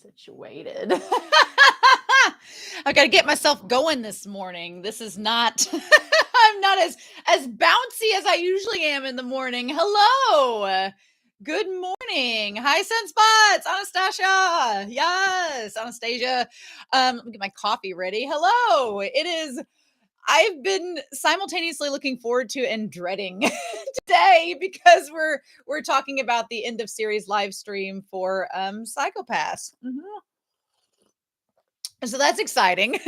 situated. I've got to get myself going this morning. This is not, I'm not as bouncy as I usually am in the morning. Hello. Good morning. Hi, Sunspots. Anastasia. Yes, Anastasia. Let me get my coffee ready. Hello. I've been simultaneously looking forward to and dreading today because we're talking about the end of series live stream for Psychopaths. So that's exciting.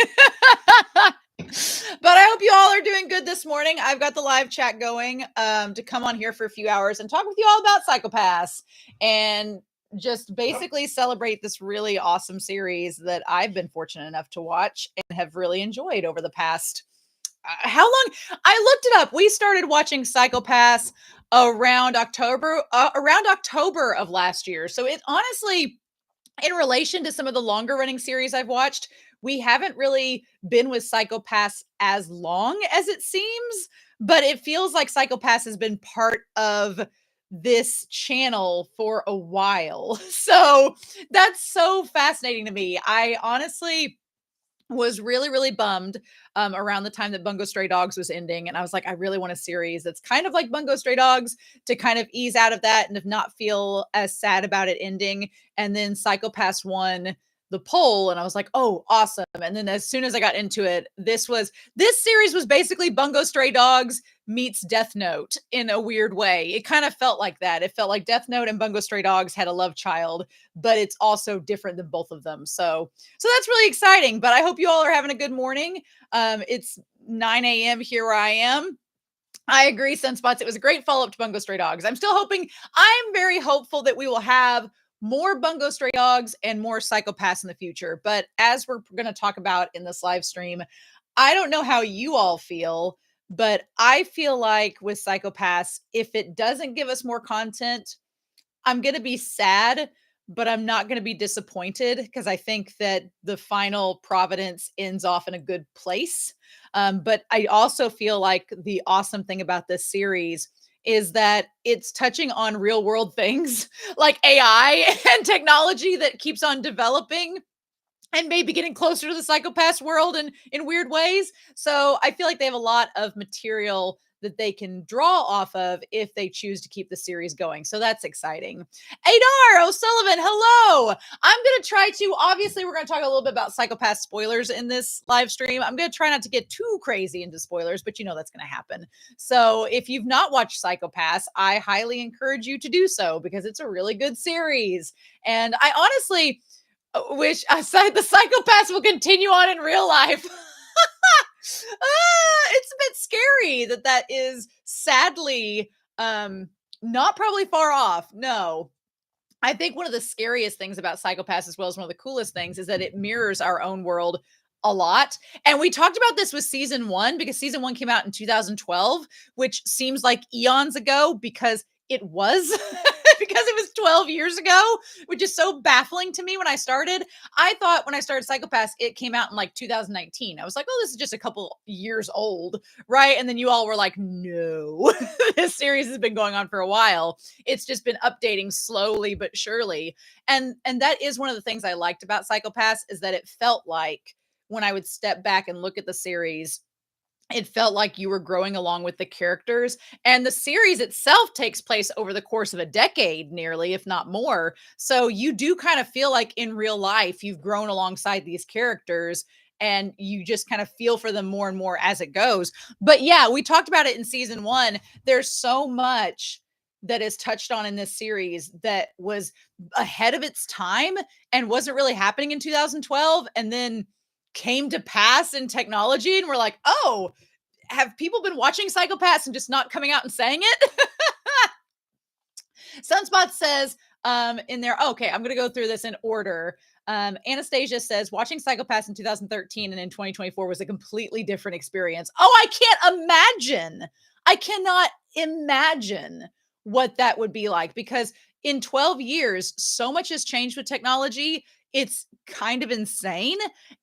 But I hope you all are doing good this morning. I've got the live chat going to come on here for a few hours and talk with you all about Psychopaths and just basically celebrate this really awesome series that I've been fortunate enough to watch and have really enjoyed over the past how long? I looked it up. We started watching Psychopaths around October of last year. So it honestly, in relation to some of the longer running series I've watched, we haven't really been with Psychopaths as long as it seems, but it feels like Psychopaths has been part of this channel for a while. So that's so fascinating to me. I honestly was really, really bummed around the time that Bungo Stray Dogs was ending. And I was like, I really want a series that's kind of like Bungo Stray Dogs to kind of ease out of that and to not feel as sad about it ending. And then Psychopaths won the poll and I was like, oh, awesome. And then as soon as I got into it, this series was basically Bungo Stray Dogs meets Death Note in a weird way. It kind of felt like that. It felt like Death Note and Bungo Stray Dogs had a love child, but it's also different than both of them. So that's really exciting, but I hope you all are having a good morning. It's 9 a.m. here where I am. I agree, Sunspots. It was a great follow-up to Bungo Stray Dogs. I'm very hopeful that we will have more Bungo Stray Dogs and more Psychopaths in the future. But as we're going to talk about in this live stream, I don't know how you all feel, but I feel like with Psychopaths, if it doesn't give us more content, I'm going to be sad, but I'm not going to be disappointed because I think that the final Providence ends off in a good place. But I also feel like the awesome thing about this series is that it's touching on real world things like AI and technology that keeps on developing and maybe getting closer to the Psychopaths world in weird ways. So I feel like they have a lot of material that they can draw off of if they choose to keep the series going. So that's exciting. Adar O'Sullivan, hello. I'm going to try to, obviously, we're going to talk a little bit about Psychopath spoilers in this live stream. I'm going to try not to get too crazy into spoilers, but you know that's going to happen. So if you've not watched Psychopaths, I highly encourage you to do so because it's a really good series. And I honestly wish the Psychopaths will continue on in real life. It's a bit scary that is sadly not probably far off. No. I think one of the scariest things about Psychopaths, as well as one of the coolest things, is that it mirrors our own world a lot. And we talked about this with season 1 because season 1 came out in 2012, which seems like eons ago because it was because it was 12 years ago, which is so baffling to me when I started. I thought when I started Psychopaths, it came out in like 2019. I was like, oh, this is just a couple years old, right? And then you all were like, no, this series has been going on for a while. It's just been updating slowly but surely. And that is one of the things I liked about Psychopaths is that it felt like when I would step back and look at the series, it felt like you were growing along with the characters. And the series itself takes place over the course of a decade, nearly, if not more. So you do kind of feel like in real life, you've grown alongside these characters and you just kind of feel for them more and more as it goes. But yeah, we talked about it in season 1. There's so much that is touched on in this series that was ahead of its time and wasn't really happening in 2012. And then came to pass in technology and we're like, oh, have people been watching Psychopaths and just not coming out and saying it? Sunspot says in there, okay, I'm going to go through this in order. Anastasia says, watching Psychopaths in 2013 and in 2024 was a completely different experience. Oh, I cannot imagine what that would be like because in 12 years, so much has changed with technology. It's kind of insane.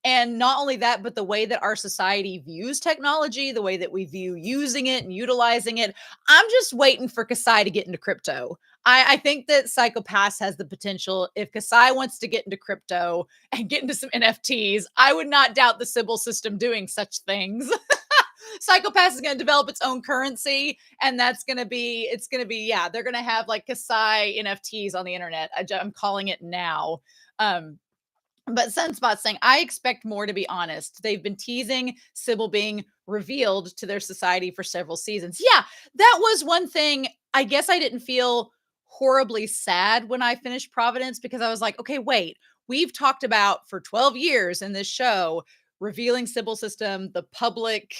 And not only that, but the way that our society views technology, the way that we view using it and utilizing it. I'm just waiting for Kasai to get into crypto. I think that Psycho Pass has the potential. If Kasai wants to get into crypto and get into some NFTs, I would not doubt the Sybil system doing such things. Psycho Pass is going to develop its own currency, and that's going to be, it's going to be, yeah, they're going to have like Kasai NFTs on the internet. I'm calling it now. But Sunspot's saying, I expect more, to be honest. They've been teasing Sybil being revealed to their society for several seasons. Yeah, that was one thing. I guess I didn't feel horribly sad when I finished Providence, because I was like, okay, wait, we've talked about for 12 years in this show, revealing Sybil system, the public,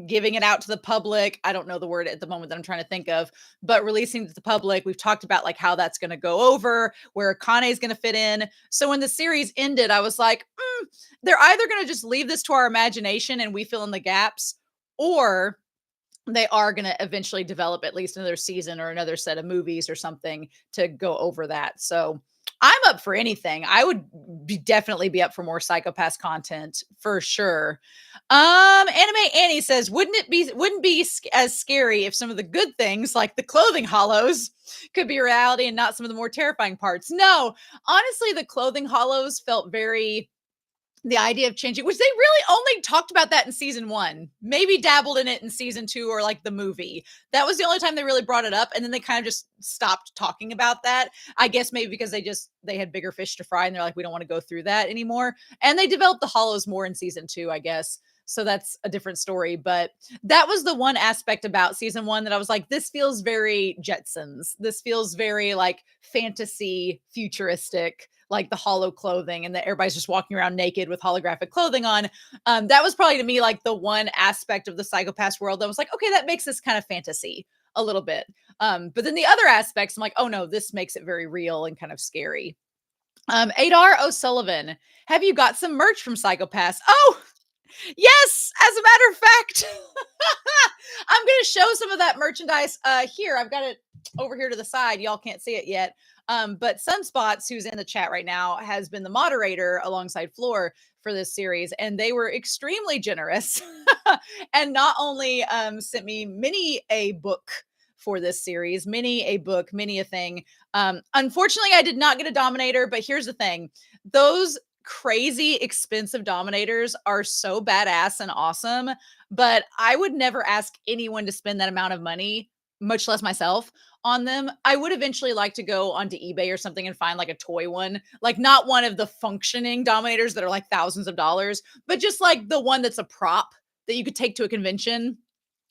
giving it out to the public. I don't know the word at the moment that I'm trying to think of, but releasing to the public. We've talked about like how that's going to go over, where Akane is going to fit in. So when the series ended, I was like, they're either going to just leave this to our imagination and we fill in the gaps, or they are going to eventually develop at least another season or another set of movies or something to go over that. So I'm up for anything. I would definitely be up for more Psycho Pass content for sure. Anime Annie says, wouldn't be as scary if some of the good things like the clothing hollows could be reality and not some of the more terrifying parts? No, honestly, the clothing hollows felt very, the idea of changing, which they really only talked about that in season 1, maybe dabbled in it in season 2 or like the movie. That was the only time they really brought it up. And then they kind of just stopped talking about that. I guess maybe because they had bigger fish to fry and they're like, we don't want to go through that anymore. And they developed the hollows more in season 2, I guess. So that's a different story. But that was the one aspect about season 1 that I was like, this feels very Jetsons. This feels very like fantasy, futuristic, like the hollow clothing, and that everybody's just walking around naked with holographic clothing on. That was probably to me like the one aspect of the Psycho Pass world that was like, okay, that makes this kind of fantasy a little bit. But then the other aspects, I'm like, oh no, this makes it very real and kind of scary. Adar O'Sullivan, have you got some merch from Psycho Pass? Oh, yes, as a matter of fact. I'm going to show some of that merchandise here. I've got it over here to the side. Y'all can't see it yet. But Sunspots, who's in the chat right now, has been the moderator alongside Floor for this series, and they were extremely generous and not only sent me many a book for this series, many a book, many a thing. Unfortunately, I did not get a Dominator, but here's the thing. Those crazy expensive Dominators are so badass and awesome, but I would never ask anyone to spend that amount of money, much less myself, on them. I would eventually like to go onto eBay or something and find like a toy one, like not one of the functioning Dominators that are like thousands of dollars, but just like the one that's a prop that you could take to a convention.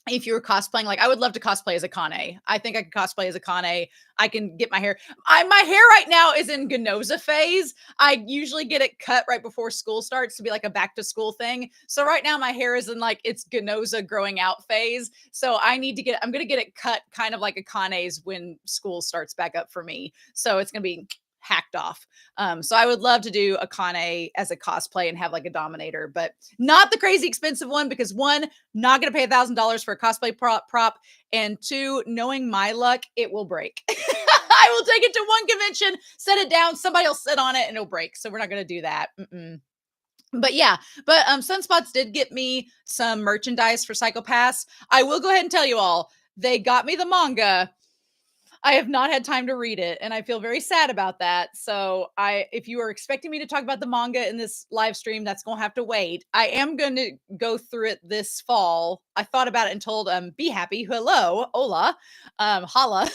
If you were cosplaying, like I would love to cosplay as Akane. I think I could cosplay as Akane. I can get my hair. My hair right now is in Ginoza phase. I usually get it cut right before school starts to be like a back to school thing. So right now my hair is in like its Ginoza growing out phase. So I'm going to get it cut kind of like Akane's when school starts back up for me. So it's going to be hacked off. So I would love to do Akane as a cosplay and have like a Dominator, but not the crazy expensive one, because one, not going to pay $1,000 for a cosplay prop, and two, knowing my luck, it will break. I will take it to one convention, set it down, somebody will sit on it and it'll break. So we're not going to do that. But yeah, Sunspots did get me some merchandise for Psycho Pass. I will go ahead and tell you all, they got me the manga. I have not had time to read it, and I feel very sad about that. So if you are expecting me to talk about the manga in this live stream, that's going to have to wait. I am going to go through it this fall. I thought about it and told Be Happy, hello, hola, holla.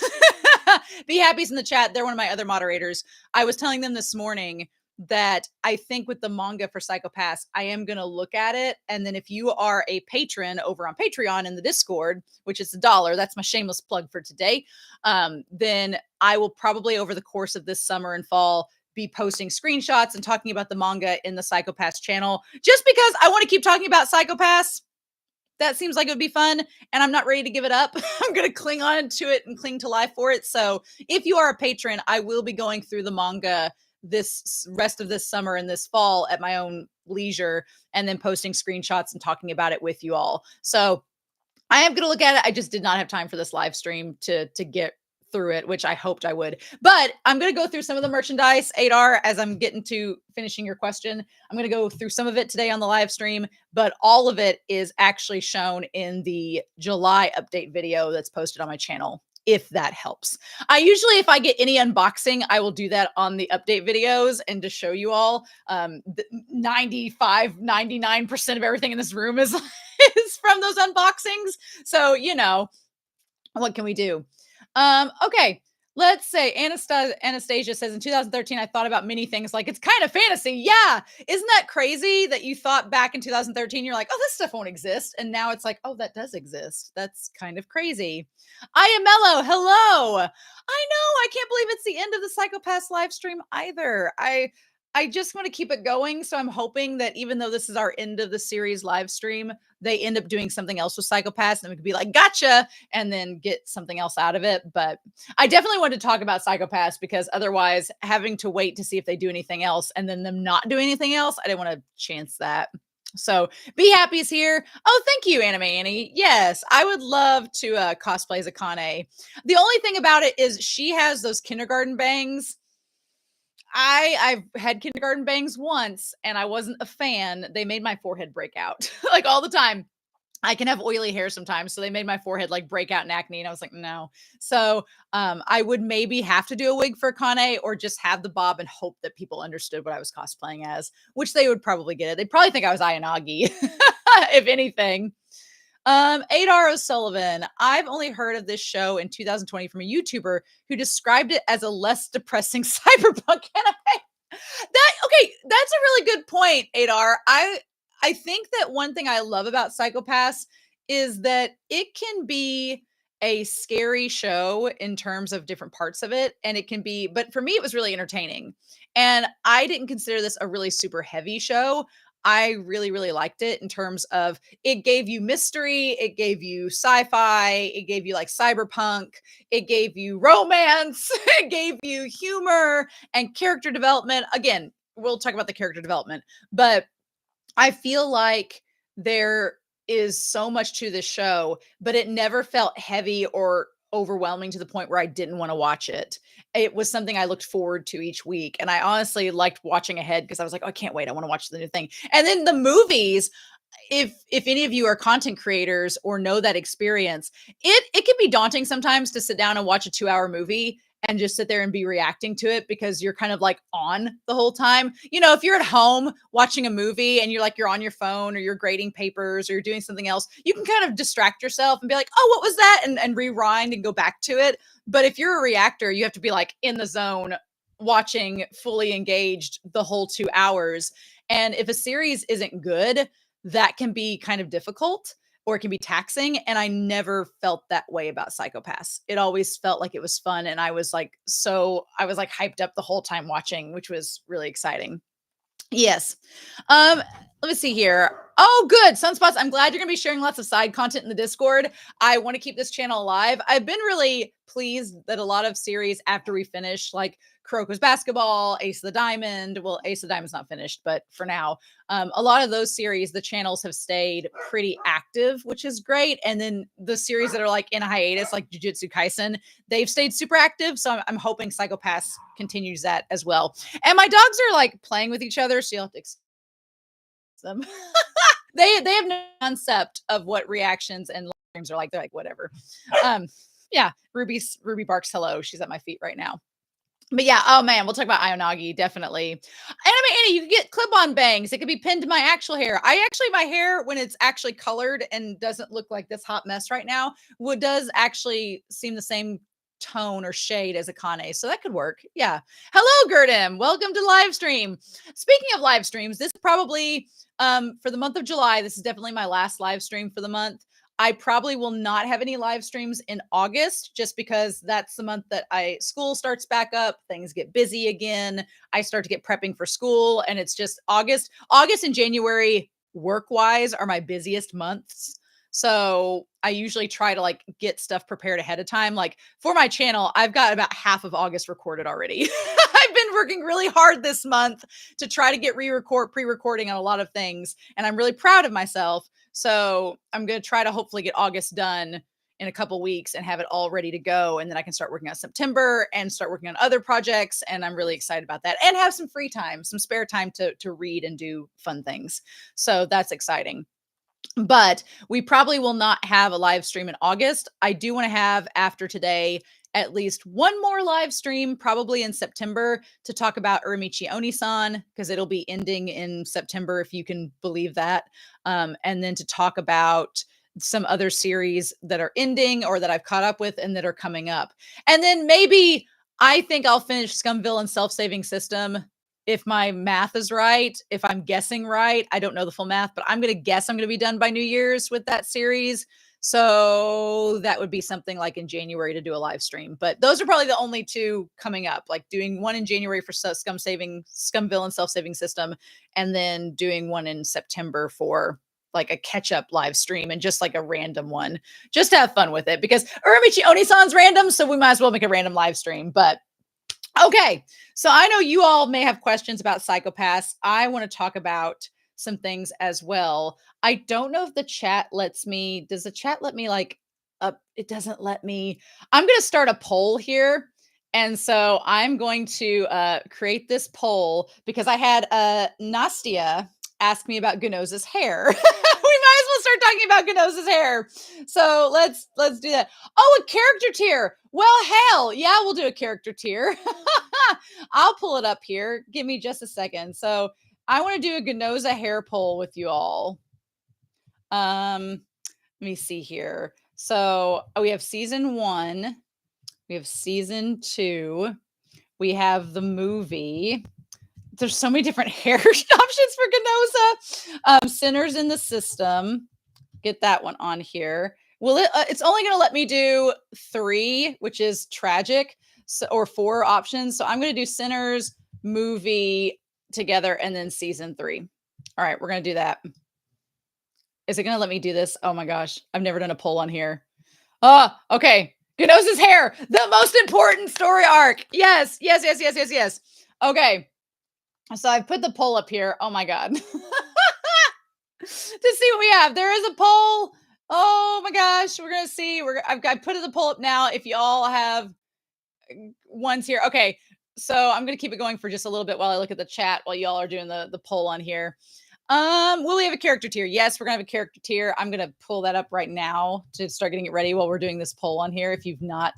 Be Happy's in the chat. They're one of my other moderators. I was telling them this morning that I think with the manga for Psycho Pass, I am going to look at it. And then if you are a patron over on Patreon in the Discord, which is $1, that's my shameless plug for today, then I will probably over the course of this summer and fall be posting screenshots and talking about the manga in the Psycho Pass channel, just because I want to keep talking about Psycho Pass. That seems like it would be fun, and I'm not ready to give it up. I'm going to cling on to it and cling to life for it. So if you are a patron, I will be going through the manga this rest of this summer and this fall at my own leisure, and then posting screenshots and talking about it with you all. So I am going to look at it. I just did not have time for this live stream to get through it, which I hoped I would. But I'm going to go through some of the merchandise, Adar, as I'm getting to finishing your question. I'm going to go through some of it today on the live stream, but all of it is actually shown in the July update video that's posted on my channel. if that helps. I usually, if I get any unboxing, I will do that on the update videos and to show you all. 95, 99% of everything in this room is, is from those unboxings. So, you know, what can we do? Okay. Let's say Anastasia says in 2013, I thought about many things like it's kind of fantasy. Yeah. Isn't that crazy that you thought back in 2013, you're like, oh, this stuff won't exist. And now it's like, oh, that does exist. That's kind of crazy. I am Mello. Hello. I know. I can't believe it's the end of the Psychopaths live stream either. I just want to keep it going. So I'm hoping that even though this is our end of the series live stream, they end up doing something else with Psychopaths and we could be like, gotcha, and then get something else out of it. But I definitely wanted to talk about Psychopaths because otherwise having to wait to see if they do anything else and then them not do anything else, I didn't want to chance that. So Be Happy's here. Oh, thank you, Anime Annie. Yes, I would love to cosplay as Akane. The only thing about it is she has those kindergarten bangs. I've had kindergarten bangs once and I wasn't a fan. They made my forehead break out like all the time. I can have oily hair sometimes. So they made my forehead like break out in acne. And I was like, no. So I would maybe have to do a wig for Akane or just have the bob and hope that people understood what I was cosplaying as, which they would probably get it. They'd probably think I was Ayanagi, if anything. Adar O'Sullivan. I've only heard of this show in 2020 from a YouTuber who described it as a less depressing cyberpunk anime. That's a really good point, Adar. I think that one thing I love about Psychopaths is that it can be a scary show in terms of different parts of it. And it can be, but for me, it was really entertaining. And I didn't consider this a really super heavy show. I really, really liked it in terms of it gave you mystery, it gave you sci-fi, it gave you like cyberpunk, it gave you romance, it gave you humor and character development. Again, we'll talk about the character development, but I feel like there is so much to this show, but it never felt heavy or overwhelming to the point where I didn't want to watch it. It was something I looked forward to each week. And I honestly liked watching ahead because I was like, oh, I can't wait. I want to watch the new thing. And then the movies, if any of you are content creators or know that experience, it can be daunting sometimes to sit down and watch a 2-hour movie and just sit there and be reacting to it because you're kind of like on the whole time. You know, if you're at home watching a movie and you're like, you're on your phone or you're grading papers or you're doing something else, you can kind of distract yourself and be like, oh, what was that? And rewind and go back to it. But if you're a reactor, you have to be like in the zone, watching, fully engaged the whole 2 hours. And if a series isn't good, that can be kind of difficult or it can be taxing. And I never felt that way about Psychopaths. It always felt like it was fun. And I was like hyped up the whole time watching, which was really exciting. Yes. Let me see here. Oh, good. Sunspots. I'm glad you're going to be sharing lots of side content in the Discord. I want to keep this channel alive. I've been really pleased that a lot of series after we finish, like Kuroko's Basketball, Ace of the Diamond. Well, Ace of the Diamond's not finished, but for now, a lot of those series, the channels have stayed pretty active, which is great. And then the series that are like in a hiatus, like Jujutsu Kaisen, they've stayed super active. So I'm hoping Psychopaths continues that as well. And my dogs are like playing with each other, so you'll have to them. they have no concept of what reactions and live streams are like. They're like, whatever. Yeah, Ruby barks hello. She's at my feet right now. But yeah, oh man, we'll talk about Ayanagi, definitely. Annie, you can get clip-on bangs. It could be pinned to my actual hair. My hair, when it's actually colored and doesn't look like this hot mess right now, does actually seem the same tone or shade as Akane. So that could work. Yeah. Hello, Gurdem. Welcome to live stream. Speaking of live streams, this probably for the month of July, this is definitely my last live stream for the month. I probably will not have any live streams in August just because that's the month that school starts back up. Things get busy again. I start to get prepping for school and it's just August and January work wise are my busiest months. So I usually try to like get stuff prepared ahead of time. Like for my channel, I've got about half of August recorded already. I've been working really hard this month to try to get pre-recording on a lot of things. And I'm really proud of myself. So I'm going to try to hopefully get August done in a couple weeks and have it all ready to go. And then I can start working on September and start working on other projects. And I'm really excited about that and have some free time, some spare time to read and do fun things. So that's exciting. But we probably will not have a live stream in August. I do want to have, after today, at least one more live stream, probably in September, to talk about Uramichi Oni-san, because it'll be ending in September, if you can believe that. And then to talk about some other series that are ending or that I've caught up with and that are coming up. And then maybe I think I'll finish Scumville and Self-Saving System, if my math is right, if I'm guessing right. I don't know the full math, but I'm going to guess I'm going to be done by New Year's with that series. So that would be something like in January to do a live stream. But those are probably the only two coming up, like doing one in January for Scumville and Self-Saving System, and then doing one in September for like a catch-up live stream, and just like a random one, just to have fun with it, because Uramichi Oni-san's random, so we might as well make a random live stream. But okay, so I know you all may have questions about Psycho-Pass. I want to talk about some things as well. I don't know if the chat lets me. Does the chat let me like up? It doesn't let me. I'm going to start a poll here. And so I'm going to create this poll because I had Nastia ask me about Ginoza's hair. We might as well start talking about Ginoza's hair. So let's do that. Oh, a character tier. Well, hell, yeah, we'll do a character tier. I'll pull it up here. Give me just a second. So I want to do a Ginoza hair poll with you all. Let me see here. So we have season 1. We have season 2. We have the movie. There's so many different hair options for Ginoza. Sinners in the System. Get that one on here. Well, it's only going to let me do 3, which is tragic, or 4 options. So I'm going to do Sinners, movie together, and then season 3. All right, we're going to do that. Is it going to let me do this? Oh my gosh, I've never done a poll on here. Oh, okay. Ginoza's hair, the most important story arc. Yes. Okay. So I've put the poll up here. Oh my God. To see what we have. There is a poll. Oh my gosh. We're going to see. I've put the poll up now. If you all have ones here. Okay. So I'm going to keep it going for just a little bit while I look at the chat while y'all are doing the poll on here. Will we have a character tier? Yes, we're gonna have a character tier. I'm gonna pull that up right now to start getting it ready while we're doing this poll on here, if you've not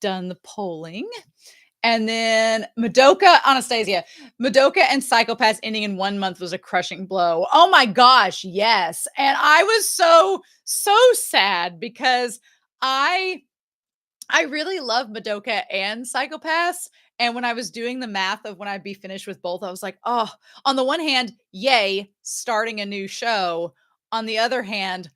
done the polling. And then Anastasia, Madoka and Psycho-Pass ending in 1 month was a crushing blow. Oh my gosh, yes. And I was so sad because I really love Madoka and Psycho-Pass. And when I was doing the math of when I'd be finished with both, I was like, oh, on the one hand, yay, starting a new show. On the other hand,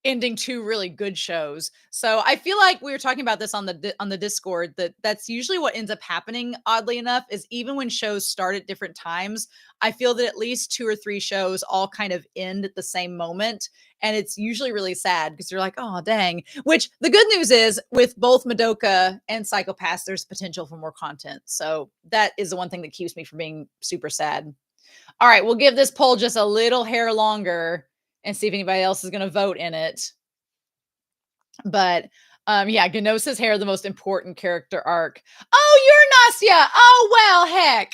ending 2 really good shows. So I feel like we were talking about this on the Discord, that's usually what ends up happening, oddly enough, is even when shows start at different times, I feel that at least 2 or 3 shows all kind of end at the same moment. And it's usually really sad because you're like, oh, dang. Which the good news is with both Madoka and Psycho-Pass, there's potential for more content. So that is the one thing that keeps me from being super sad. All right, we'll give this poll just a little hair longer and see if anybody else is going to vote in it. But yeah, Ginoza's hair, the most important character arc. Oh, you're Nastia. Oh, well, heck.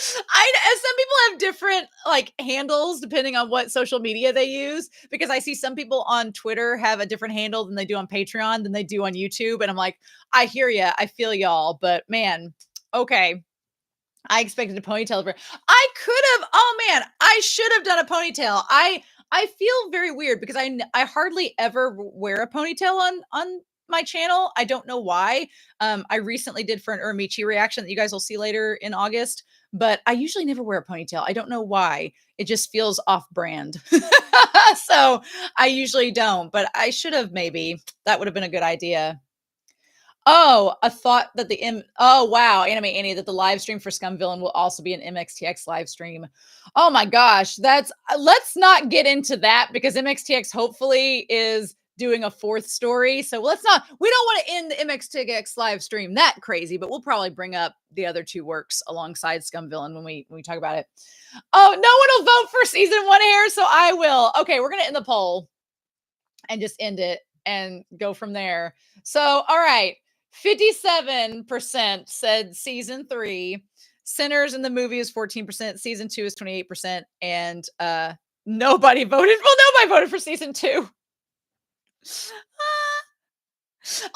Some people have different like handles depending on what social media they use, because I see some people on Twitter have a different handle than they do on Patreon than they do on YouTube. And I'm like, I hear ya. I feel y'all. But man, okay. I expected a ponytail. I could have. Oh man, I should have done a ponytail. I feel very weird because I hardly ever wear a ponytail on my channel. I don't know why. I recently did for an Uramichi reaction that you guys will see later in August, but I usually never wear a ponytail. I don't know why. It just feels off brand. So I usually don't, but I should have maybe. That would have been a good idea. Oh, I thought that oh wow, Anime Annie, that the live stream for Scum Villain will also be an MXTX live stream. Oh my gosh, let's not get into that because MXTX hopefully is doing a 4th story. So we don't want to end the MXTX live stream that crazy, but we'll probably bring up the other 2 works alongside Scum Villain when we talk about it. Oh, no one will vote for season 1 hair, so I will. Okay, we're gonna end the poll and just end it and go from there. So, all right. 57% said season 3. Sinners in the movie is 14%. Season 2 is 28%. And Nobody voted. Well, nobody voted for season 2.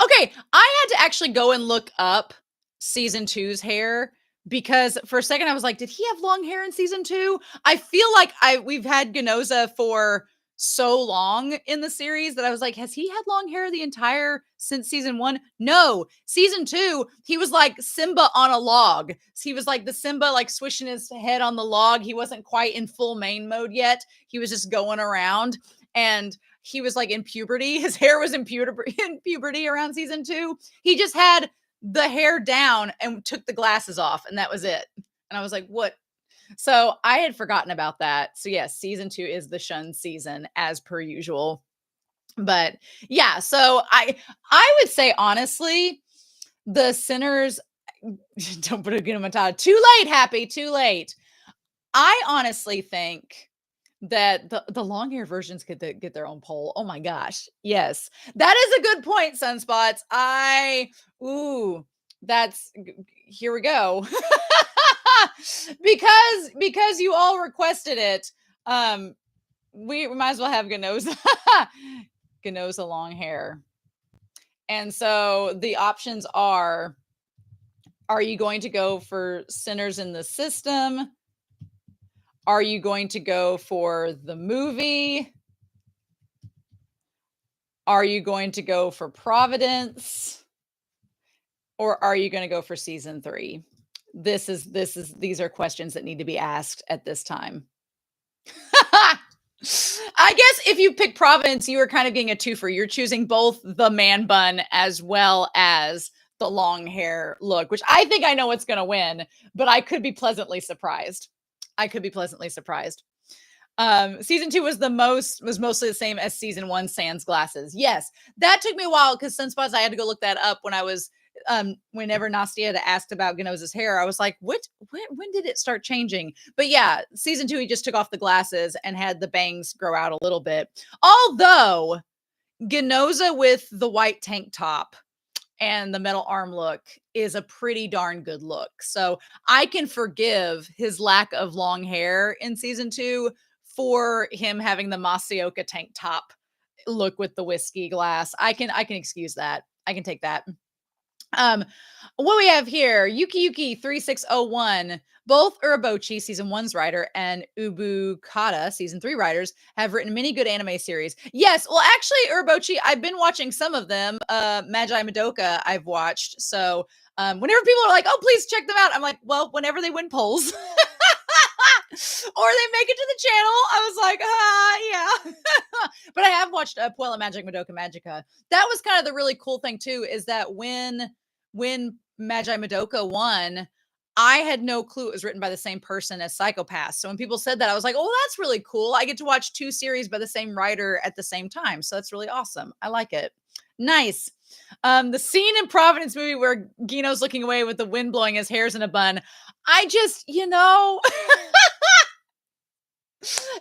Okay, I had to actually go and look up season 2's hair because for a second I was like, did he have long hair in season 2? I feel like we've had Ginoza for so long in the series that I was like, has he had long hair the entire since season 1? No. Season 2, he was like Simba on a log. He was like the Simba like swishing his head on the log. He wasn't quite in full mane mode yet. He was just going around, and he was like in puberty. His hair was in puberty around season 2. He just had the hair down and took the glasses off, and that was it. And I was like, what? So I had forgotten about that. So yes, season 2 is the Shun season as per usual. But yeah, so I would say honestly, the Sinners don't put a Gina Matata. Too late, Happy, too late. I honestly think that the long hair versions get their own poll. Oh my gosh. Yes. That is a good point, Sunspots. Here we go. because you all requested it. We might as well have Ginoza. Ginoza long hair. And so the options are you going to go for Sinners in the System? Are you going to go for the movie? Are you going to go for Providence? Or are you going to go for season 3? These are questions that need to be asked at this time. I guess if you pick Providence, you are kind of getting a twofer. You're choosing both the man bun as well as the long hair look, which I think I know what's going to win, but I could be pleasantly surprised. Season 2 was mostly the same as season 1 sans glasses. Yes, that took me a while because Sunspots, I had to go look that up when I was whenever Nastia had asked about Ginoza's hair. I was like, when did it start changing? But yeah, season 2 he just took off the glasses and had the bangs grow out a little bit. Although Ginoza with the white tank top and the metal arm look is a pretty darn good look. So I can forgive his lack of long hair in season 2 for him having the Masaoka tank top look with the whiskey glass. I can excuse that. I can take that. What we have here, Yuki 3601, both Urabochi season 1's writer and Ubukata season 3 writers have written many good anime series. Yes, well actually Urabochi, I've been watching some of them. Magi Madoka I've watched. So whenever people are like, "Oh, please check them out." I'm like, "Well, whenever they win polls." Or they make it to the channel. I was like, yeah. But I have watched Puella Magic Madoka Magica. That was kind of the really cool thing too, is that when Magi Madoka won, I had no clue it was written by the same person as Psycho-Pass. So when people said that, I was like, oh, that's really cool. I get to watch 2 series by the same writer at the same time. So that's really awesome. I like it. Nice. The scene in Providence movie where Gino's looking away with the wind blowing his hair's in a bun. I just,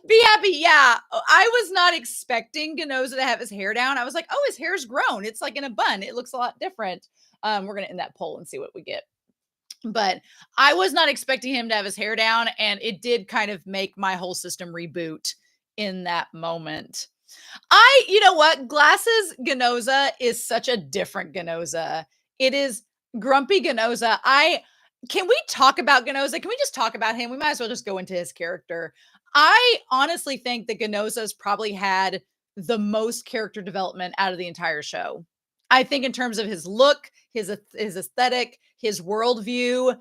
be happy. Yeah. I was not expecting Ginoza to have his hair down. I was like, oh, his hair's grown. It's like in a bun. It looks a lot different. We're going to end that poll and see what we get. But I was not expecting him to have his hair down. And it did kind of make my whole system reboot in that moment. You know what? Glasses Ginoza is such a different Ginoza. It is grumpy Ginoza. Can we talk about Ginoza? Can we just talk about him? We might as well just go into his character. I honestly think that Ginoza's probably had the most character development out of the entire show. I think in terms of his look, his aesthetic, his worldview,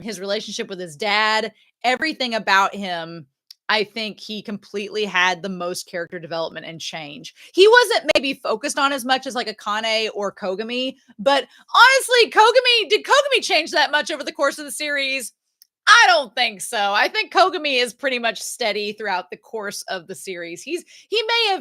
his relationship with his dad, everything about him, I think he completely had the most character development and change. He wasn't maybe focused on as much as like Akane or Kogami, but honestly, did Kogami change that much over the course of the series? I don't think so. I think Kogami is pretty much steady throughout the course of the series. He may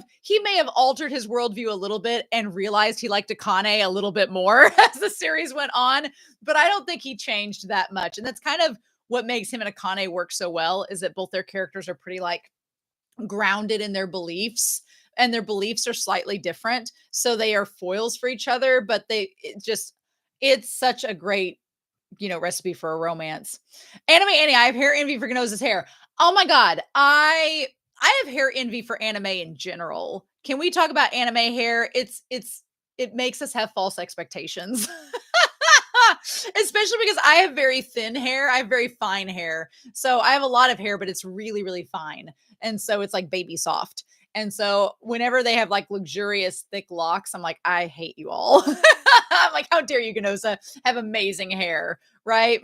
have altered his worldview a little bit and realized he liked Akane a little bit more as the series went on, but I don't think he changed that much. And that's kind of what makes him and Akane work so well, is that both their characters are pretty like grounded in their beliefs, and their beliefs are slightly different. So they are foils for each other, but it's such a great recipe for a romance. Anime Annie, I have hair envy for Ginoza's hair. Oh my God. I have hair envy for anime in general. Can we talk about anime hair? It makes us have false expectations. Especially because I have very thin hair. I have very fine hair. So I have a lot of hair, but it's really, really fine. And so it's like baby soft. And so whenever they have like luxurious thick locks, I'm like, I hate you all. I'm like, how dare you, Ginoza, have amazing hair, right?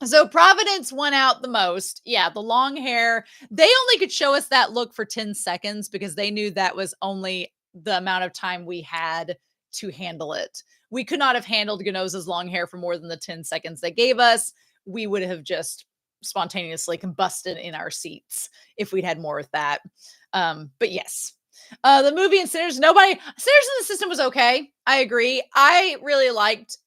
So Providence won out the most. Yeah, the long hair. They only could show us that look for 10 seconds because they knew that was only the amount of time we had to handle it. We could not have handled Ginoza's long hair for more than the 10 seconds they gave us. We would have just spontaneously combusted in our seats if we'd had more of that. But yes. The movie and Sinners in the System was okay. I agree. I really liked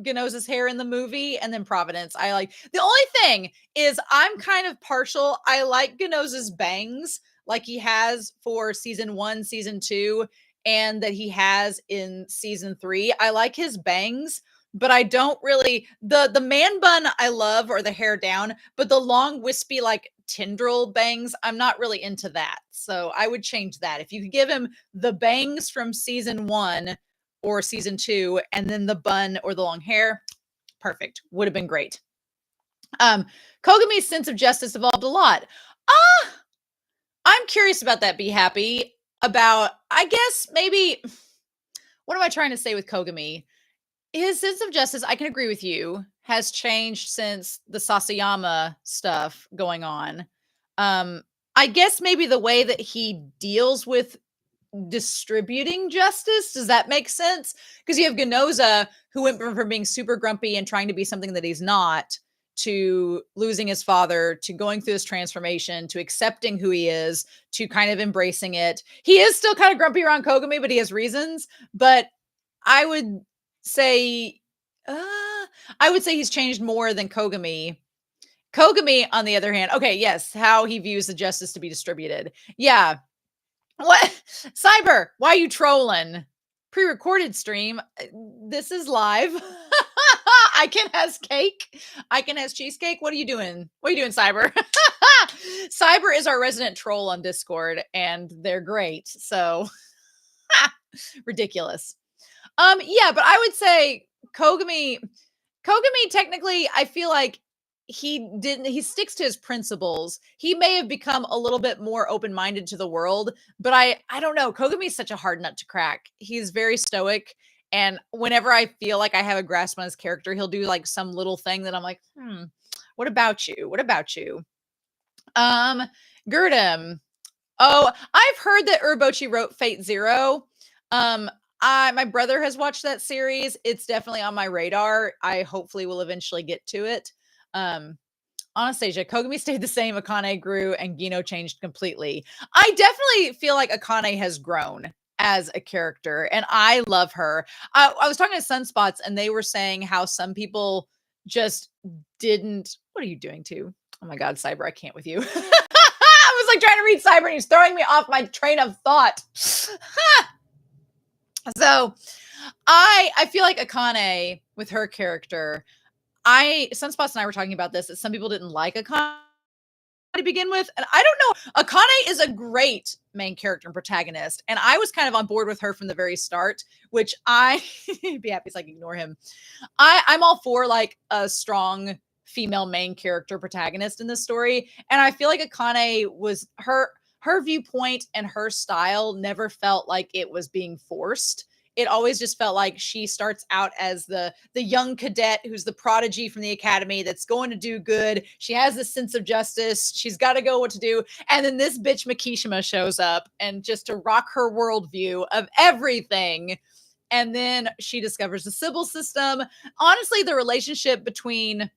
Ginoza's hair in the movie, and then Providence. I like the only thing is I'm kind of partial. I like Ginoza's bangs like he has for season 1, season 2, and that he has in season 3. I like his bangs, but I don't really the man bun I love, or the hair down, but the long wispy like tendril bangs, I'm not really into that. So I would change that. If you could give him the bangs from season 1 or season 2 and then the bun or the long hair, perfect. Would have been great. Kogumi's sense of justice evolved a lot. I'm curious about that. Be happy about, I guess maybe, what am I trying to say with Kogumi? His sense of justice, I can agree with you, has changed since the Sasayama stuff going on. I guess maybe the way that he deals with distributing justice. Does that make sense? Because you have Ginoza, who went from being super grumpy and trying to be something that he's not, to losing his father, to going through this transformation, to accepting who he is, to kind of embracing it. He is still kind of grumpy around Kogami, but he has reasons. But I would say, he's changed more than Kogami. Kogami, on the other hand, okay, yes, how he views the justice to be distributed. Yeah. What? Cyber, why are you trolling? Pre-recorded stream. This is live. Icon has cake. Icon has cheesecake. What are you doing? What are you doing, Cyber? Cyber is our resident troll on Discord, and they're great. So ridiculous. Yeah, but I would say Kogami technically, I feel like he sticks to his principles. He may have become a little bit more open-minded to the world, but I don't know. Kogami is such a hard nut to crack. He's very stoic, and whenever I feel like I have a grasp on his character, he'll do like some little thing that I'm like, what about you? What about you? Gurdam. Oh, I've heard that Urabochi wrote Fate Zero. My brother has watched that series. It's definitely on my radar. I hopefully will eventually get to it. Anastasia, Kogami stayed the same. Akane grew and Gino changed completely. I definitely feel like Akane has grown as a character, and I love her. I was talking to Sunspots, and they were saying how some people just didn't. What are you doing too? Oh my God, Cyber, I can't with you. I was like trying to read Cyber, and he's throwing me off my train of thought. So I feel like Akane with her character, Sunspots and I were talking about this, that some people didn't like Akane to begin with. And I don't know. Akane is a great main character and protagonist. And I was kind of on board with her from the very start, which I be happy so I can ignore him. I'm all for like a strong female main character protagonist in this story. And I feel like Akane was her viewpoint and her style never felt like it was being forced. It always just felt like she starts out as the young cadet who's the prodigy from the academy that's going to do good. She has this sense of justice. She's got to go what to do. And then this bitch Makishima shows up and just to rock her worldview of everything. And then she discovers the Sybil system. Honestly, the relationship between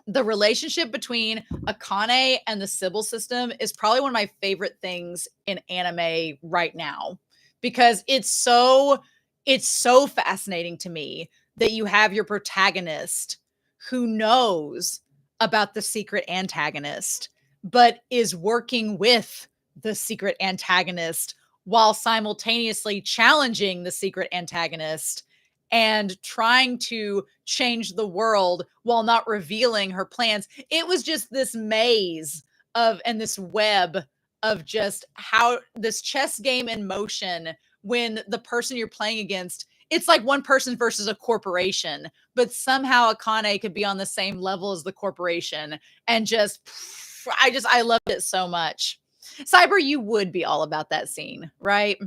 Akane and the Sybil system is probably one of my favorite things in anime right now, because it's so fascinating to me that you have your protagonist who knows about the secret antagonist, but is working with the secret antagonist while simultaneously challenging the secret antagonist and trying to change the world while not revealing her plans. It was just this maze and this web of just how this chess game in motion, when the person you're playing against, it's like one person versus a corporation, but somehow Akane could be on the same level as the corporation, and just I loved it so much. Cyber, you would be all about that scene, right?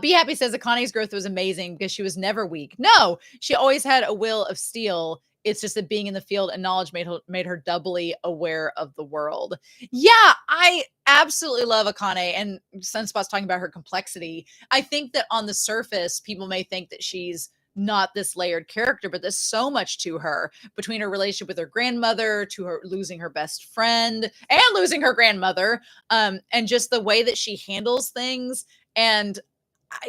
Be Happy says Akane's growth was amazing because she was never weak. No, she always had a will of steel. It's just that being in the field and knowledge made her doubly aware of the world. Yeah, I absolutely love Akane, and Sunspot's talking about her complexity. I think that on the surface, people may think that she's not this layered character, but there's so much to her, between her relationship with her grandmother, to her losing her best friend and losing her grandmother, and just the way that she handles things. And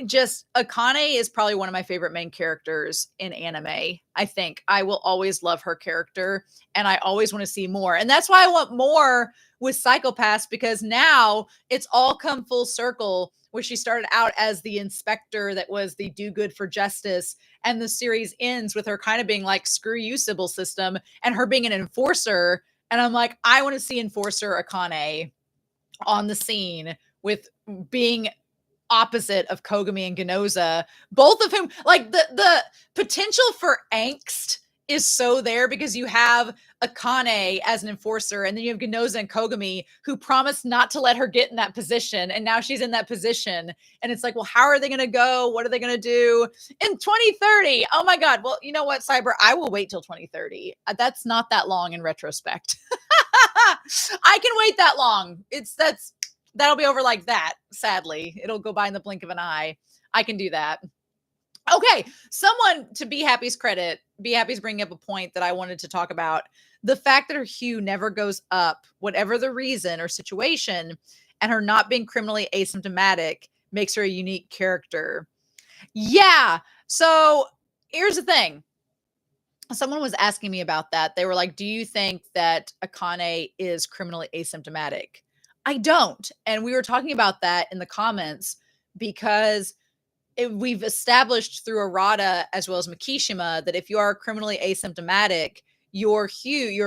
Akane is probably one of my favorite main characters in anime. I think I will always love her character, and I always want to see more. And that's why I want more with Psycho-Pass, because now it's all come full circle, where she started out as the inspector that was the do good for justice. And the series ends with her kind of being like, screw you, Sybil system, and her being an enforcer. And I'm like, I want to see Enforcer Akane on the scene, with being opposite of Kogami and Ginoza, both of whom, like, the potential for angst is so there, because you have Akane as an enforcer, and then you have Ginoza and Kogami, who promised not to let her get in that position, and now she's in that position, and it's like, well, how are they going to go? What are they going to do in 2030? Oh my God. Well, you know what, Cyber, I will wait till 2030. That's not that long in retrospect. I can wait that long. That'll be over like that. Sadly, it'll go by in the blink of an eye. I can do that. Okay, someone, to Be Happy's credit, Be Happy's bringing up a point that I wanted to talk about. The fact that her hue never goes up, whatever the reason or situation, and her not being criminally asymptomatic makes her a unique character. Yeah. So here's the thing. Someone was asking me about that. They were like, do you think that Akane is criminally asymptomatic? I don't. And we were talking about that in the comments, because we've established through Arata as well as Makishima that if you are criminally asymptomatic, your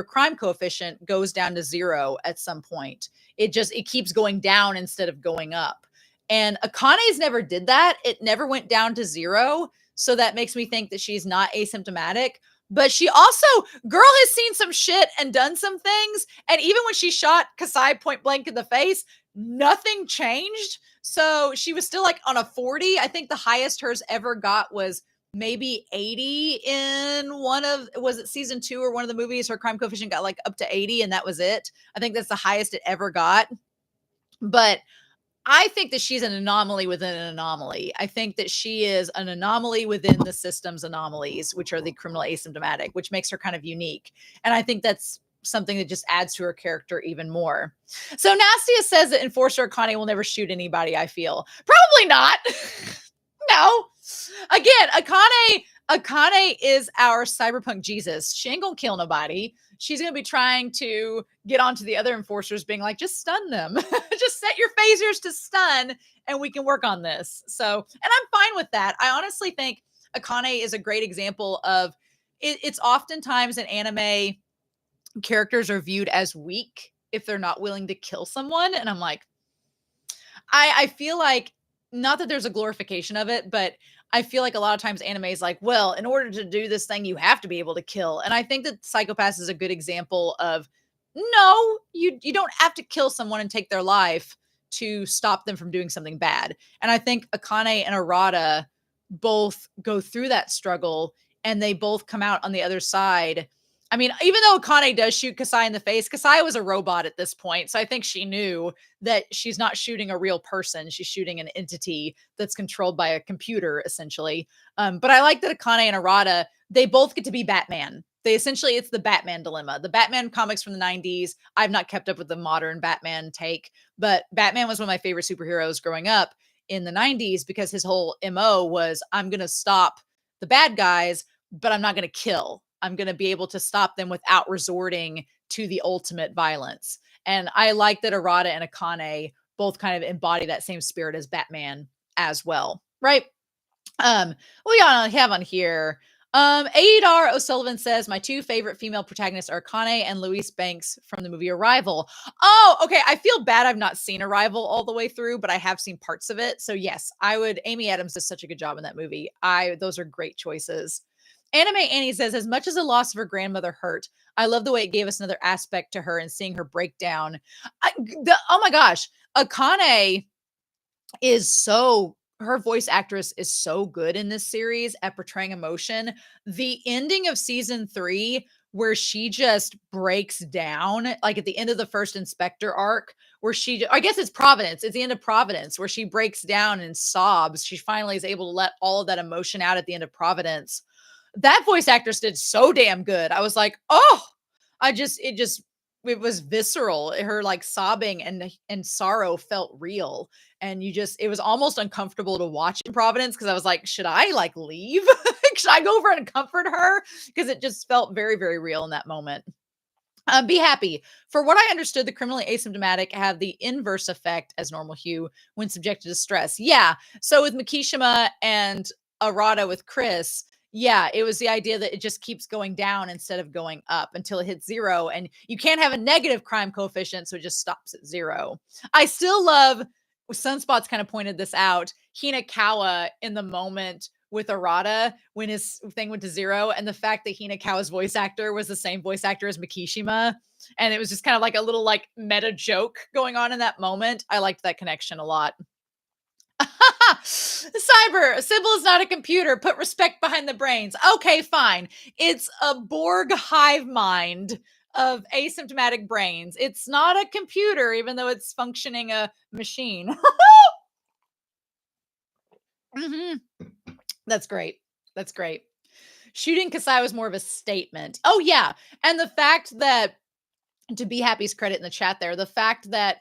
crime coefficient goes down to 0 at some point. It keeps going down instead of going up. And Akane's never did that. It never went down to 0. So that makes me think that she's not asymptomatic. But she also, girl has seen some shit and done some things. And even when she shot Kasai point blank in the face, nothing changed. So she was still like on a 40. I think the highest hers ever got was maybe 80 in was it season 2 or one of the movies? Her crime coefficient got like up to 80, and that was it. I think that's the highest it ever got. But I think that she's an anomaly within an anomaly. I think that she is an anomaly within the system's anomalies, which are the criminal asymptomatic, which makes her kind of unique. And I think that's something that just adds to her character even more. So Nastia says that Enforcer Akane will never shoot anybody, I feel. Probably not. No. Again, Akane is our cyberpunk Jesus. She ain't gonna kill nobody. She's gonna be trying to get onto the other enforcers, being like, just stun them. Just set your phasers to stun, and we can work on this. So, and I'm fine with that. I honestly think Akane is a great example of it's oftentimes in anime, characters are viewed as weak if they're not willing to kill someone. And I'm like, I feel like, not that there's a glorification of it, but I feel like a lot of times anime is like, well, in order to do this thing, you have to be able to kill. And I think that Psycho-Pass is a good example of, no, you don't have to kill someone and take their life to stop them from doing something bad. And I think Akane and Arata both go through that struggle, and they both come out on the other side. I mean, even though Akane does shoot Kasai in the face, Kasai was a robot at this point. So I think she knew that she's not shooting a real person. She's shooting an entity that's controlled by a computer, essentially. But I like that Akane and Arata, they both get to be Batman. It's the Batman dilemma. The Batman comics from the 90s, I've not kept up with the modern Batman take, but Batman was one of my favorite superheroes growing up in the 90s, because his whole MO was, I'm going to stop the bad guys, but I'm not going to kill. I'm going to be able to stop them without resorting to the ultimate violence. And I like that Arata and Akane both kind of embody that same spirit as Batman as well, right? We have on here, Adar O'Sullivan says, my two favorite female protagonists are Akane and Louise Banks from the movie Arrival. Oh, okay. I feel bad I've not seen Arrival all the way through, but I have seen parts of it. So yes, I would. Amy Adams does such a good job in that movie. Those are great choices. Anime Annie says, as much as the loss of her grandmother hurt, I love the way it gave us another aspect to her and seeing her break down. Oh my gosh, Akane is so her voice actress is so good in this series at portraying emotion. The ending of season 3 where she just breaks down, like at the end of the first Inspector arc, where I guess it's Providence. It's the end of Providence where she breaks down and sobs. She finally is able to let all of that emotion out at the end of Providence. That voice actress did so damn good. I was like, "Oh, it was visceral. Her like sobbing and sorrow felt real, and it was almost uncomfortable to watch in Providence because I was like, should I like leave? Should I go over and comfort her? Because it just felt very, very real in that moment. Be happy. For what I understood, the criminally asymptomatic have the inverse effect as normal hue when subjected to stress. Yeah. So with Makishima and Arata with Chris, yeah, it was the idea that it just keeps going down instead of going up until it hits 0. And you can't have a negative crime coefficient, so it just stops at 0. I still love, Sunspots kind of pointed this out, Hinakawa in the moment with Arata when his thing went to 0, and the fact that Hinakawa's voice actor was the same voice actor as Makishima, and it was just kind of like a little like meta joke going on in that moment. I liked that connection a lot. Cyber, Sybil is not a computer. Put respect behind the brains. Okay, fine. It's a Borg hive mind of asymptomatic brains. It's not a computer, even though it's functioning a machine. Mm-hmm. That's great. That's great. Shooting Kasai was more of a statement. Oh, yeah. And the fact that, to Be Happy's credit in the chat there, the fact that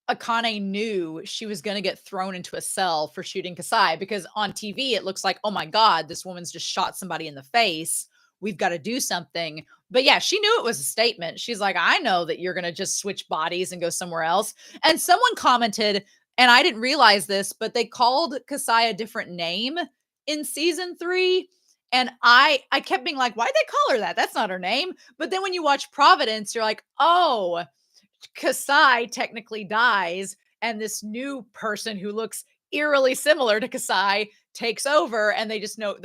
Akane knew she was going to get thrown into a cell for shooting Kasai, because on TV it looks like, oh my God, this woman's just shot somebody in the face. We've got to do something. But yeah, she knew it was a statement. She's like, I know that you're going to just switch bodies and go somewhere else. And someone commented, and I didn't realize this, but they called Kasai a different name in season 3. And I kept being like, why'd they call her that? That's not her name. But then when you watch Providence, you're like, oh, Kasai technically dies, and this new person who looks eerily similar to Kasai takes over, and they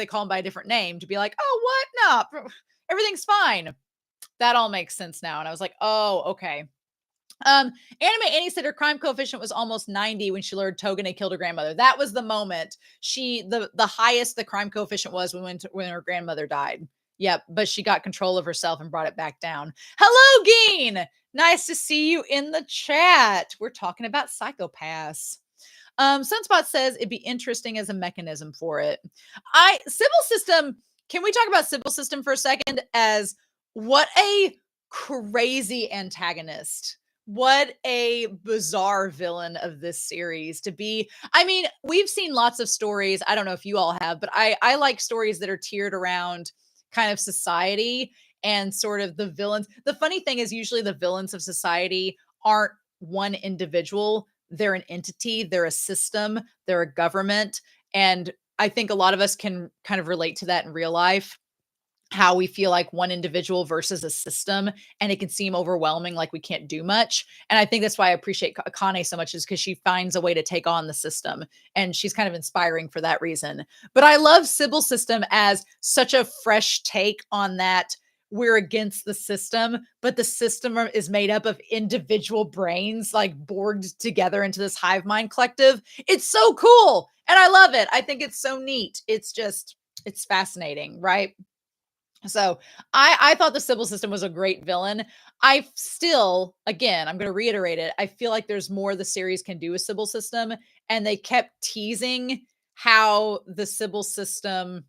call him by a different name to be like, oh, what? No, everything's fine. That all makes sense now. And I was like, oh, okay. Anime Annie said her crime coefficient was almost 90 when she learned Togane killed her grandmother. That was the moment the highest the crime coefficient was when her grandmother died. Yep, but she got control of herself and brought it back down. Hello, Geen. Nice to see you in the chat. We're talking about psychopaths. Sunspot says it'd be interesting as a mechanism for it. Sybil system. Can we talk about Sybil system for a second? As what a crazy antagonist. What a bizarre villain of this series to be. I mean, we've seen lots of stories. I don't know if you all have, but I like stories that are tiered around kind of society and sort of the villains. The funny thing is usually the villains of society aren't one individual. They're an entity, they're a system, they're a government. And I think a lot of us can kind of relate to that in real life, how we feel like one individual versus a system, and it can seem overwhelming, like we can't do much. And I think that's why I appreciate Akane so much, is because she finds a way to take on the system, and she's kind of inspiring for that reason. But I love Sybil system as such a fresh take on that. We're against the system, but the system is made up of individual brains, like borged together into this hive mind collective. It's so cool. And I love it. I think it's so neat. It's fascinating, right? So I thought the Sybil system was a great villain. I still, again, I'm going to reiterate it. I feel like there's more the series can do with Sybil system, and they kept teasing how the Sybil system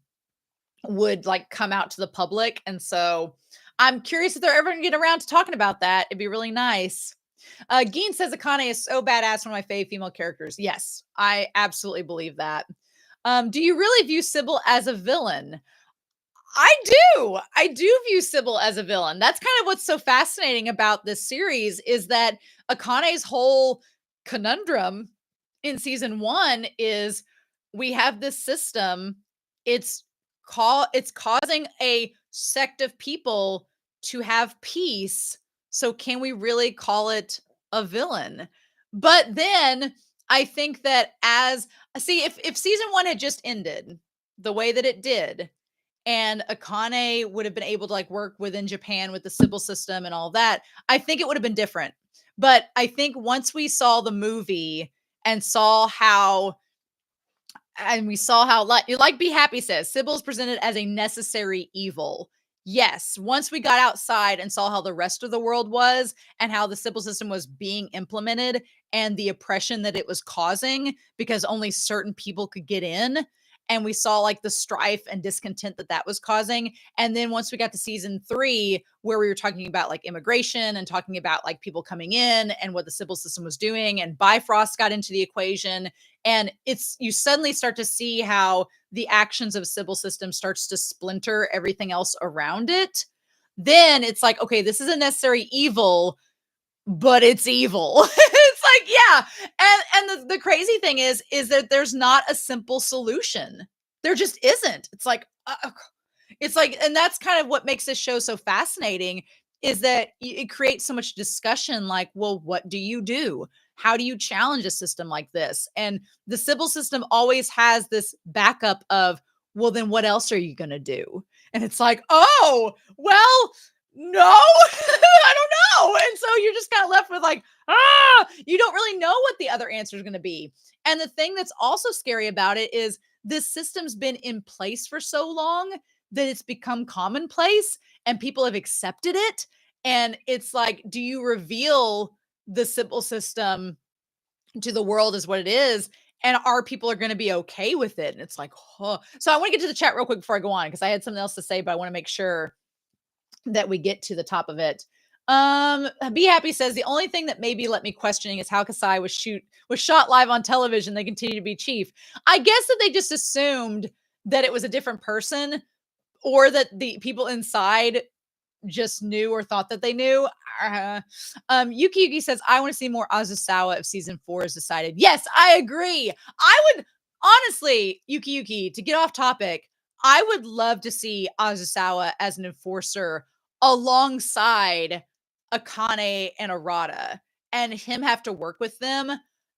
would like come out to the public. And so I'm curious if they're ever going to get around to talking about that. It'd be really nice. Geen says Akane is so badass, one of my fave female characters. Yes, I absolutely believe that. Do you really view Sybil as a villain? I do. I do view Sybil as a villain. That's kind of what's so fascinating about this series, is that Akane's whole conundrum in season 1 is we have this system. It's it's causing a sect of people to have peace. So can we really call it a villain? But then I think that if season 1 had just ended the way that it did, and Akane would have been able to like work within Japan with the Sybil system and all that, I think it would have been different. But I think once we saw the movie and we saw how, like Be Happy says, Sybil's presented as a necessary evil. Yes, once we got outside and saw how the rest of the world was and how the Sybil system was being implemented and the oppression that it was causing because only certain people could get in, and we saw like the strife and discontent that was causing. And then once we got to season 3, where we were talking about like immigration and talking about like people coming in and what the Sybil system was doing, and Bifrost got into the equation, and you suddenly start to see how the actions of Sybil system starts to splinter everything else around it. Then it's like, okay, this is a necessary evil, but it's evil. It's like, yeah. And the crazy thing is that there's not a simple solution. There just isn't. It's like, and that's kind of what makes this show so fascinating, is that it creates so much discussion. Like, well, what do you do? How do you challenge a system like this? And the Sybil system always has this backup of, well, then what else are you going to do? And it's like, oh, well, no, I don't know. And so you're just kind of left with like, you don't really know what the other answer is going to be. And the thing that's also scary about it is this system's been in place for so long that it's become commonplace and people have accepted it. And it's like, do you reveal the Sybil system to the world as what it is? And our people are going to be okay with it? And it's like, oh. So I want to get to the chat real quick before I go on, because I had something else to say, but I want to make sure that we get to the top of it. Be Happy says, the only thing that maybe let me questioning is how Kasai was shot live on television. They continue to be chief. I guess that they just assumed that it was a different person, or that the people inside just knew or thought that they knew. Yuki Yuki says, I want to see more Azusawa if season 4 is decided. Yes, I agree. I would honestly, Yuki Yuki, to get off topic, I would love to see Azusawa as an enforcer alongside Akane and Arata, and him have to work with them.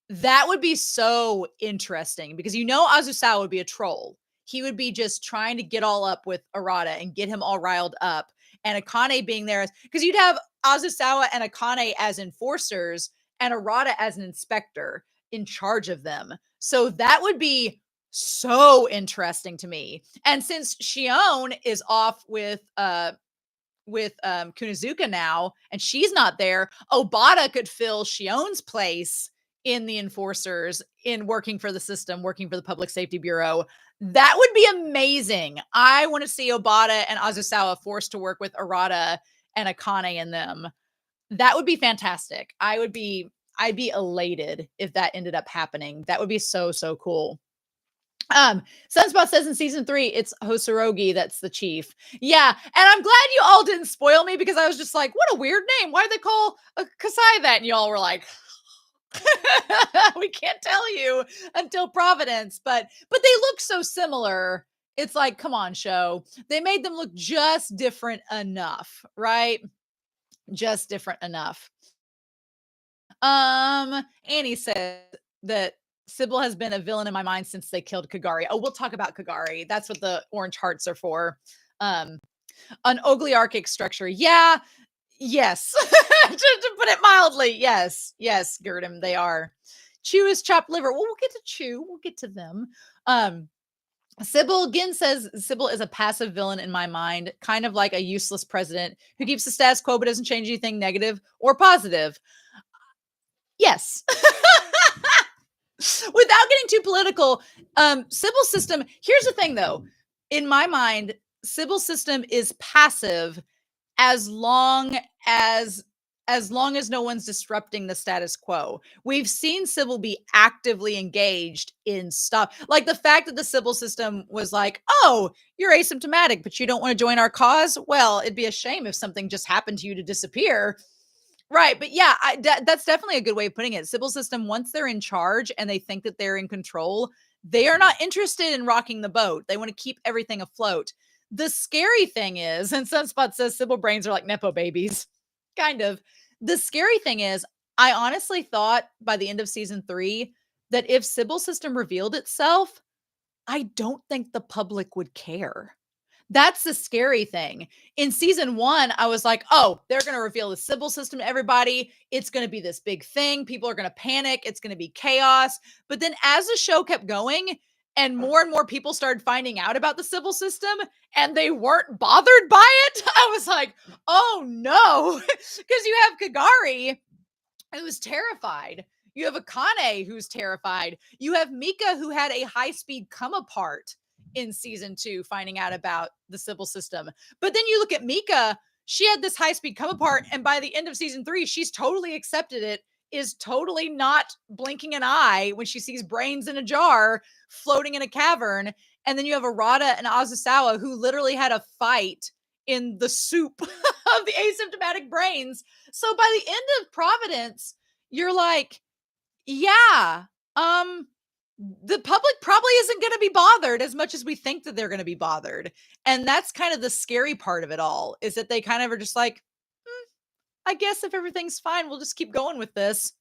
That would be so interesting, because Azusawa would be a troll. He would be just trying to get all up with Arata and get him all riled up. And Akane being there, because you'd have Azusawa and Akane as enforcers and Arata as an inspector in charge of them. So that would be so interesting to me. And since Shion is off with Kunozuka now, and she's not there, Obata could fill Shion's place in the enforcers, in working for the system, working for the Public Safety Bureau. That would be amazing. I want to see Obata and Azusawa forced to work with Arata and Akane and them. That would be fantastic. I'd be elated if that ended up happening. That would be so, so cool. Sunspot says in season 3, it's Hosorogi that's the chief. Yeah, and I'm glad you all didn't spoil me, because I was just like, what a weird name. Why did they call Kasai that? And y'all were like, we can't tell you until Providence, but they look so similar. It's like, come on, show. They made them look just different enough, right? Just different enough. Annie said that Sybil has been a villain in my mind since they killed Kagari. Oh, we'll talk about Kagari. That's what the orange hearts are for. An oligarchic structure. Yeah. Yes. to put it mildly. Yes. Yes, Gurdam, they are. Chew is chopped liver. Well, we'll get to Chew. We'll get to them. Sybil again says Sybil is a passive villain in my mind, kind of like a useless president who keeps the status quo but doesn't change anything negative or positive. Yes. Without getting too political, Sybil system, here's the thing though. In my mind, Sybil system is passive as long as no one's disrupting the status quo. We've seen Sybil be actively engaged in stuff. Like the fact that the Sybil system was like, oh, you're asymptomatic, but you don't want to join our cause? Well, it'd be a shame if something just happened to you to disappear. Right. But yeah, that's definitely a good way of putting it. Sybil system, once they're in charge and they think that they're in control, They are not interested in rocking the boat. They want to keep everything afloat. The scary thing is, and Sunspot says Sybil brains are like Nepo babies. Kind of. The scary thing is, I honestly thought by the end of season 3 that if Sybil's system revealed itself, I don't think the public would care. That's the scary thing. In season 1, I was like, oh, they're going to reveal the Sybil system to everybody. It's going to be this big thing. People are going to panic. It's going to be chaos. But then as the show kept going and more people started finding out about the Sybil system and they weren't bothered by it, I was like, oh no. Because you have Kagari, who's terrified. You have Akane, who's terrified. You have Mika, who had a high-speed come apart in season 2, finding out about the Sybil system. But then you look at Mika, she had this high-speed come apart, and by the end of season 3, she's totally accepted it, is totally not blinking an eye when she sees brains in a jar floating in a cavern. And then you have Arata and Azusawa, who literally had a fight in the soup of the asymptomatic brains. So by the end of Providence, you're like, yeah, the public probably isn't going to be bothered as much as we think that they're going to be bothered. And that's kind of the scary part of it all, is that they kind of are just like, I guess if everything's fine, we'll just keep going with this.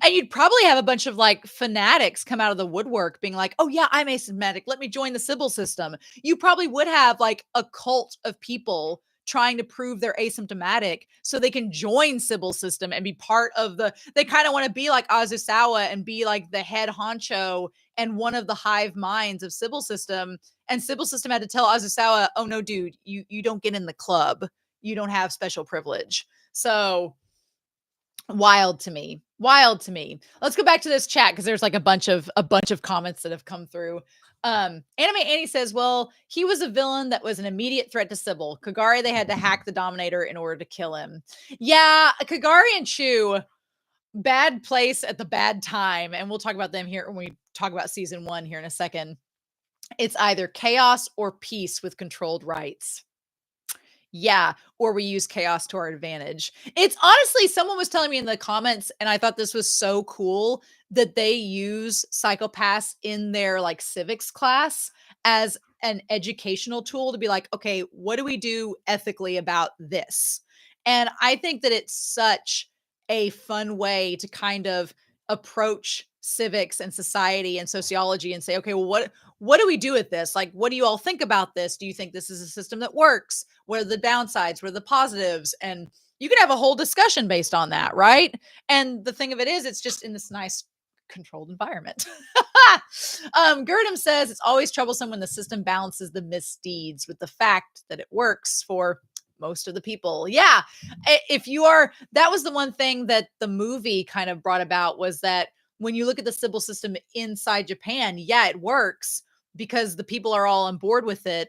And you'd probably have a bunch of like fanatics come out of the woodwork being like, oh yeah, I'm asymptomatic. Let me join the Sybil system. You probably would have like a cult of people trying to prove they're asymptomatic so they can join Sybil system and be part of they kind of want to be like Azusawa and be like the head honcho and one of the hive minds of Sybil system. And Sybil system had to tell Azusawa, oh no, dude, you don't get in the club. You don't have special privilege. So wild to me. Let's go back to this chat because there's like a bunch of comments that have come through. Anime Annie says, well, he was a villain that was an immediate threat to Sybil. Kagari, they had to hack the Dominator in order to kill him. Yeah, Kagari and Chu, bad place at the bad time. And we'll talk about them here when we talk about season 1 here in a second. It's either chaos or peace with controlled rights. Yeah, or we use chaos to our advantage. It's honestly, someone was telling me in the comments, and I thought this was so cool that they use Psychopaths in their like civics class as an educational tool to be like, okay, what do we do ethically about this? And I think that it's such a fun way to kind of approach civics and society and sociology and say, okay, well, what do we do with this? Like, what do you all think about this? Do you think this is a system that works? What are the downsides? What are the positives? And you can have a whole discussion based on that, right? And the thing of it is, it's just in this nice controlled environment. Gurdam says it's always troublesome when the system balances the misdeeds with the fact that it works for most of the people. Yeah. That was the one thing that the movie kind of brought about, was that when you look at the Sybil system inside Japan, yeah, it works because the people are all on board with it.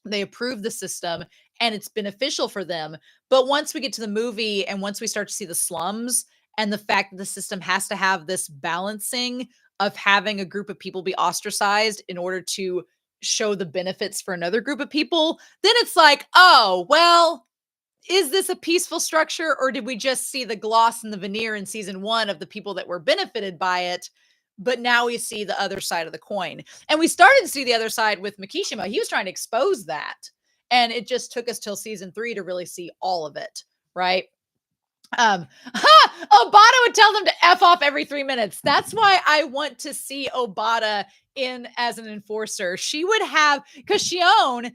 They approve the system and it's beneficial for them. But once we get to the movie and once we start to see the slums and the fact that the system has to have this balancing of having a group of people be ostracized in order to show the benefits for another group of people, then it's like, oh, well, is this a peaceful structure, or did we just see the gloss and the veneer in season 1 of the people that were benefited by it? But now we see the other side of the coin. And we started to see the other side with Mikishima. He was trying to expose that. And it just took us till season 3 to really see all of it, right? Obata would tell them to F off every 3 minutes. That's why I want to see Obata in as an enforcer. She would have, because Shion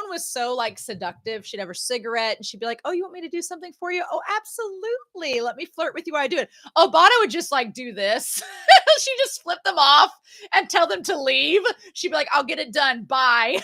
was so like seductive. She'd have her cigarette and she'd be like, oh, you want me to do something for you? Oh, absolutely. Let me flirt with you while I do it. Obata would just like do this. She just flip them off and tell them to leave. She'd be like, I'll get it done. Bye.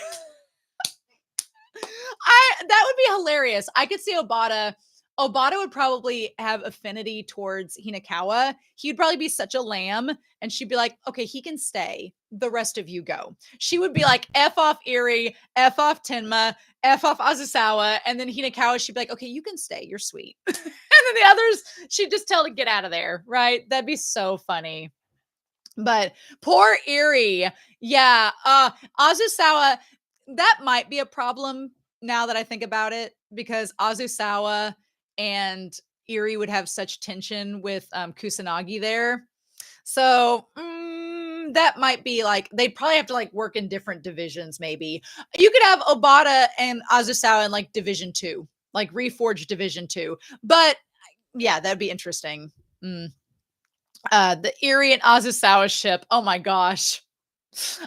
That would be hilarious. I could see Obata would probably have affinity towards Hinakawa. He'd probably be such a lamb, and she'd be like, okay, he can stay. The rest of you go. She would be like, F off Eri, F off Tenma, F off Azusawa, and then Hinakawa, she'd be like, okay, you can stay. You're sweet. And then the others, she'd just tell to get out of there, right? That'd be so funny. But poor Eri. Yeah, Azusawa, that might be a problem now that I think about it, because Azusawa and Eri would have such tension with Kusanagi there. So that might be like, they'd probably have to like work in different divisions. Maybe you could have Obata and Azusawa in like Division 2, like Reforged Division 2. But yeah, that'd be interesting. The Eri and Azusawa ship. Oh my gosh.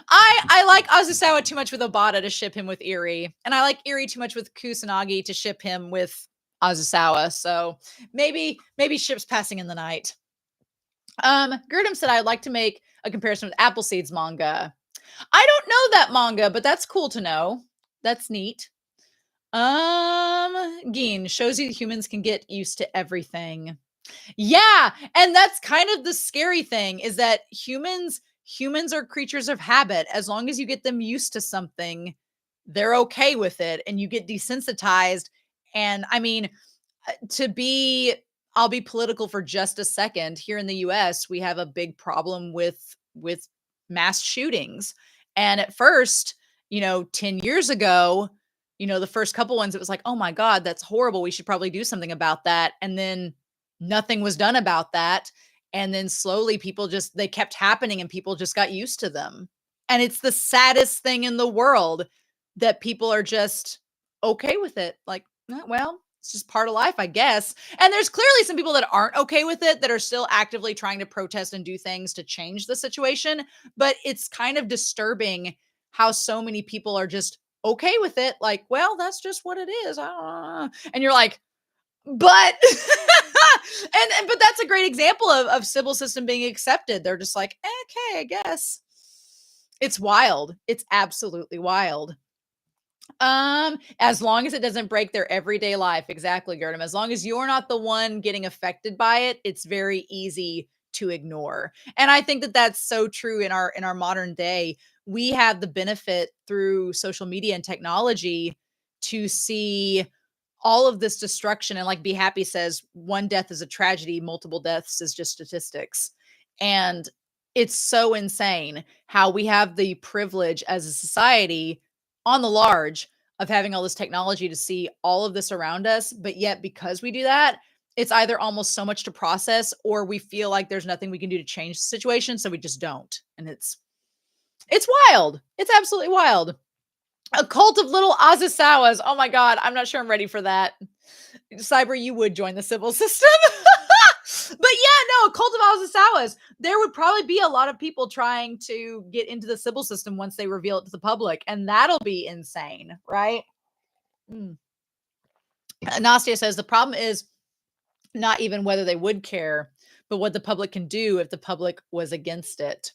I like Azusawa too much with Obata to ship him with Eri, and I like Eri too much with Kusanagi to ship him with Azusawa. So maybe ships passing in the night. Girdham said I'd like to make a comparison with Appleseed's manga. I don't know that manga, but that's cool to know. That's neat. Geen shows you humans can get used to everything. Yeah, and that's kind of the scary thing, is that humans are creatures of habit. As long as you get them used to something, they're okay with it, and you get desensitized. And I mean, I'll be political for just a second. Here in the US, we have a big problem with mass shootings. And at first, 10 years ago, the first couple ones, it was like, oh my God, that's horrible. We should probably do something about that. And then nothing was done about that. And then slowly they kept happening and people just got used to them. And it's the saddest thing in the world that people are just okay with it. Like, well, it's just part of life, I guess. And there's clearly some people that aren't okay with it, that are still actively trying to protest and do things to change the situation. But it's kind of disturbing how so many people are just okay with it. Like, well, that's just what it is. And you're like, but but that's a great example of Sybil system being accepted. They're just like, okay, I guess. It's wild. It's absolutely wild. As long as it doesn't break their everyday life. Exactly, Gerdem. As long as you're not the one getting affected by it, it's very easy to ignore. And I think that that's so true in our modern day. We have the benefit through social media and technology to see all of this destruction. And like Be Happy says, one death is a tragedy, multiple deaths is just statistics. And it's so insane how we have the privilege as a society on the large of having all this technology to see all of this around us. But yet, because we do that, it's either almost so much to process, or we feel like there's nothing we can do to change the situation. So we just don't. And it's wild. It's absolutely wild. A cult of little Azusawas. Oh my God. I'm not sure I'm ready for that. Cyber, you would join the Sybil system. But yeah, no, a cult of Azusawas. There would probably be a lot of people trying to get into the Sybil system once they reveal it to the public. And that'll be insane, right? Nastia says the problem is not even whether they would care, but what the public can do if the public was against it.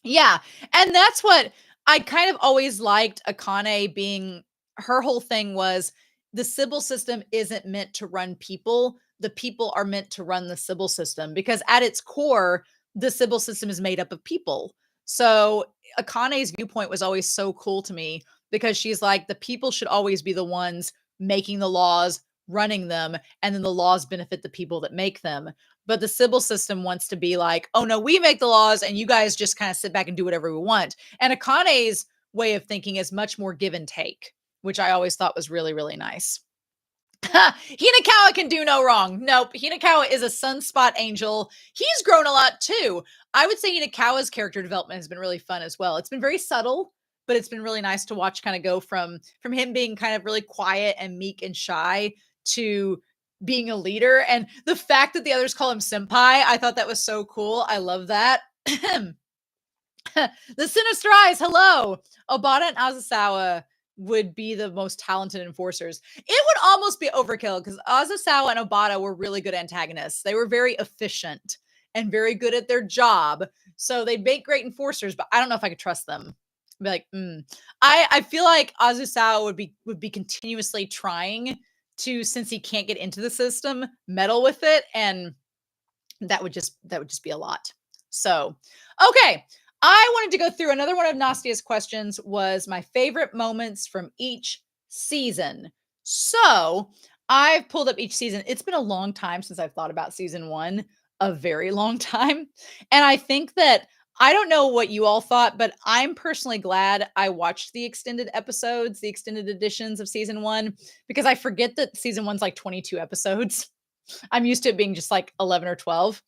Yeah. And that's what I kind of always liked Akane being. Her whole thing was the Sybil system isn't meant to run people. The people are meant to run the Sybil system, because at its core, the Sybil system is made up of people. So Akane's viewpoint was always so cool to me, because she's like, the people should always be the ones making the laws, running them, and then the laws benefit the people that make them. But the Sybil system wants to be like, oh no, we make the laws and you guys just kind of sit back and do whatever we want. And Akane's way of thinking is much more give and take, which I always thought was really, really nice. Hinakawa can do no wrong. Nope. Hinakawa is a sunspot angel. He's grown a lot too. I would say Hinakawa's character development has been really fun as well. It's been very subtle, but it's been really nice to watch kind of go from him being kind of really quiet and meek and shy to being a leader. And the fact that the others call him senpai, I thought that was so cool. I love that. The Sinister Eyes, hello. Obata and Azusawa would be the most talented enforcers. It would almost be overkill, because Azusawa and Obata were really good antagonists. They were very efficient and very good at their job. So they'd make great enforcers, but I don't know if I could trust them. I'd be like, I feel like Azusawa would be continuously trying to, since he can't get into the system, meddle with it. And that would just be a lot. So, okay. I wanted to go through another one of Nastia's questions, was my favorite moments from each season. So I've pulled up each season. It's been a long time since I've thought about season 1, a very long time. And I think that, I don't know what you all thought, but I'm personally glad I watched the extended episodes, the extended editions of season 1, because I forget that season 1's like 22 episodes. I'm used to it being just like 11 or 12.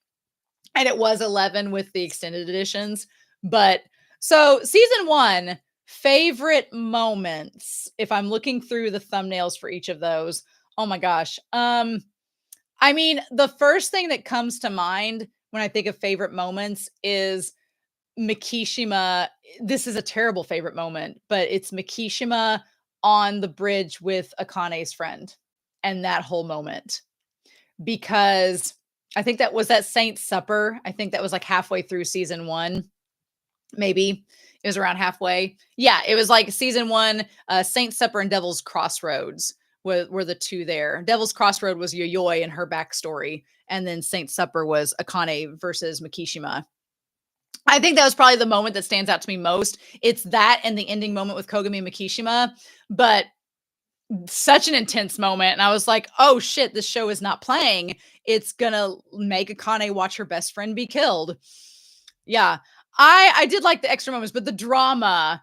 And it was 11 with the extended editions. But so season 1, favorite moments. If I'm looking through the thumbnails for each of those, oh my gosh. I mean, the first thing that comes to mind when I think of favorite moments is Mikishima. This is a terrible favorite moment, but it's Mikishima on the bridge with Akane's friend and that whole moment. Because I think that was that Saint's Supper. I think that was like halfway through season 1, maybe. It was around halfway. Yeah, it was like season 1, Saint's Supper and Devil's Crossroads were the two there. Devil's Crossroad was Yayoi and her backstory, and then Saint's Supper was Akane versus Mikishima. I think that was probably the moment that stands out to me most. It's that and the ending moment with Kogami and Mikishima, but such an intense moment. And I was like, oh shit, this show is not playing. It's gonna make Akane watch her best friend be killed. Yeah. I did like the extra moments, but the drama.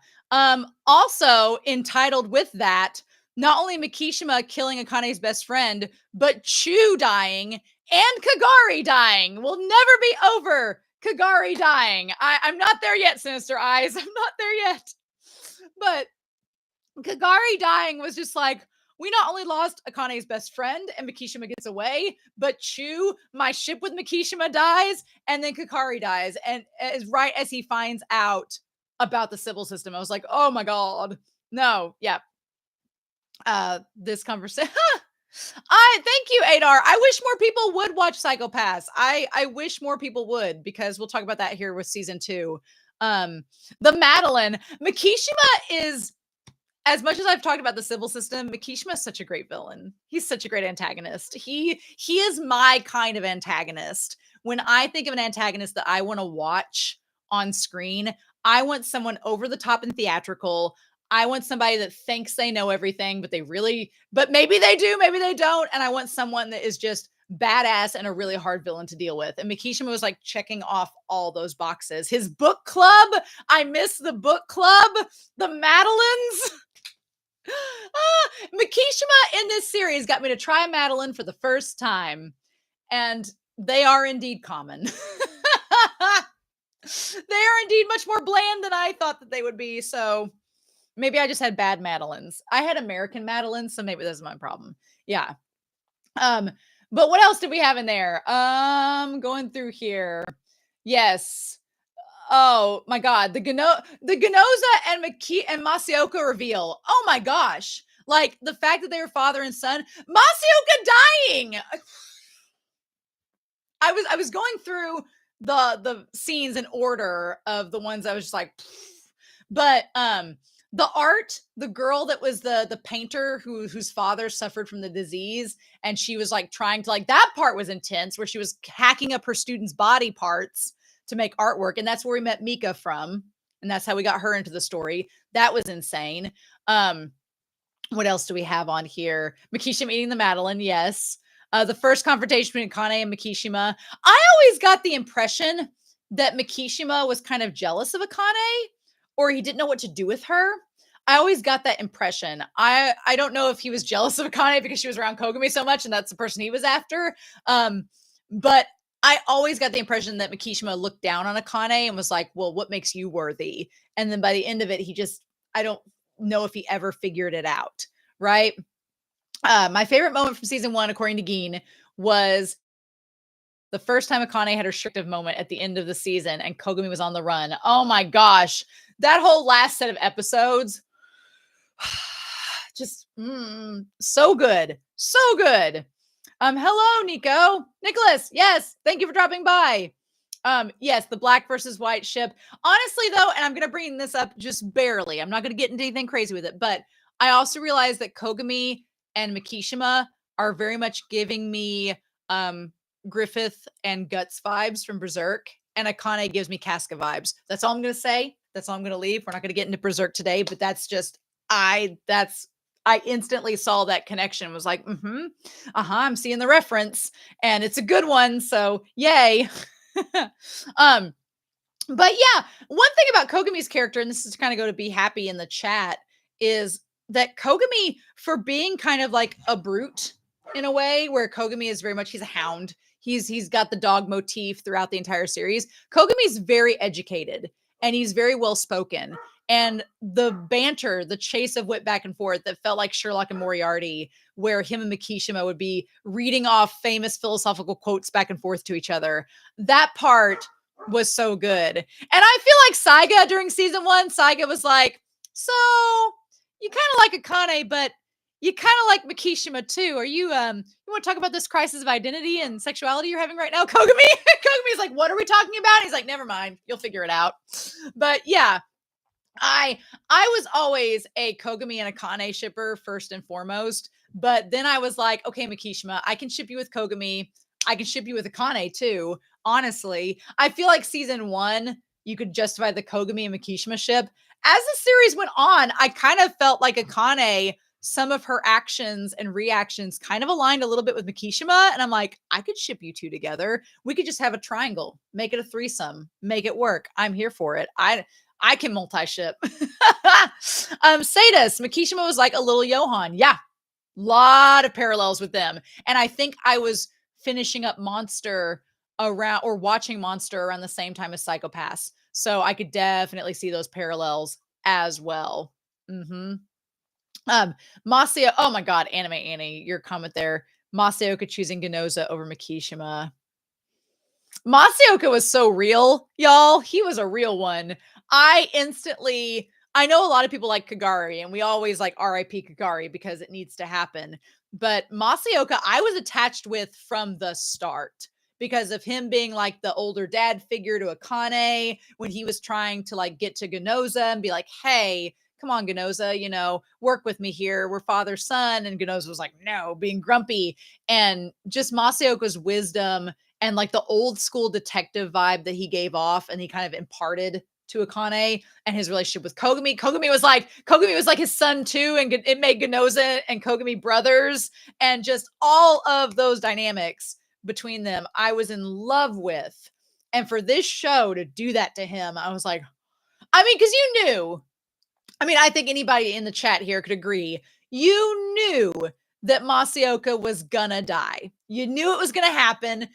Also entitled with that, not only Mikishima killing Akane's best friend, but Chu dying and Kagari dying. Will never be over. Kagari dying. I'm not there yet, Sinister Eyes. I'm not there yet. But Kagari dying was just like, we not only lost Akane's best friend and Mikishima gets away, but Chu, my ship with Mikishima, dies, and then Kagari dies. And as right as he finds out about the Sybil system, I was like, oh my God. No, yeah. This conversation. Thank you, Adar. I wish more people would watch Psychopaths. I wish more people would, because we'll talk about that here with season 2. The Madeline. Mikishima is, as much as I've talked about the Sybil system, Mikishima is such a great villain. He's such a great antagonist. He is my kind of antagonist. When I think of an antagonist that I want to watch on screen, I want someone over the top and theatrical. I want somebody that thinks they know everything, but maybe they do, maybe they don't. And I want someone that is just badass and a really hard villain to deal with. And Mikishima was like checking off all those boxes. His book club. I miss the book club. The Madelines. Mikishima in this series got me to try a Madeline for the first time, and they are indeed common. They are indeed much more bland than I thought that they would be. So maybe I just had bad Madelines. I had American Madelines, so maybe that's my problem. Yeah. But what else did we have in there? Going through here. Yes. Oh my God, the Ginoza and Masaoka reveal. Oh my gosh, like the fact that they were father and son. Masaoka dying. I was going through the scenes in order of the ones I was just like, but the art, the girl that was the painter whose father suffered from the disease, and she was like trying to, like, that part was intense, where she was hacking up her students' body parts to make artwork. And that's where we met Mika from. And that's how we got her into the story. That was insane. What else do we have on here? Mikishima eating the Madeline. Yes. The first confrontation between Akane and Mikishima. I always got the impression that Mikishima was kind of jealous of Akane, or he didn't know what to do with her. I always got that impression. I don't know if he was jealous of Akane because she was around Kogami so much and that's the person he was after. But I always got the impression that Mikishima looked down on Akane and was like, well, what makes you worthy? And then by the end of it, I don't know if he ever figured it out, right? My favorite moment from season 1, according to Gin, was the first time Akane had her restrictive moment at the end of the season and Kogami was on the run. Oh my gosh. That whole last set of episodes, just so good. So good. Hello, Nico. Nicholas, yes, thank you for dropping by. Yes, the black versus white ship. Honestly, though, and I'm going to bring this up just barely. I'm not going to get into anything crazy with it, but I also realized that Kogami and Mikishima are very much giving me Griffith and Guts vibes from Berserk, and Akane gives me Casca vibes. That's all I'm going to say. That's all I'm going to leave. We're not going to get into Berserk today, but that's just, I instantly saw that connection, was like, I'm seeing the reference, and it's a good one. So yay. But yeah, one thing about Kogami's character, and this is kind of going to be happy in the chat, is that Kogami, for being kind of like a brute in a way, where Kogami is very much, he's a hound. he's got the dog motif throughout the entire series. Kogami's very educated and he's very well spoken. And the banter, the chase of wit back and forth that felt like Sherlock and Moriarty, where him and Mikishima would be reading off famous philosophical quotes back and forth to each other. That part was so good. And I feel like Saiga during season 1, Saiga was like, so you kind of like Akane, but you kind of like Mikishima too. Are you want to talk about this crisis of identity and sexuality you're having right now, Kogami? Kogami's like, what are we talking about? He's like, never mind, you'll figure it out. But yeah, I was always a Kogami and Akane shipper first and foremost, but then I was like, okay, Mikishima, I can ship you with Kogami. I can ship you with Akane too. Honestly, I feel like season 1, you could justify the Kogami and Mikishima ship. As the series went on, I kind of felt like Akane, some of her actions and reactions kind of aligned a little bit with Mikishima. And I'm like, I could ship you two together. We could just have a triangle, make it a threesome, make it work. I'm here for it. I can multi-ship. Sadis, Mikishima was like a little Johan. Yeah. Lot of parallels with them. And I think I was finishing up Monster around or watching Monster around the same time as Psycho-Pass. So I could definitely see those parallels as well. Masaya, oh my God, Anime Annie, your comment there. Masayoka choosing Ginoza over Mikishima. Masayoka was so real, y'all. He was a real one. I know a lot of people like Kagari, and we always like RIP Kagari because it needs to happen. But Masayoka, I was attached with from the start because of him being like the older dad figure to Akane when he was trying to like get to Ginoza and be like, hey, come on, Ginoza, work with me here. We're father son. And Ginoza was like, no, being grumpy. And just Masayoka's wisdom and like the old school detective vibe that he gave off and he kind of imparted to Akane and his relationship with Kogami. Kogami was like his son too. And it made Ginoza and Kogami brothers, and just all of those dynamics between them, I was in love with. And for this show to do that to him, I was like, because you knew, I think anybody in the chat here could agree, you knew that Masayoka was gonna die. You knew it was gonna happen.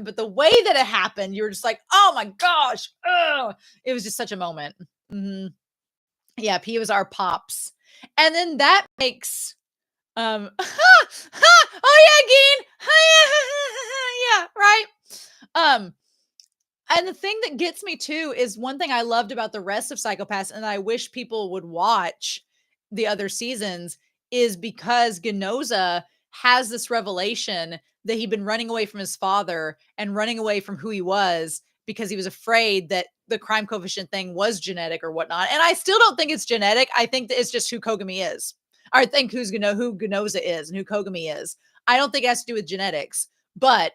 But the way that it happened, you were just like, oh my gosh. Oh, it was just such a moment. Yeah, he was our pops. And then that makes, oh yeah, Geen. Yeah, right. And the thing that gets me too is one thing I loved about the rest of Psycho-Pass, and I wish people would watch the other seasons, is because Ginoza has this revelation that he'd been running away from his father and running away from who he was because he was afraid that the crime coefficient thing was genetic or whatnot. And I still don't think it's genetic. I think that it's just who Kogami is. I think who Ginoza is and who Kogami is. I don't think it has to do with genetics. But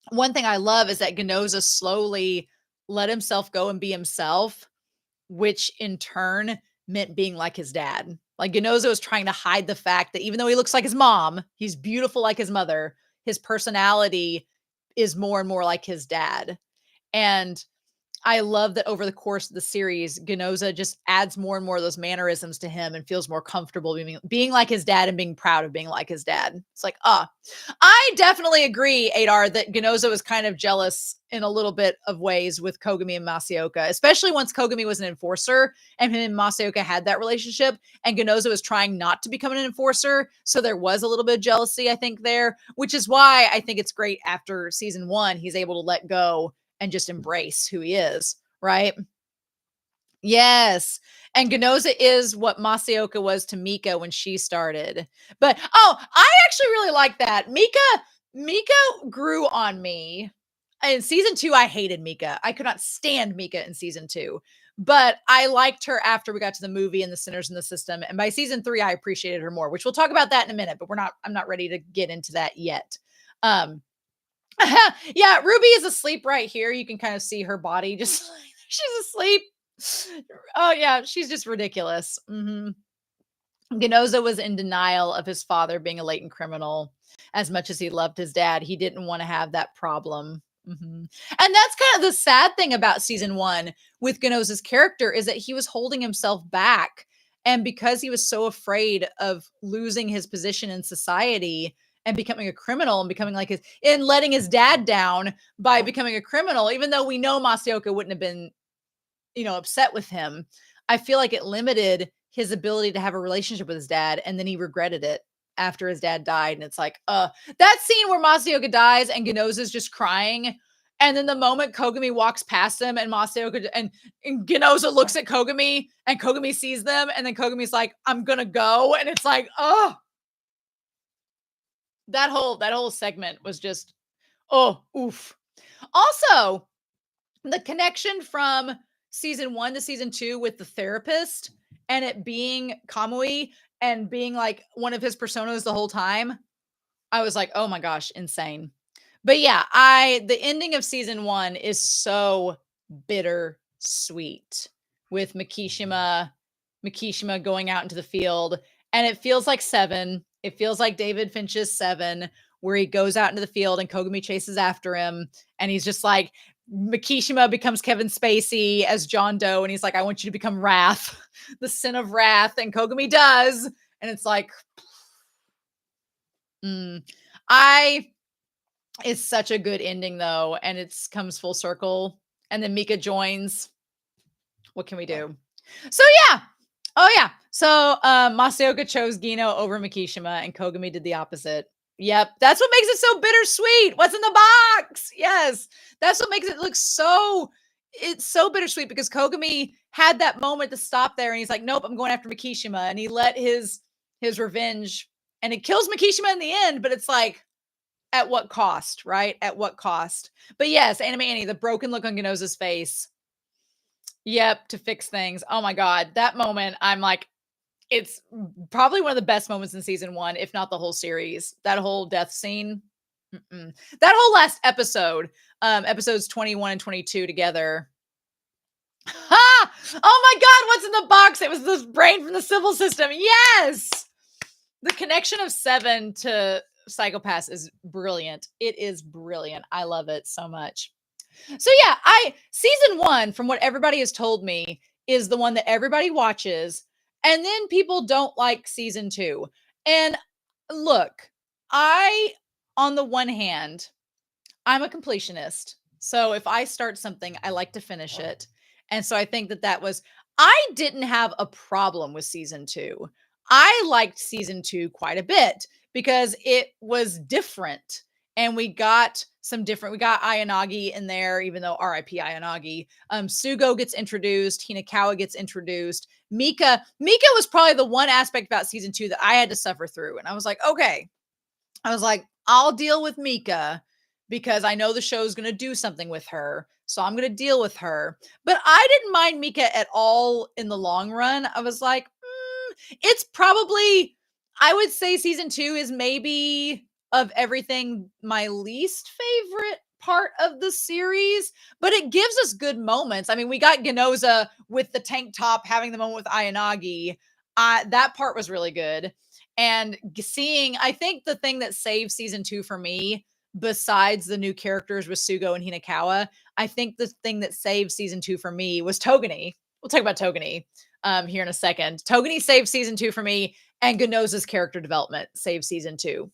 one thing I love is that Ginoza slowly let himself go and be himself, which in turn meant being like his dad. Like Ginoza was trying to hide the fact that even though he looks like his mom, he's beautiful like his mother, his personality is more and more like his dad. And I love that over the course of the series, Ginoza just adds more and more of those mannerisms to him and feels more comfortable being like his dad and being proud of being like his dad. It's like, I definitely agree, Adar, that Ginoza was kind of jealous in a little bit of ways with Kogami and Masayoka, especially once Kogami was an enforcer and him and Masayoka had that relationship and Ginoza was trying not to become an enforcer. So there was a little bit of jealousy, I think, there, which is why I think it's great after season 1, he's able to let go and just embrace who he is, right? Yes. And Ginoza is what Masayoka was to Mika when she started. But, I actually really like that. Mika grew on me. In season 2, I hated Mika. I could not stand Mika in season 2. But I liked her after we got to the movie and the Sinners in the System. And by season 3, I appreciated her more, which we'll talk about that in a minute, but I'm not ready to get into that yet. Yeah, Ruby is asleep right here. You can kind of see her body just she's asleep. Oh yeah, she's just ridiculous. Ginoza was in denial of his father being a latent criminal. As much as he loved his dad, he didn't want to have that problem. And that's kind of the sad thing about season 1 with Ginoza's character, is that he was holding himself back. And because he was so afraid of losing his position in society and becoming a criminal and becoming like and letting his dad down by becoming a criminal, even though we know Masaoka wouldn't have been, upset with him. I feel like it limited his ability to have a relationship with his dad, and then he regretted it after his dad died. And it's like, that scene where Masaoka dies and Ginoza's just crying. And then the moment Kogami walks past him and Masaoka and Ginoza looks at Kogami and Kogami sees them, and then Kogami's like, I'm gonna go. And it's like, that whole segment was just, oof. Also, the connection from season 1 to season 2 with the therapist and it being Kamui and being like one of his personas the whole time, I was like, oh my gosh, insane. But yeah, the ending of season 1 is so bittersweet with Mikishima going out into the field, and it feels like 7. It feels like David Finch's 7, where he goes out into the field and Kogami chases after him, and he's just like, Mikishima becomes Kevin Spacey as John Doe, and he's like, I want you to become Wrath, the sin of Wrath, and Kogami does, and it's like, it's such a good ending though, and it comes full circle, and then Mika joins. What can we do? So yeah. Oh yeah. So Masaoka chose Gino over Mikishima, and Kogami did the opposite. Yep. That's what makes it so bittersweet. What's in the box? Yes. That's what makes it look so, it's so bittersweet, because Kogami had that moment to stop there, and he's like, nope, I'm going after Mikishima. And he let his revenge, and it kills Mikishima in the end, but it's like, at what cost, right? At what cost? But yes, Anime Annie, the broken look on Ginoza's face. Yep, to fix things. Oh my God. That moment, I'm like, it's probably one of the best moments in season 1, if not the whole series. That whole death scene. That whole last episode, episodes 21 and 22 together. Ha! Oh my God, what's in the box? It was this brain from the Sybil system. Yes! The connection of 7 to Psycho-Pass is brilliant. It is brilliant. I love it so much. So yeah, season 1, from what everybody has told me, is the one that everybody watches, and then people don't like season 2. And look, on the one hand, I'm a completionist. So if I start something, I like to finish it. And so I think I didn't have a problem with season 2. I liked season 2 quite a bit because it was different. And we got Ayanagi in there, even though R.I.P. Ayanagi. Sugo gets introduced. Hinakawa gets introduced. Mika was probably the one aspect about season 2 that I had to suffer through. And I was like, okay. I was like, I'll deal with Mika because I know the show's going to do something with her. So I'm going to deal with her. But I didn't mind Mika at all in the long run. I was like, it's probably, I would say season 2 is maybe of everything my least favorite part of the series, but it gives us good moments. I mean, we got Ginoza with the tank top having the moment with Ayanagi. That part was really good. And I think the thing that saved season 2 for me, besides the new characters with Sugo and Hinakawa, I think the thing that saved season 2 for me was Togani. We'll talk about Togani here in a second. Togani saved season 2 for me, and Ginoza's character development saved season 2.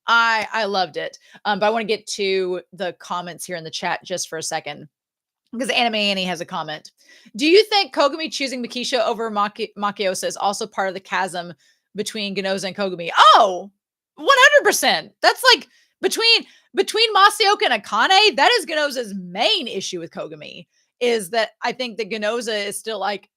I loved it. But I want to get to the comments here in the chat just for a second, because Anime Annie has a comment. Do you think Kogami choosing Makisha over Makiosa is also part of the chasm between Ginoza and Kogami? Oh, 100%. That's like between Masaoka and Akane, that is Ginoza's main issue with Kogami, is that I think that Ginoza is still like,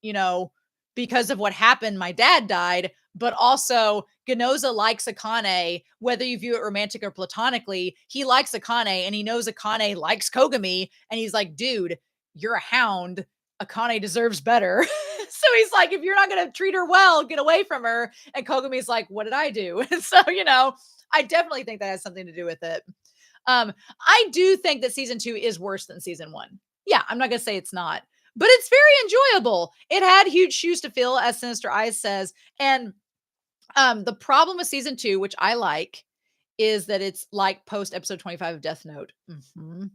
because of what happened, my dad died, but also Ginoza likes Akane, whether you view it romantic or platonically. He likes Akane, and he knows Akane likes Kogami, and he's like, dude, you're a hound. Akane deserves better. So he's like, if you're not going to treat her well, get away from her. And Kogami's like, what did I do? And so, I definitely think that has something to do with it. I do think that season 2 is worse than season 1. Yeah, I'm not going to say it's not, but it's very enjoyable. It had huge shoes to fill, as Sinister Eyes says. And the problem with season 2, which I like, is that it's like post episode 25 of Death Note. Mm-hmm.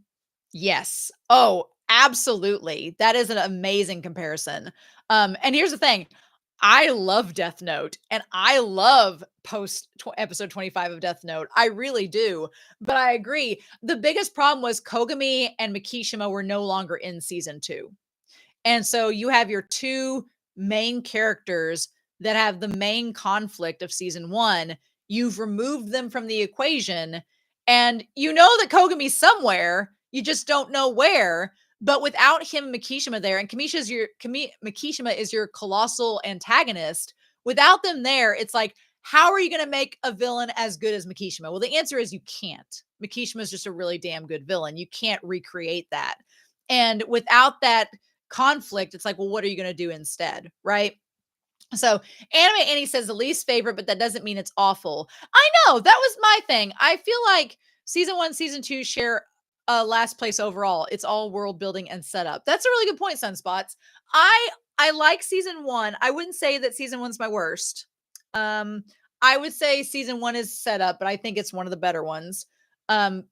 Yes. Oh, absolutely. That is an amazing comparison. And here's the thing. I love Death Note, and I love episode 25 of Death Note. I really do. But I agree. The biggest problem was Kogami and Mikishima were no longer in season 2. And so you have your two main characters that have the main conflict of season 1. You've removed them from the equation, and you know that Kogami's somewhere. You just don't know where. But without him, Mikishima there, and Mikishima is your colossal antagonist. Without them there, it's like, how are you going to make a villain as good as Mikishima? Well, the answer is you can't. Mikishima is just a really damn good villain. You can't recreate that. And without that conflict, it's like, well, what are you going to do instead? Right. So Anime Annie says the least favorite, but that doesn't mean it's awful. I know, that was my thing. I feel like season 1, season 2 share last place overall. It's all world building and setup. That's a really good point, Sunspots. I like season 1. I wouldn't say that season 1's my worst. I would say season 1 is setup, but I think it's one of the better ones.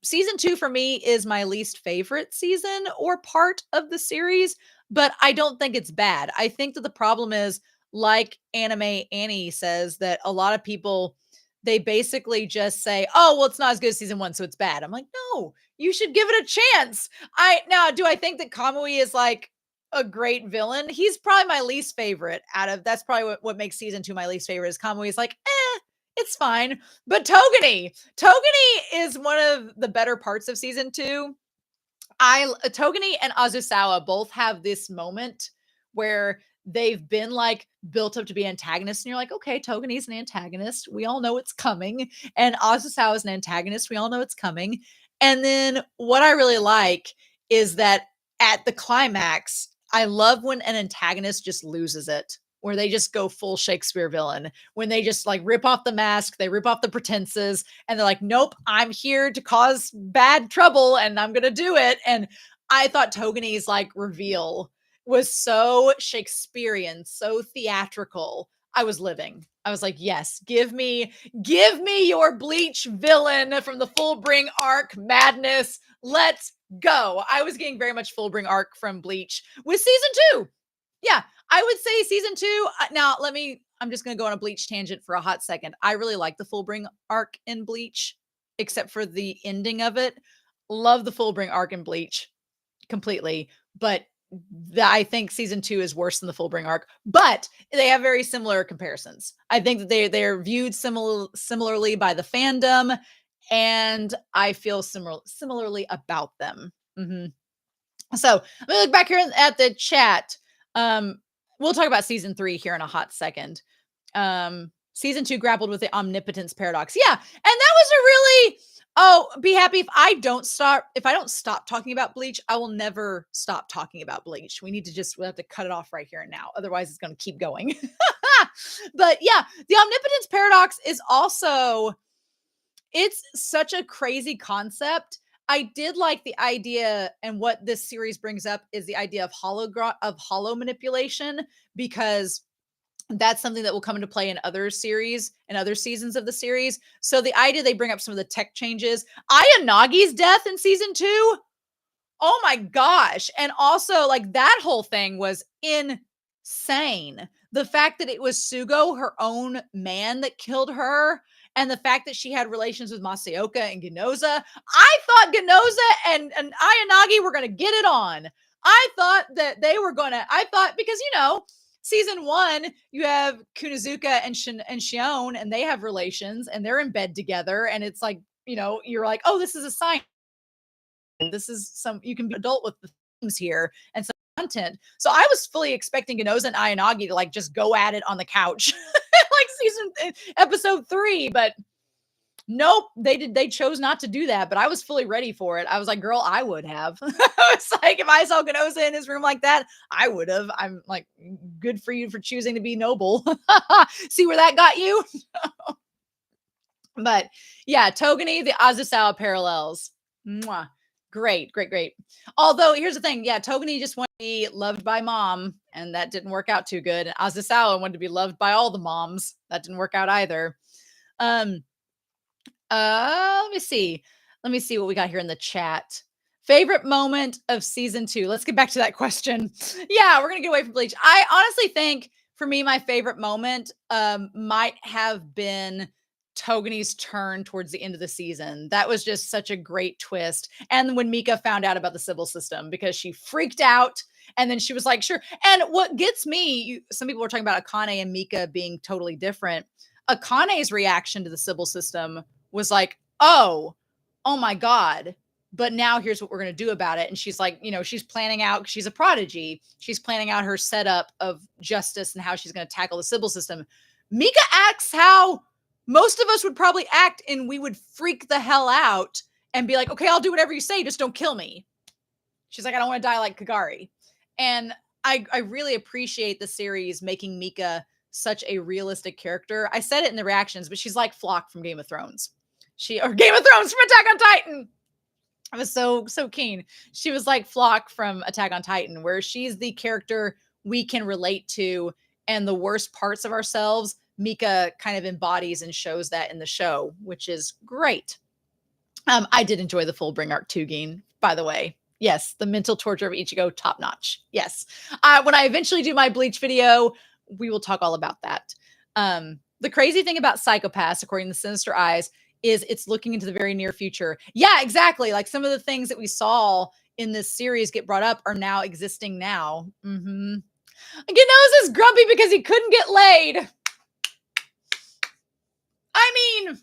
Season 2 for me is my least favorite season or part of the series, but I don't think it's bad. I think that the problem is, like Anime Annie says, that a lot of people, they basically just say, oh, well, it's not as good as season 1, so it's bad. I'm like, no, you should give it a chance. Do I think that Kamui is like a great villain? He's probably my least favorite that's probably what makes season 2 my least favorite, is Kamui is like, it's fine. But Togani is one of the better parts of season 2. Togani and Azusawa both have this moment where they've been like built up to be antagonists, and you're like, okay, Togani's an antagonist, we all know it's coming, and Azusawa is an antagonist, we all know it's coming. And then what I really like is that at the climax, I love when an antagonist just loses it, where they just go full Shakespeare villain, when they just like rip off the mask, they rip off the pretenses, and they're like, nope, I'm here to cause bad trouble and I'm going to do it. And I thought Togani's like reveal was so Shakespearean, so theatrical. I was living. I was like, yes, give me your Bleach villain from the Fullbring arc madness. Let's go. I was getting very much Fullbring arc from Bleach with season 2. Yeah, I would say season 2. Now, I'm just going to go on a Bleach tangent for a hot second. I really like the Fullbring arc in Bleach, except for the ending of it. Love the Fullbring arc in Bleach completely, but I think season 2 is worse than the Fullbring arc, but they have very similar comparisons. I think that they're viewed similarly by the fandom, and I feel similarly about them. So let me look back here at the chat. We'll talk about season 3 here in a hot second. Season 2 grappled with the omnipotence paradox. Yeah, and that was a really be happy if I don't stop talking about Bleach. I will never stop talking about Bleach. We'll have to cut it off right here and now. Otherwise, it's going to keep going. But yeah, the omnipotence paradox is also, it's such a crazy concept. I did like the idea, and what this series brings up is the idea of hollow manipulation, because that's something that will come into play in other series and other seasons of the series. So the idea they bring up some of the tech changes. Ayanagi's death in season 2. Oh my gosh. And also, like, that whole thing was insane. The fact that it was Sugo, her own man, that killed her, and the fact that she had relations with Masaoka and Ginoza. I thought Ginoza and Ayanagi were going to get it on. I thought that they were going to, because, season 1, you have Kunozuka and Shion, and they have relations, and they're in bed together, and it's like, you're like, oh, this is a sign. This is you can be adult with the themes here and some content. So I was fully expecting Ginoza and Ayanagi to like just go at it on the couch, like episode 3, but nope, they chose not to do that. But I was fully ready for it. I was like, girl, I would have. It's like, if I saw Ginoza in his room like that, I would have. I'm like, good for you for choosing to be noble. See where that got you? But yeah, Togani, the Azusawa parallels. Mwah. Great. Although here's the thing. Yeah, Togani just wanted to be loved by mom, and that didn't work out too good. And Azusawa wanted to be loved by all the moms. That didn't work out either. Let me see what we got here in the chat. Favorite moment of season 2. Let's get back to that question. Yeah, we're gonna get away from Bleach. I honestly think for me, my favorite moment might have been Togene's turn towards the end of the season. That was just such a great twist. And when Mika found out about the Sybil system, because she freaked out and then she was like, sure. And what gets me, some people were talking about Akane and Mika being totally different. Akane's reaction to the Sybil system was like, oh my God. But now here's what we're going to do about it. And she's like, she's planning out, she's a prodigy. She's planning out her setup of justice and how she's going to tackle the Sybil system. Mika acts how most of us would probably act, and we would freak the hell out and be like, okay, I'll do whatever you say. Just don't kill me. She's like, I don't want to die like Kagari. And I really appreciate the series making Mika such a realistic character. I said it in the reactions, but she's like Flock from Game of Thrones. Or Game of Thrones from Attack on Titan. I was so keen. She was like Flock from Attack on Titan, where she's the character we can relate to, and the worst parts of ourselves, Mika kind of embodies and shows that in the show, which is great. I did enjoy the Fullbring arc too, Geen, by the way. Yes, the mental torture of Ichigo, top notch. Yes. When I eventually do my Bleach video, we will talk all about that. The crazy thing about Psycho-Pass, according to Sinister Eyes, is it's looking into the very near future. Yeah, exactly. Like some of the things that we saw in this series get brought up are now existing now. Mm-hmm. Ginoza's grumpy because he couldn't get laid. I mean,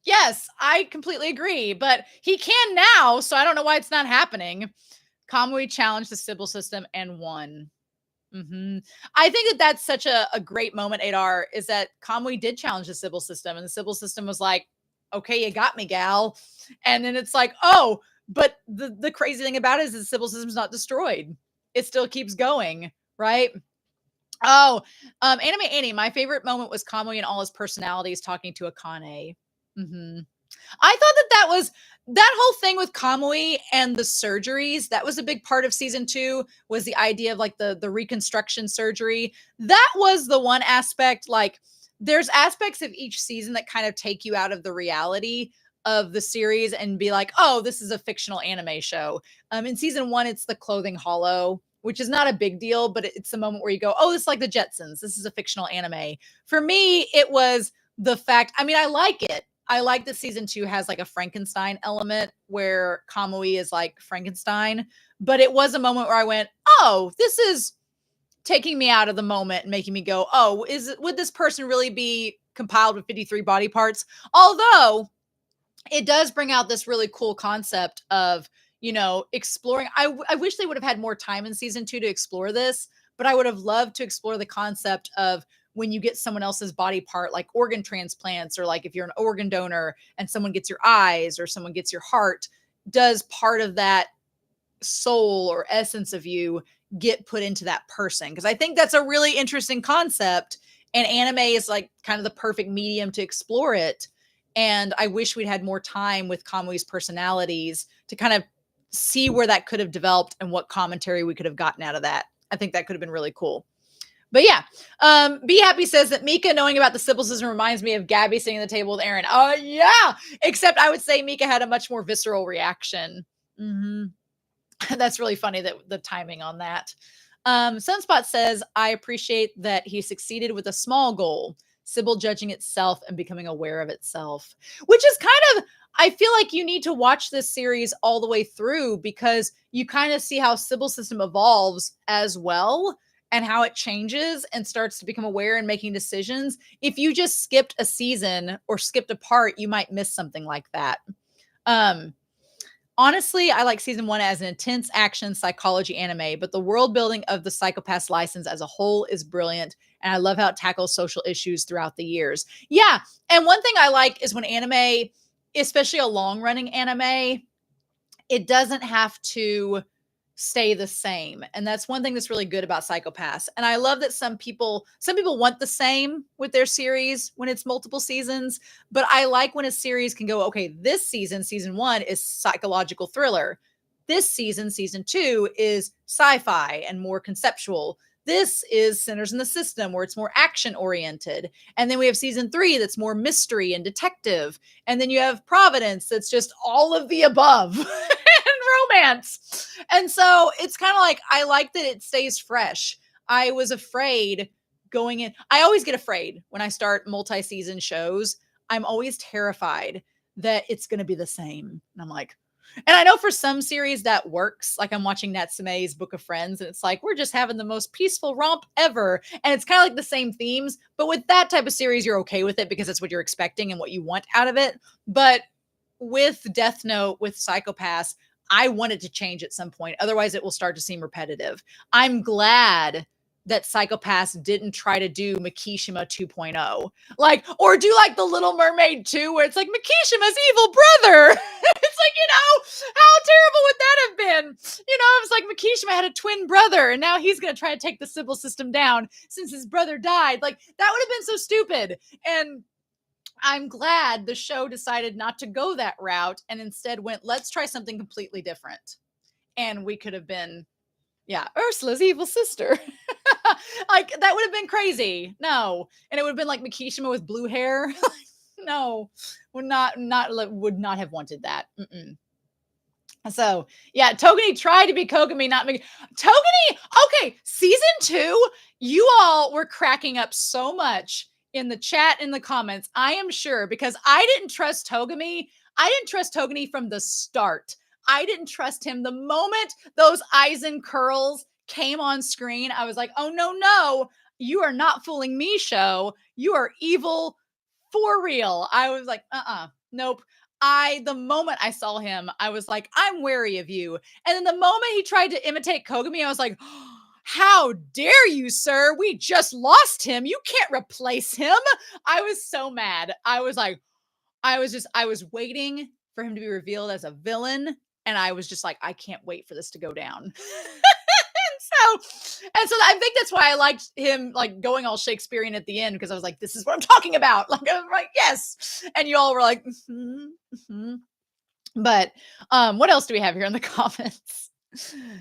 yes, I completely agree, but he can now, so I don't know why it's not happening. Kamui challenged the Sybil system and won. Mm-hmm. I think that that's such a great moment, Adar, is that Kamui did challenge the Sybil system, and the Sybil system was like, okay, you got me, gal. And then it's like, oh, but the crazy thing about it is the Sybil system's not destroyed. It still keeps going, right? Oh, Anime Annie, my favorite moment was Kamui and all his personalities talking to Akane. Mm-hmm. I thought that was that whole thing with Kamui and the surgeries. That was a big part of season 2, was the idea of like the reconstruction surgery. That was the one aspect, like there's aspects of each season that kind of take you out of the reality of the series and be like, oh, this is a fictional anime show. In season 1, it's the clothing hollow, which is not a big deal, but it's the moment where you go, oh, this is like the Jetsons. This is a fictional anime. For me, it was the fact, I mean, I like it. I like that season 2 has like a Frankenstein element where Kamui is like Frankenstein, but it was a moment where I went, oh, this is taking me out of the moment and making me go, oh, would this person really be compiled with 53 body parts? Although it does bring out this really cool concept of, exploring. I wish they would have had more time in season 2 to explore this, but I would have loved to explore the concept of when you get someone else's body part, like organ transplants, or like if you're an organ donor and someone gets your eyes or someone gets your heart, does part of that soul or essence of you get put into that person? Because I think that's a really interesting concept, and anime is like kind of the perfect medium to explore it. And I wish we'd had more time with Kamui's personalities to kind of see where that could have developed and what commentary we could have gotten out of that. I think that could have been really cool. But yeah, Be Happy says that Mika knowing about the Sybil system reminds me of Gabby sitting at the table with Aaron. Oh, yeah. Except I would say Mika had a much more visceral reaction. Mm-hmm. That's really funny, that the timing on that. Sunspot says, I appreciate that he succeeded with a small goal, Sybil judging itself and becoming aware of itself, which is kind of, I feel like you need to watch this series all the way through, because you kind of see how Sybil system evolves as well, and how it changes and starts to become aware and making decisions. If you just skipped a season or skipped a part, you might miss something like that. Honestly, I like season 1 as an intense action psychology anime, but the world building of the Psycho-Pass license as a whole is brilliant. And I love how it tackles social issues throughout the years. Yeah. And one thing I like is when anime, especially a long running anime, it doesn't have to stay the same. And that's one thing that's really good about Psycho-Pass. And I love that some people want the same with their series when it's multiple seasons, but I like when a series can go, okay, this season 1 is psychological thriller. This season 2 is sci-fi and more conceptual. This is Sinners in the System, where it's more action oriented. And then we have season 3 that's more mystery and detective. And then you have Providence that's just all of the above. Romance. And so it's kind of like, I like that it stays fresh. I was afraid going in. I always get afraid when I start multi-season shows. I'm always terrified that it's going to be the same. And I'm like, and I know for some series that works. Like I'm watching Natsume's Book of Friends, and it's like we're just having the most peaceful romp ever. And it's kind of like the same themes. But with that type of series, you're okay with it because that's what you're expecting and what you want out of it. But with Death Note, with Psycho Pass, I want it to change at some point. Otherwise, it will start to seem repetitive. I'm glad that Psycho Pass didn't try to do Makishima 2.0. Like, or do like the Little Mermaid 2, where it's like Makishima's evil brother. It's like, how terrible would that have been? It's like Makishima had a twin brother, and now he's going to try to take the Sybil system down since his brother died. Like, that would have been so stupid. And I'm glad the show decided not to go that route and instead went, let's try something completely different. And we could have been, Ursula's evil sister. Like, that would have been crazy. No. And it would have been like Makishima with blue hair. No, would not have wanted that. Mm-mm. So, Togani tried to be Kogami, not Togani. Okay, season 2, you all were cracking up so much in the chat, in the comments. I am sure, because I didn't trust Togami. I didn't trust Togani from the start. I didn't trust him the moment those eyes and curls came on screen. I was like, oh, no, you are not fooling me, show. You are evil for real. I was like, nope. The moment I saw him, I was like, I'm wary of you. And then the moment he tried to imitate Kogami, I was like, how dare you, sir? We just lost him. You can't replace him. I was so mad. I was waiting for him to be revealed as a villain. And I was just like, I can't wait for this to go down. So I think that's why I liked him like going all Shakespearean at the end, because I was like, this is what I'm talking about. Like, I was like, yes. And you all were like, But what else do we have here in the comments?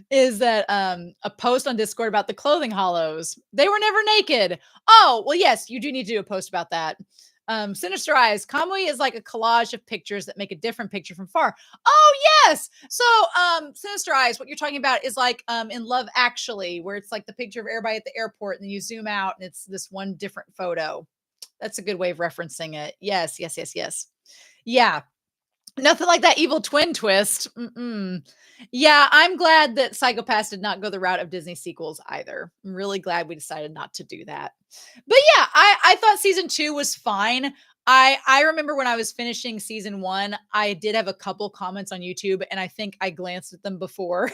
Is that a post on Discord about the clothing hollows. They were never naked. Oh, well, yes, you do need to do a post about that. Sinister Eyes. Kamui is like a collage of pictures that make a different picture from far. Oh, yes. So, Sinister Eyes, what you're talking about is like in Love Actually, where it's like the picture of everybody at the airport, and then you zoom out and it's this one different photo. That's a good way of referencing it. Yes. Yeah. Nothing like that evil twin twist. Yeah, I'm glad that Psycho Pass did not go the route of Disney sequels either. I'm really glad we decided not to do that. But yeah, I thought season 2 was fine. I remember when I was finishing season 1, I did have a couple comments on YouTube, and I think I glanced at them before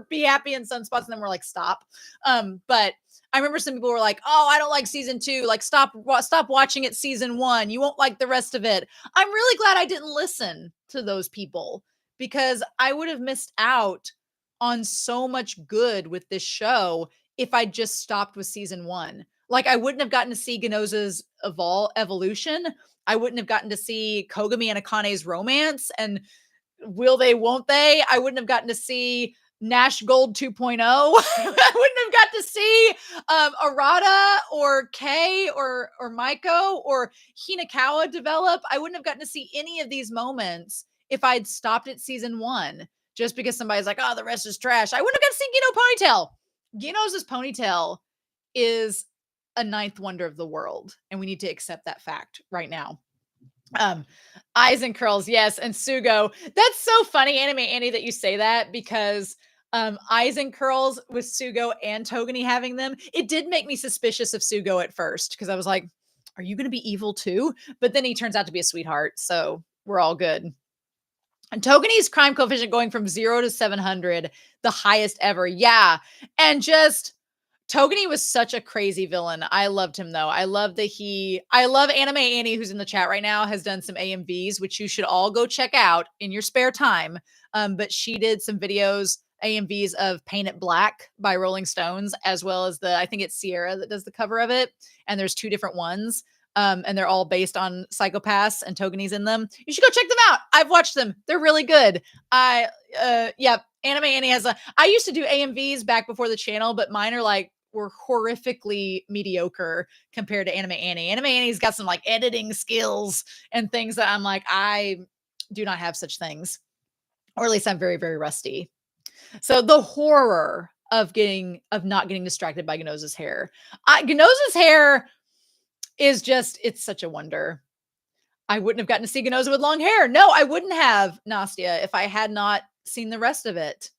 Be Happy and Sunspots, and then we're like, stop. But I remember some people were like, oh, I don't like season 2. Like, stop watching it season 1. You won't like the rest of it. I'm really glad I didn't listen to those people, because I would have missed out on so much good with this show if I just stopped with season 1. Like, I wouldn't have gotten to see Ginoza's evolution. I wouldn't have gotten to see Kogami and Akane's romance, and will they, won't they? I wouldn't have gotten to see Nash Gold 2.0. I wouldn't have got to see Arata or Kei or Maiko or Hinakawa develop. I wouldn't have gotten to see any of these moments if I'd stopped at season 1, just because somebody's like, oh, the rest is trash. I wouldn't have got to see Gino Ponytail. Gino's ponytail is a ninth wonder of the world, and we need to accept that fact right now. Eyes and curls, yes, and Sugo. That's so funny, Anime Annie, that you say that, because eyes and curls with Sugo and Togani having them, it did make me suspicious of Sugo at first, because I was like, are you going to be evil too? But then he turns out to be a sweetheart, so we're all good. And Togani's crime coefficient going from 0 to 700, the highest ever. Yeah. And just Togani was such a crazy villain. I loved him though. I love Anime Annie, who's in the chat right now, has done some AMVs, which you should all go check out in your spare time. But she did some videos, AMVs of Paint It Black by Rolling Stones, as well as I think it's Sierra that does the cover of it. And there's 2 different ones. And they're all based on Psycho Pass, and Togani's in them. You should go check them out. I've watched them. They're really good. Anime Annie I used to do AMVs back before the channel, but mine were horrifically mediocre compared to Anime Annie. Anime Annie's got some like editing skills and things that I'm like, I do not have such things, or at least I'm very, very rusty. So the horror of not getting distracted by Ginoza's hair. Ginoza's hair is just, it's such a wonder. I wouldn't have gotten to see Ginoza with long hair. No, I wouldn't have, Nastia, if I had not seen the rest of it.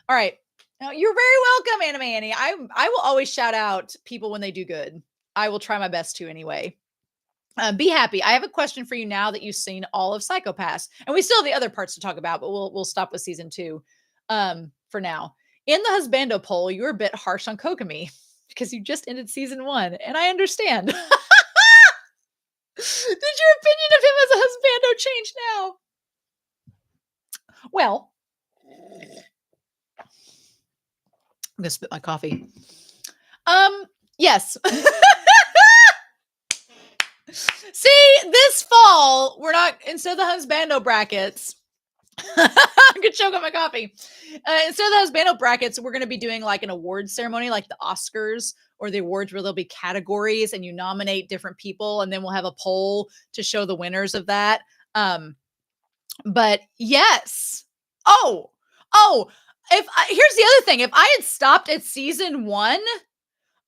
All right. Now, you're very welcome, Anime Annie. I will always shout out people when they do good. I will try my best to anyway. Be happy. I have a question for you now that you've seen all of Psycho Pass, and we still have the other parts to talk about, but we'll stop with season 2 for now. In the husbando poll, you were a bit harsh on Kokomi because you just ended season 1, and I understand. Did your opinion of him as a husbando change now? Well, I'm gonna spit my coffee. Yes. See, this fall, we're not, instead of the husbando brackets, I'm gonna choke on my coffee. Instead of the husbando brackets, we're gonna be doing like an awards ceremony, like the Oscars or the awards, where there'll be categories and you nominate different people, and then we'll have a poll to show the winners of that. But yes. Here's the other thing. If I had stopped at season 1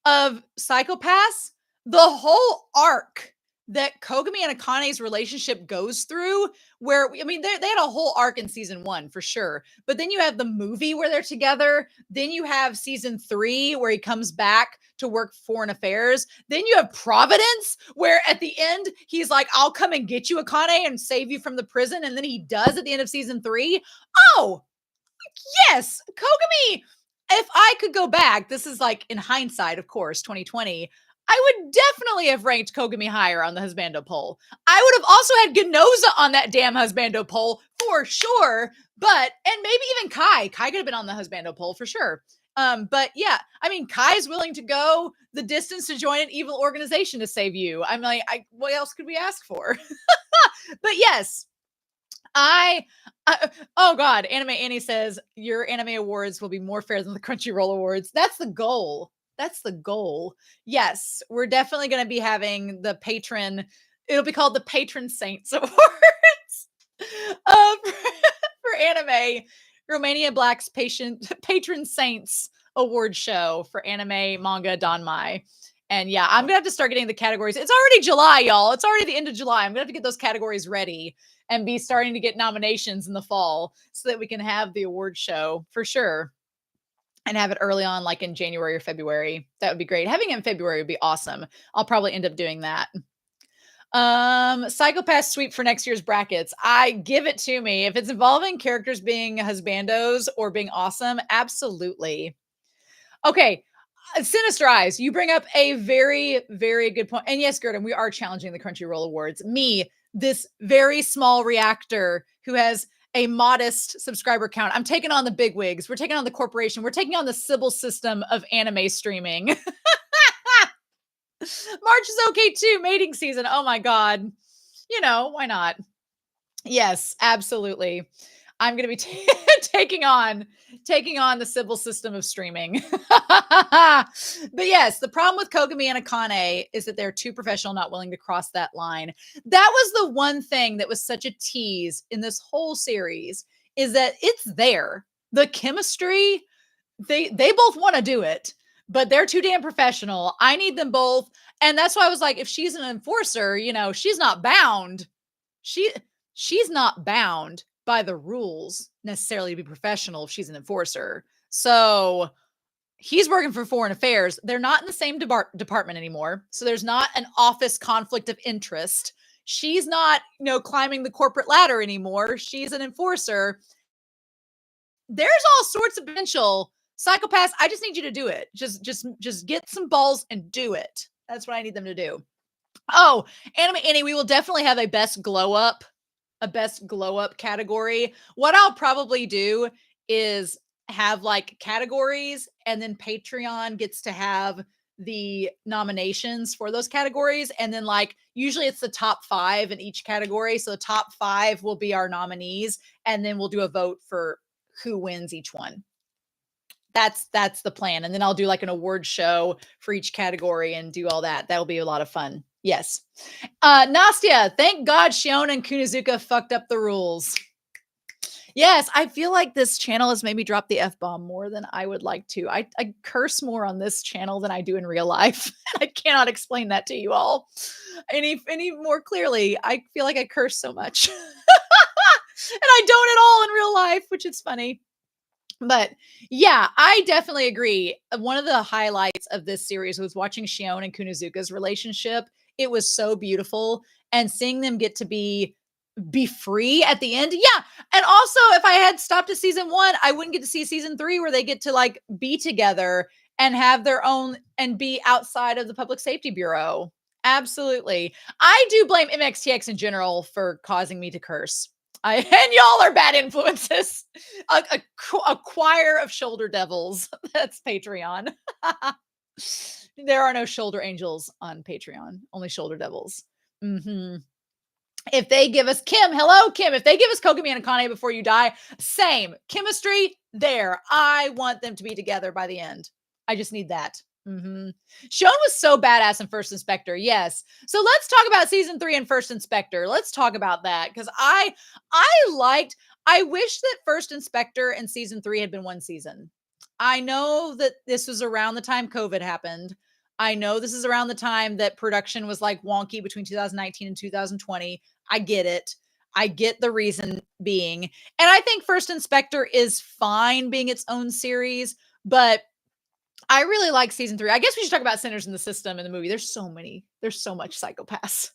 of Psycho Pass, the whole arc that Kogami and Akane's relationship goes through, where, I mean, they had a whole arc in season 1 for sure, but then you have the movie where they're together, then you have season 3 where he comes back to work foreign affairs, then you have Providence where at the end he's like, I'll come and get you, Akane, and save you from the prison, and then he does at the end of season 3. Oh, yes, Kogami. If I could go back, this is like in hindsight, of course, 2020, I would definitely have ranked Kogami higher on the husbando poll. I would have also had Ginoza on that damn husbando poll for sure. But, and maybe even Kai. Kai could have been on the husbando poll for sure. But yeah, I mean, Kai's willing to go the distance to join an evil organization to save you. I'm like, what else could we ask for? But yes, oh God, Anime Annie says your anime awards will be more fair than the Crunchyroll awards. That's the goal. That's the goal. Yes, we're definitely going to be having the patron. It'll be called the Patron Saints Awards for anime. Romania Black's Patron Saints Award show for anime, manga, Danmai. And yeah, I'm going to have to start getting the categories. It's already July, y'all. It's already the end of July. I'm going to have to get those categories ready and be starting to get nominations in the fall so that we can have the award show for sure. And have it early on, like in January or February. That would be great. Having it in February would be awesome. I'll probably end up doing that. Psycho Pass sweep for next year's brackets. I give it to me. If it's involving characters being husbandos or being awesome, absolutely. Okay. Sinister Eyes, you bring up a very, very good point. And yes, Gerda, we are challenging the Crunchyroll Awards. Me, this very small reactor who has a modest subscriber count. I'm taking on the big wigs. We're taking on the corporation. We're taking on the Sybil system of anime streaming. March is okay too. Mating season. Oh my God. You know, why not? Yes, absolutely. I'm going to be taking on the Sybil system of streaming. But yes, the problem with Kogami and Akane is that they're too professional, not willing to cross that line. That was the one thing that was such a tease in this whole series, is that it's there. The chemistry, they both want to do it, but they're too damn professional. I need them both. And that's why I was like, if she's an enforcer, you know, she's not bound. She's not bound by the rules necessarily to be professional if she's an enforcer. So he's working for foreign affairs. They're not in the same department anymore. So there's not an office conflict of interest. She's not, you know, climbing the corporate ladder anymore. She's an enforcer. There's all sorts of potential. Psycho Pass, I just need you to do it. Just get some balls and do it. That's what I need them to do. Oh, Anime Annie, we will definitely have a best glow up category. What I'll probably do is have like categories, and then Patreon gets to have the nominations for those categories. And then like, usually it's the top 5 in each category. So the top 5 will be our nominees. And then we'll do a vote for who wins each one. That's the plan. And then I'll do like an award show for each category and do all that. That'll be a lot of fun. Yes. Nastia, thank God Shion and Kunazuka fucked up the rules. Yes, I feel like this channel has made me drop the F-bomb more than I would like to. I curse more on this channel than I do in real life. I cannot explain that to you all any more clearly. I feel like I curse so much. And I don't at all in real life, which is funny. But yeah, I definitely agree. One of the highlights of this series was watching Shion and Kunozuka's relationship. It was so beautiful, and seeing them get to be free at the end. Yeah. And also, if I had stopped at season 1, I wouldn't get to see season 3 where they get to like be together and have their own and be outside of the Public Safety Bureau. Absolutely. I do blame MXTX in general for causing me to curse. And y'all are bad influences. A choir of shoulder devils. That's Patreon. There are no shoulder angels on Patreon, only shoulder devils. Mm-hmm. If they give us Kim, hello, Kim. If they give us Kogami and Akane before you die, same chemistry there. I want them to be together by the end. I just need that. Mm-hmm. Shone was so badass in First Inspector. Yes. So let's talk about season 3 and First Inspector. Let's talk about that because I wish that First Inspector and season 3 had been one season. I know that this was around the time COVID happened. I know this is around the time that production was like wonky between 2019 and 2020. I get it. I get the reason being. And I think First Inspector is fine being its own series, but I really like season 3. I guess we should talk about Sinners in the System in the movie. There's so much psychopaths.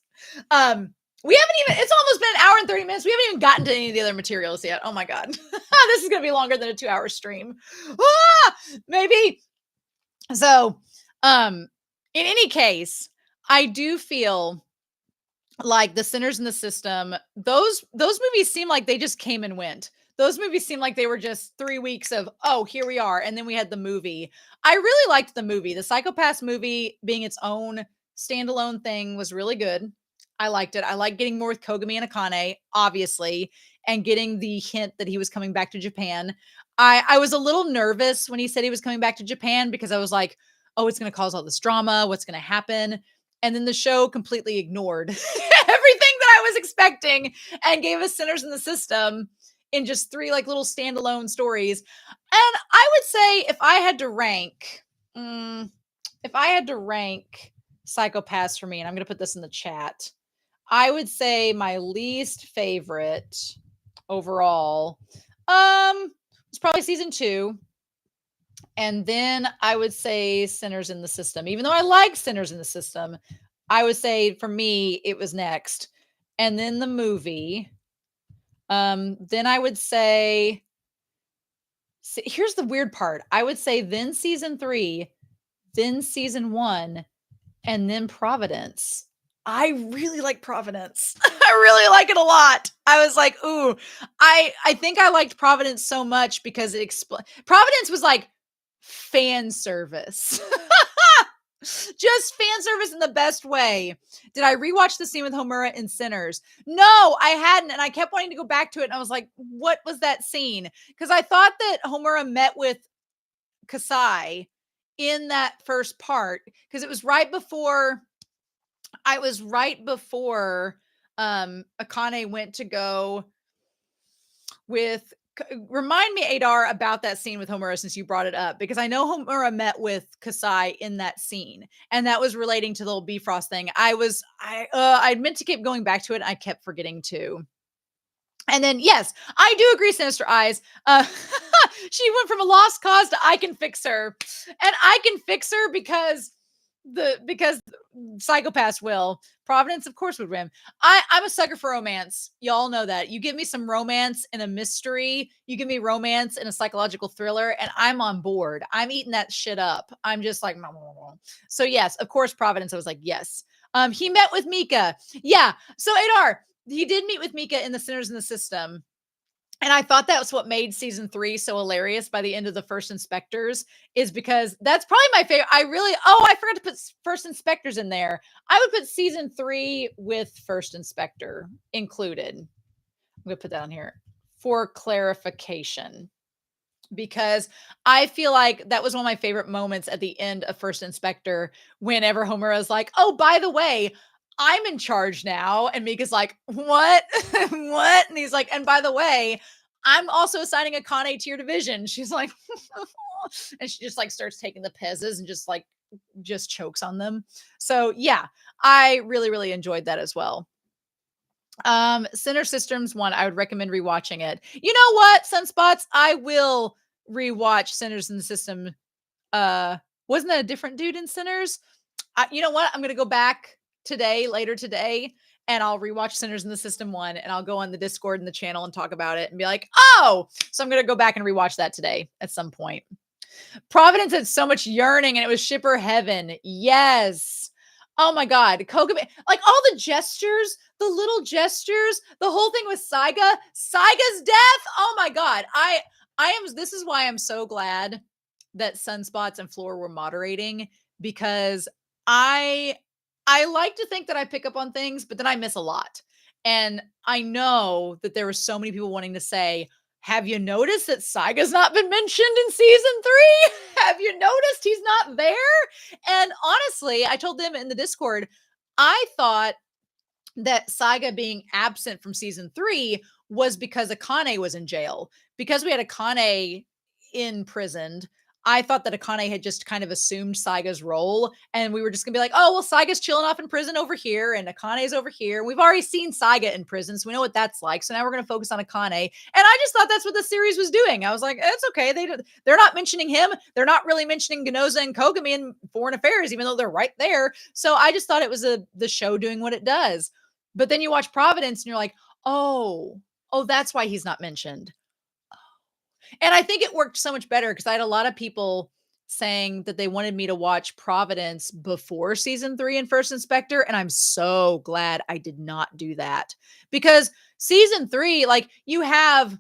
We haven't even, it's almost been an hour and 30 minutes. We haven't even gotten to any of the other materials yet. Oh my God. This is going to be longer than a 2-hour stream. Maybe. So, in any case, I do feel like the Sinners in the System, those movies seem like they just came and went. Those movies seem like they were just 3 weeks of, oh, here we are. And then we had the movie. I really liked the movie. The Psycho-Pass movie being its own standalone thing was really good. I liked it. I like getting more with Kogami and Akane, obviously, and getting the hint that he was coming back to Japan. I was a little nervous when he said he was coming back to Japan because I was like, oh, it's going to cause all this drama. What's going to happen? And then the show completely ignored everything that I was expecting and gave us Sinners in the System in just 3 like little standalone stories. And I would say if I had to rank Psycho-Pass for me, and I'm going to put this in the chat, I would say my least favorite overall was probably season 2. And then I would say Sinners in the System. Even though I like Sinners in the System, I would say for me, it was next. And then the movie. Then I would say, here's the weird part. I would say then season 3, then season 1, and then Providence. I really like Providence. I really like it a lot. I was like, ooh, I think I liked Providence so much because Providence was like fan service. Just fan service in the best way. Did I rewatch the scene with Homura in Sinners? No, I hadn't. And I kept wanting to go back to it. And I was like, what was that scene? Because I thought that Homura met with Kasai in that first part. Because it was right before Akane went to go with, remind me, Adar, about that scene with Homura since you brought it up, because I know Homura met with Kasai in that scene, and that was relating to the little Bifrost thing. I meant to keep going back to it, and I kept forgetting to. And then, yes, I do agree, Sinister Eyes. She went from a lost cause to I can fix her, and I can fix her because Psycho-Pass will. Providence, of course, would win. I'm a sucker for romance. Y'all know that. You give me some romance and a mystery. You give me romance and a psychological thriller, and I'm on board. I'm eating that shit up. I'm just like, so yes, of course, Providence. I was like, yes. He met with Mika. Yeah. So Adar, he did meet with Mika in the Sinners in the System. And I thought that was what made season 3 so hilarious by the end of the First Inspectors, is because that's probably my favorite. I forgot to put First Inspectors in there. I would put season 3 with First Inspector included. I'm going to put that on here for clarification, because I feel like that was one of my favorite moments at the end of First Inspector, whenever Homura is like, oh, by the way, I'm in charge now. And Mika's like, what? What? And he's like, and by the way, I'm also assigning Akane to your division. She's like, and she just like starts taking the pezzas and just chokes on them. So yeah, I really, really enjoyed that as well. Sinner Systems one, I would recommend rewatching it. You know what, Sunspots? I will rewatch Sinners in the System. Uh, wasn't that a different dude in Sinners? You know what? I'm gonna go back later today, and I'll rewatch Sinners in the System one, and I'll go on the Discord and the channel and talk about it and be like, oh, so I'm gonna go back and rewatch that today at some point. Providence had so much yearning, and it was shipper heaven. Yes. Oh my God. Kogami, like all the gestures, the little gestures, the whole thing with Saiga's death. Oh my God. This is why I'm so glad that Sunspots and Floor were moderating, because I I like to think that I pick up on things, but then I miss a lot. And I know that there were so many people wanting to say, have you noticed that Saiga's not been mentioned in season 3? Have you noticed he's not there? And honestly, I told them in the Discord, I thought that Saiga being absent from season 3 was because Akane was in jail. Because we had Akane imprisoned, I thought that Akane had just kind of assumed Saiga's role, and we were just gonna be like, oh, well, Saiga's chilling off in prison over here, and Akane's over here. We've already seen Saiga in prison, so we know what that's like. So now we're gonna focus on Akane. And I just thought that's what the series was doing. I was like, it's okay. They're not mentioning him. They're not really mentioning Ginoza and Kogami in Foreign Affairs, even though they're right there. So I just thought it was the show doing what it does. But then you watch Providence and you're like, oh, that's why he's not mentioned. And I think it worked so much better because I had a lot of people saying that they wanted me to watch Providence before season 3 and First Inspector. And I'm so glad I did not do that, because season 3, like you have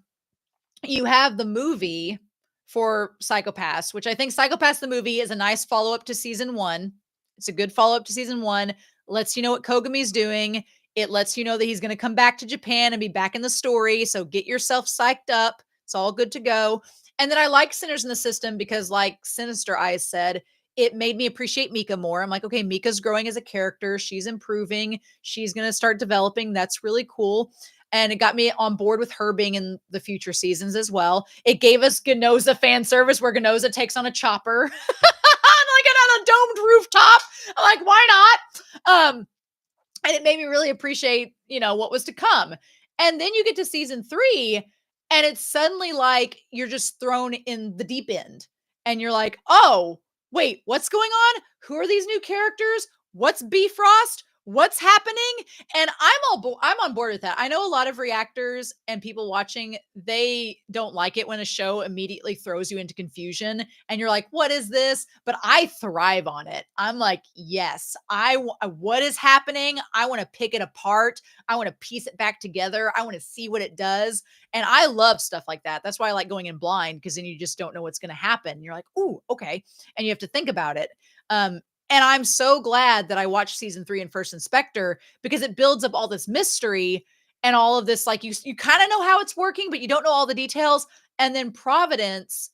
the movie for Psycho-Pass, which I think Psycho-Pass the movie is a nice follow-up to season 1. It's a good follow-up to season 1. Lets you know what Kogami's doing. It lets you know that he's going to come back to Japan and be back in the story. So get yourself psyched up. It's all good to go. And then I like Sinners in the System because, like Sinister Eyes said, it made me appreciate Mika more. I'm like, okay, Mika's growing as a character. She's improving. She's going to start developing. That's really cool. And it got me on board with her being in the future seasons as well. It gave us Ginoza fan service where Ginoza takes on a chopper like on a domed rooftop. I'm like, why not? And it made me really appreciate, what was to come. And then you get to season 3 and it's suddenly like you're just thrown in the deep end. And you're like, oh, wait, what's going on? Who are these new characters? What's Bifrost? What's happening? And I'm on board with that. I know a lot of reactors and people watching, they don't like it when a show immediately throws you into confusion and you're like, what is this? But I thrive on it. I'm like, yes, what is happening? I want to pick it apart. I want to piece it back together. I want to see what it does. And I love stuff like that. That's why I like going in blind, because then you just don't know what's going to happen. You're like, ooh, okay. And you have to think about it. And I'm so glad that I watched season 3 and First Inspector, because it builds up all this mystery and all of this. Like you kind of know how it's working, but you don't know all the details. And then Providence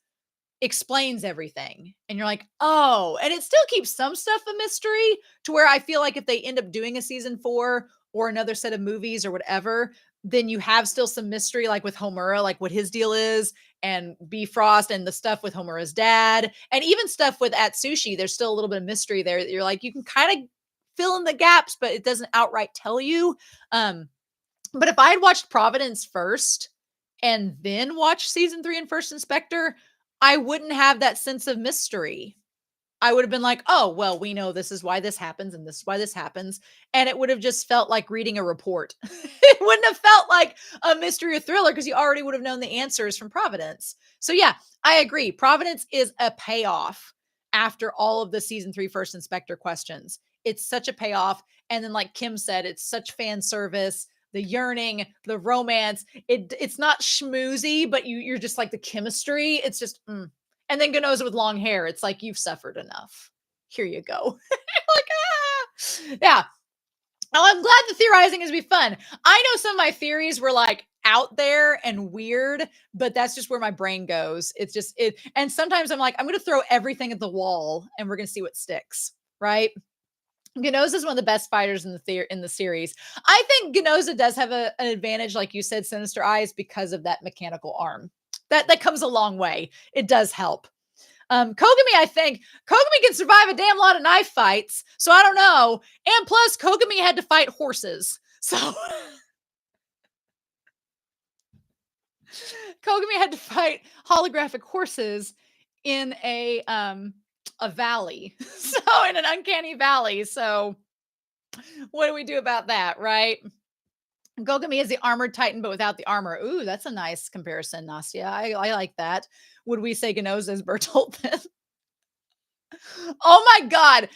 explains everything. And you're like, oh, and it still keeps some stuff a mystery, to where I feel like if they end up doing a season 4 or another set of movies or whatever, then you have still some mystery, like with Homura, like what his deal is, and Bifrost, and the stuff with Homura's dad, and even stuff with Atsushi. There's still a little bit of mystery there. You're like, you can kind of fill in the gaps, but it doesn't outright tell you. But if I had watched Providence first and then watched season 3 and First Inspector, I wouldn't have that sense of mystery. I would have been like, oh, well, we know this is why this happens and this is why this happens. And it would have just felt like reading a report. It wouldn't have felt like a mystery or thriller, because you already would have known the answers from Providence. So yeah, I agree. Providence is a payoff after all of the season 3 First Inspector questions. It's such a payoff. And then, like Kim said, it's such fan service. The yearning, the romance. It's not schmoozy, but you're just like the chemistry. It's just, And then Ginoza with long hair. It's like, you've suffered enough. Here you go. Like, yeah. Oh, I'm glad the theorizing is be fun. I know some of my theories were like out there and weird, but that's just where my brain goes. It's just it. And sometimes I'm like, I'm going to throw everything at the wall and we're going to see what sticks. Right. Ginoza is one of the best fighters in the series. I think Ginoza does have an advantage, like you said, Sinister Eyes, because of that mechanical arm. That comes a long way. It does help. Kogami, I think Kogami can survive a damn lot of knife fights, so I don't know. And plus, Kogami had to fight horses, so Kogami had to fight holographic horses in a valley, so in an uncanny valley. So what do we do about that, right? Kogami is the armored titan, but without the armor. Ooh, that's a nice comparison, Nastia. I like that. Would we say Ginoza is Bertolt then? Oh my God.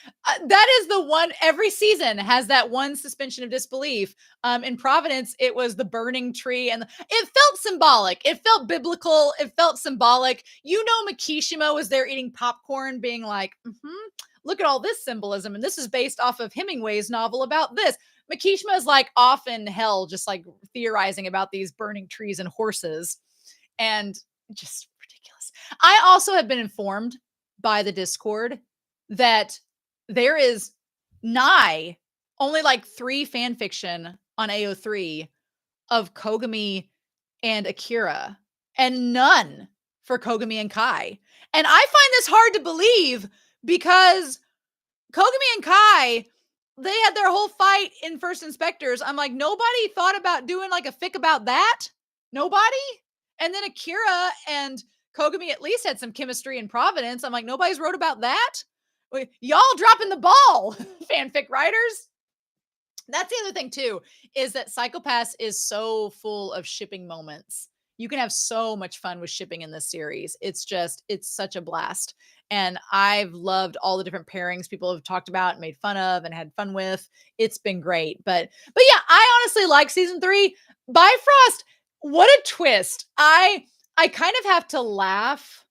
That is the one, every season has that one suspension of disbelief. In Providence, it was the burning tree, and it felt symbolic. It felt biblical. It felt symbolic. You know, Makishima was there eating popcorn, being like, look at all this symbolism. And this is based off of Hemingway's novel about this. Makishima is like off in hell, just like theorizing about these burning trees and horses, and just ridiculous. I also have been informed by the Discord that there is only like 3 fan fiction on AO3 of Kogami and Akira, and none for Kogami and Kai. And I find this hard to believe because Kogami and Kai, they had their whole fight in First Inspectors. I'm like, nobody thought about doing like a fic about that? Nobody? And then Akira and Kogami at least had some chemistry in Providence. I'm like, nobody's wrote about that? Y'all dropping the ball, fanfic writers. That's the other thing too, is that Psycho-Pass is so full of shipping moments. You can have so much fun with shipping in this series. It's such a blast. And I've loved all the different pairings people have talked about and made fun of and had fun with. It's been great. But yeah, I honestly like season 3. Bifrost, what a twist. I kind of have to laugh.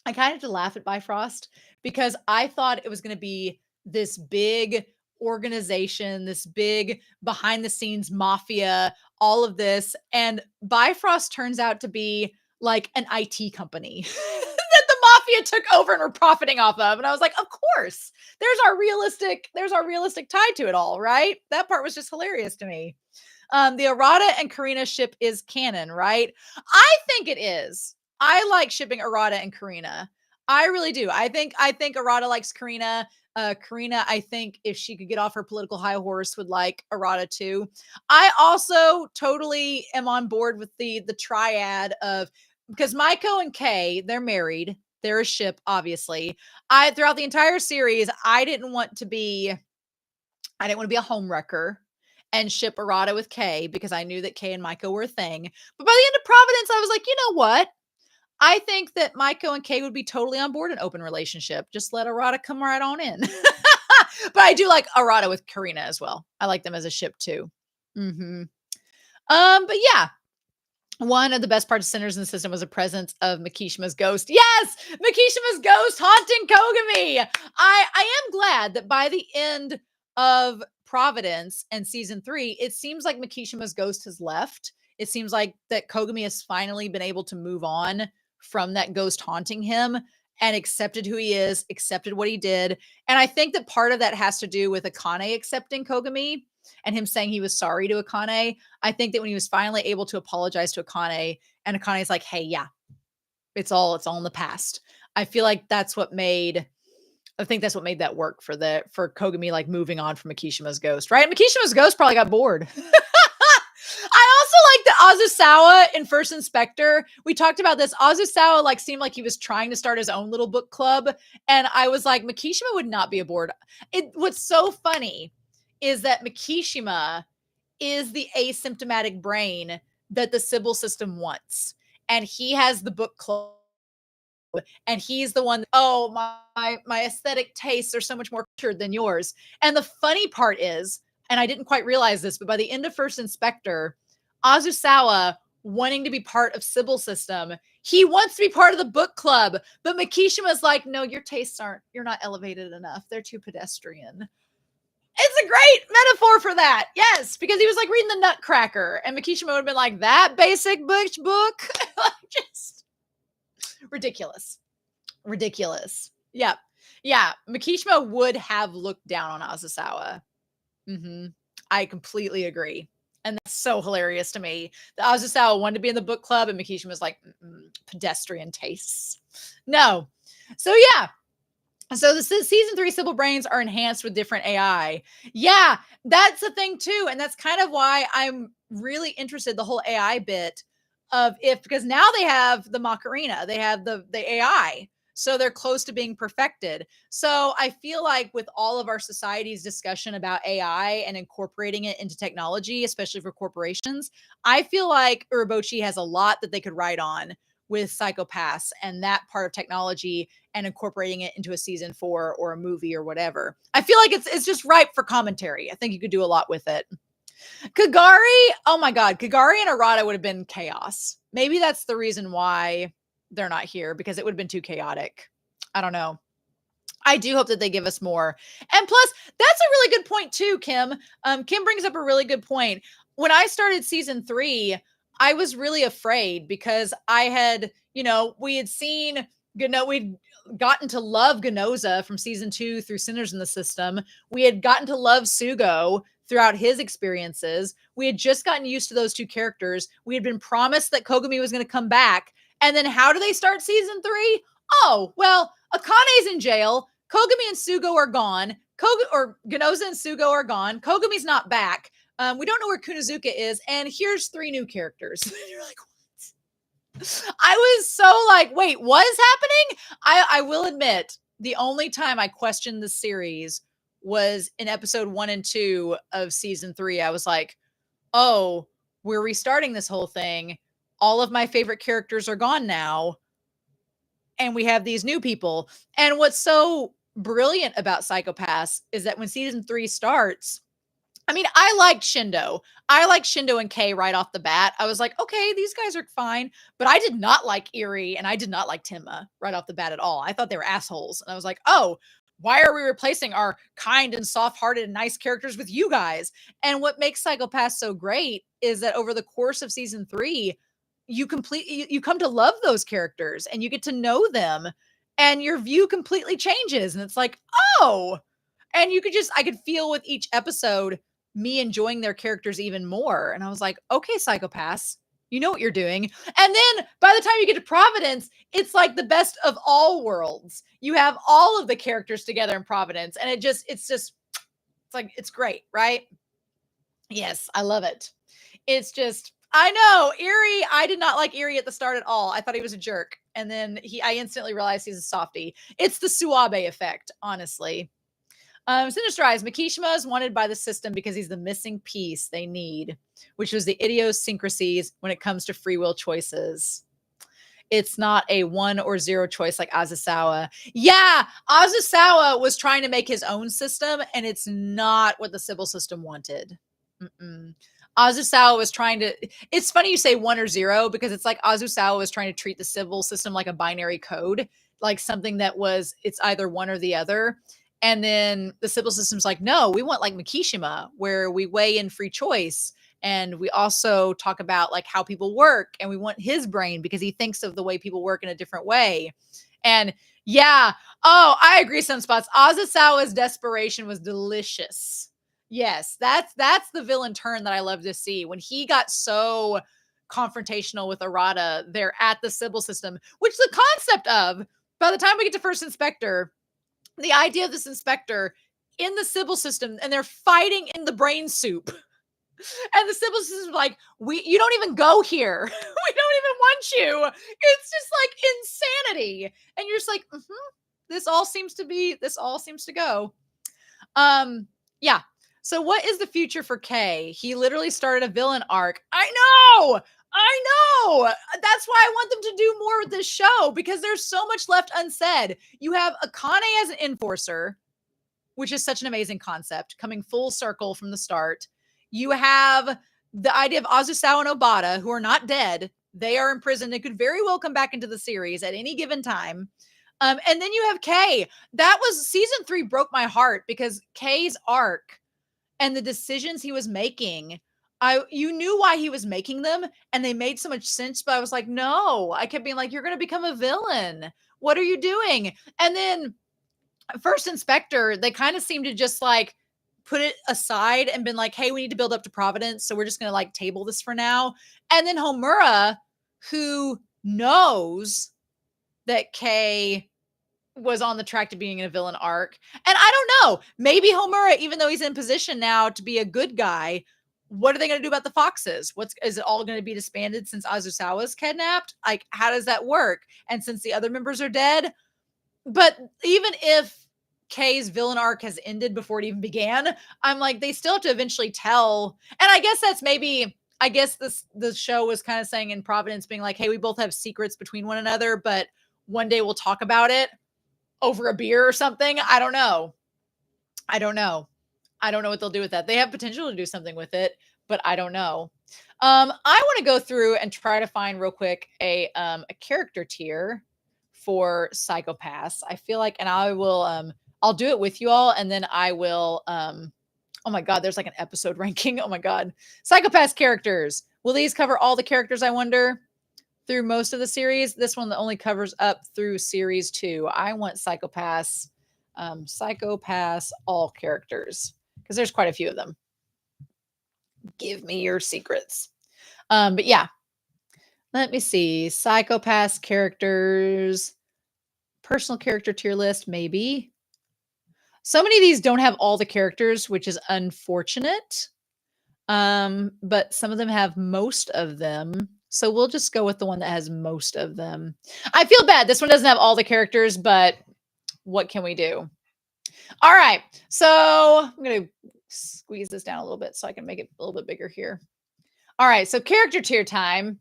I kind of have to laugh at Bifrost because I thought it was going to be this big organization, this big behind the scenes mafia, all of this. And Bifrost turns out to be like an IT company that the mafia took over and were profiting off of. And I was like, of course, there's our realistic tie to it all, right? That part was just hilarious to me. The Arata and Karina ship is canon, right? I think it is. I like shipping Arata and Karina. I really do. I think Arata likes Karina. Karina, I think if she could get off her political high horse, would like Arata too. I also totally am on board with the triad of, because Maiko and Kay, they're married. They're a ship, obviously. Throughout the entire series, I didn't want to be a homewrecker and ship Arata with Kay because I knew that Kay and Maiko were a thing. But by the end of Providence, I was like, you know what? I think that Maiko and Kay would be totally on board an open relationship. Just let Arata come right on in. But I do like Arata with Karina as well. I like them as a ship too. But yeah. One of the best parts of Sinners in the System was the presence of Makishima's ghost. Yes! Makishima's ghost haunting Kogami! I am glad that by the end of Providence and season 3, it seems like Makishima's ghost has left. It seems like that Kogami has finally been able to move on from that ghost haunting him and accepted who he is, accepted what he did. And I think that part of that has to do with Akane accepting Kogami and him saying he was sorry to Akane. I think that when he was finally able to apologize to Akane, and Akane's like, hey, yeah, it's all in the past. I feel like that's what made that work for Kogami, like moving on from Makishima's ghost, right? Makishima's ghost probably got bored. I also like the Azusawa in First Inspector. We talked about this. Azusawa like seemed like he was trying to start his own little book club. And I was like, Makishima would not be aboard. What's so funny is that Makishima is the asymptomatic brain that the Sybil system wants. And he has the book club. And he's the one, oh, my aesthetic tastes are so much more cultured than yours. And the funny part is, and I didn't quite realize this, but by the end of First Inspector, Azusawa wanting to be part of Sybil system, he wants to be part of the book club, but Makishima's like, no, your tastes you're not elevated enough. They're too pedestrian. It's a great metaphor for that. Yes, because he was like reading the Nutcracker, and Makishima would have been like, that basic book. Just ridiculous. Yep. Yeah, Makishima would have looked down on Asasawa. I completely agree. And that's so hilarious to me. The Asasawa wanted to be in the book club, and Makishima was like, pedestrian tastes. No. So yeah. So the season 3 Sybil brains are enhanced with different AI. Yeah, that's the thing too. And that's kind of why I'm really interested the whole AI bit of because now they have the Macarena, they have the AI. So they're close to being perfected. So I feel like with all of our society's discussion about AI and incorporating it into technology, especially for corporations, I feel like Urabochi has a lot that they could write on with Psychopaths and that part of technology and incorporating it into a season 4 or a movie or whatever. I feel like it's just ripe for commentary. I think you could do a lot with it. Kagari, oh my God, Kagari and Arata would have been chaos. Maybe that's the reason why they're not here, because it would have been too chaotic. I don't know. I do hope that they give us more. And plus, that's a really good point too, Kim. Kim brings up a really good point. When I started season 3, I was really afraid because I had, we had seen, we'd gotten to love Ginoza from season 2 through Sinners in the System. We had gotten to love Sugo throughout his experiences. We had just gotten used to those two characters. We had been promised that Kogami was going to come back. And then how do they start season 3? Oh, well, Akane's in jail. Kogami and Sugo are gone. Ginoza and Sugo are gone. Kogami's not back. We don't know where Kunozuka is. And here's 3 new characters. You're like, what? I was so like, wait, what is happening? I will admit, the only time I questioned the series was in episode 1 and 2 of season 3. I was like, oh, we're restarting this whole thing. All of my favorite characters are gone now. And we have these new people. And what's so brilliant about Psychopaths is that when season 3 starts, I mean, I liked Shindo. I liked Shindo and Kei right off the bat. I was like, okay, these guys are fine. But I did not like Eri and I did not like Tenma right off the bat at all. I thought they were assholes. And I was like, oh, why are we replacing our kind and soft-hearted and nice characters with you guys? And what makes Psychopaths so great is that over the course of season 3, you come to love those characters and you get to know them and your view completely changes. And it's like, oh, and I could feel with each episode me enjoying their characters even more. And I was like, okay, Psychopaths, you know what you're doing. And then by the time you get to Providence, it's like the best of all worlds. You have all of the characters together in Providence. And it's like, it's great, right? Yes, I love it. It's just, I know, Eri, I did not like Eri at the start at all. I thought he was a jerk. And then I instantly realized he's a softie. It's the Suabe effect, honestly. Sinisterized, Makishima is wanted by the system because he's the missing piece they need, which was the idiosyncrasies when it comes to free will choices. It's not a 1 or 0 choice like Asasawa. Yeah, Asasawa was trying to make his own system, and it's not what the Sybil system wanted. Azusawa was trying to, it's funny you say 1 or 0 because it's like Azusawa was trying to treat the Sybil system like a binary code, like something that it's either one or the other. And then the Sybil system's like, no, we want like Makishima, where we weigh in free choice. And we also talk about like how people work, and we want his brain because he thinks of the way people work in a different way. And yeah, oh, I agree some spots. Azusawa's desperation was delicious. Yes, that's the villain turn that I love to see. When he got so confrontational with Arata, they're at the Sybil system, which the concept of, by the time we get to First Inspector, the idea of this inspector in the Sybil system, and they're fighting in the brain soup. And the Sybil system is like, you don't even go here. We don't even want you. It's just like insanity. And you're just like, this all seems to go. Yeah. So what is the future for Kei? He literally started a villain arc. I know. That's why I want them to do more with this show, because there's so much left unsaid. You have Akane as an enforcer, which is such an amazing concept, coming full circle from the start. You have the idea of Azusawa and Obata, who are not dead. They are in prison. They could very well come back into the series at any given time. And then you have Kei. That was season 3 broke my heart because Kei's arc and the decisions he was making, you knew why he was making them, and they made so much sense, but I was like, no. I kept being like, you're going to become a villain. What are you doing? And then First Inspector, they kind of seem to just like put it aside and been like, hey, we need to build up to Providence. So we're just going to like table this for now. And then Homura, who knows that Kay was on the track to being in a villain arc. And I don't know, maybe Homura, even though he's in position now to be a good guy, what are they going to do about the foxes? Is it all going to be disbanded since Azusawa's kidnapped? Like, how does that work? And since the other members are dead, but even if Kay's villain arc has ended before it even began, I'm like, they still have to eventually tell. And I guess that's maybe, I guess the show was kind of saying in Providence being like, hey, we both have secrets between one another, but one day we'll talk about it over a beer or something. I don't know. I don't know what they'll do with that. They have potential to do something with it, but I don't know. I want to go through and try to find real quick a character tier for Psycho-Pass. I feel like, and I will, I'll do it with you all, and then I will, oh my God, there's like an episode ranking. Oh my God. Psycho-Pass characters. Will these cover all the characters, I wonder, through most of the series? This one only covers up through series 2. I want Psycho-Pass, Psycho-Pass all characters, because there's quite a few of them. Give me your secrets. But yeah, let me see. Psycho-Pass characters, personal character tier list, maybe. So many of these don't have all the characters, which is unfortunate. But some of them have most of them. So we'll just go with the one that has most of them. I feel bad. This one doesn't have all the characters, but what can we do? All right. So I'm going to squeeze this down a little bit so I can make it a little bit bigger here. All right. So character tier time.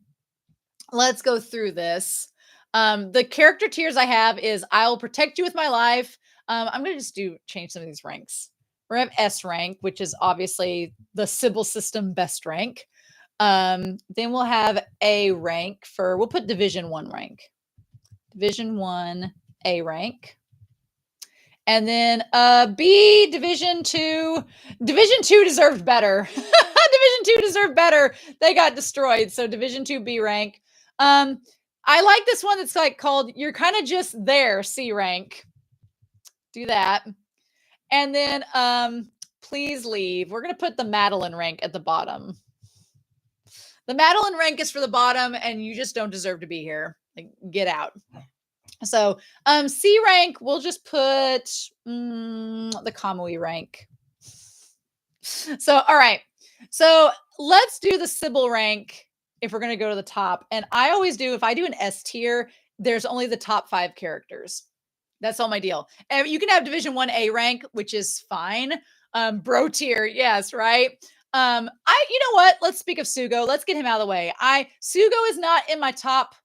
Let's go through this. The character tiers I have is I'll protect you with my life. I'm going to just change some of these ranks. We have S rank, which is obviously the Sybil system best rank. Then we'll have A rank we'll put Division 1 rank. Division 1 A rank. And then B, Division 2. Division 2 deserved better. Division 2 deserved better. They got destroyed. So Division 2 B rank. I like this one that's like called You're Kind of Just There, C rank. Do that. And then Please Leave. We're going to put the Madeline rank at the bottom. The Madeline rank is for the bottom, and you just don't deserve to be here. Like, get out. So C rank, we'll just put the Kamui rank. So, all right. So let's do the Sybil rank if we're going to go to the top. And I always do, if I do an S tier, there's only the top 5 characters. That's all my deal. And you can have Division 1 A rank, which is fine. Bro tier, yes, right? You know what? Let's speak of Sugo. Let's get him out of the way. Sugo is not in my top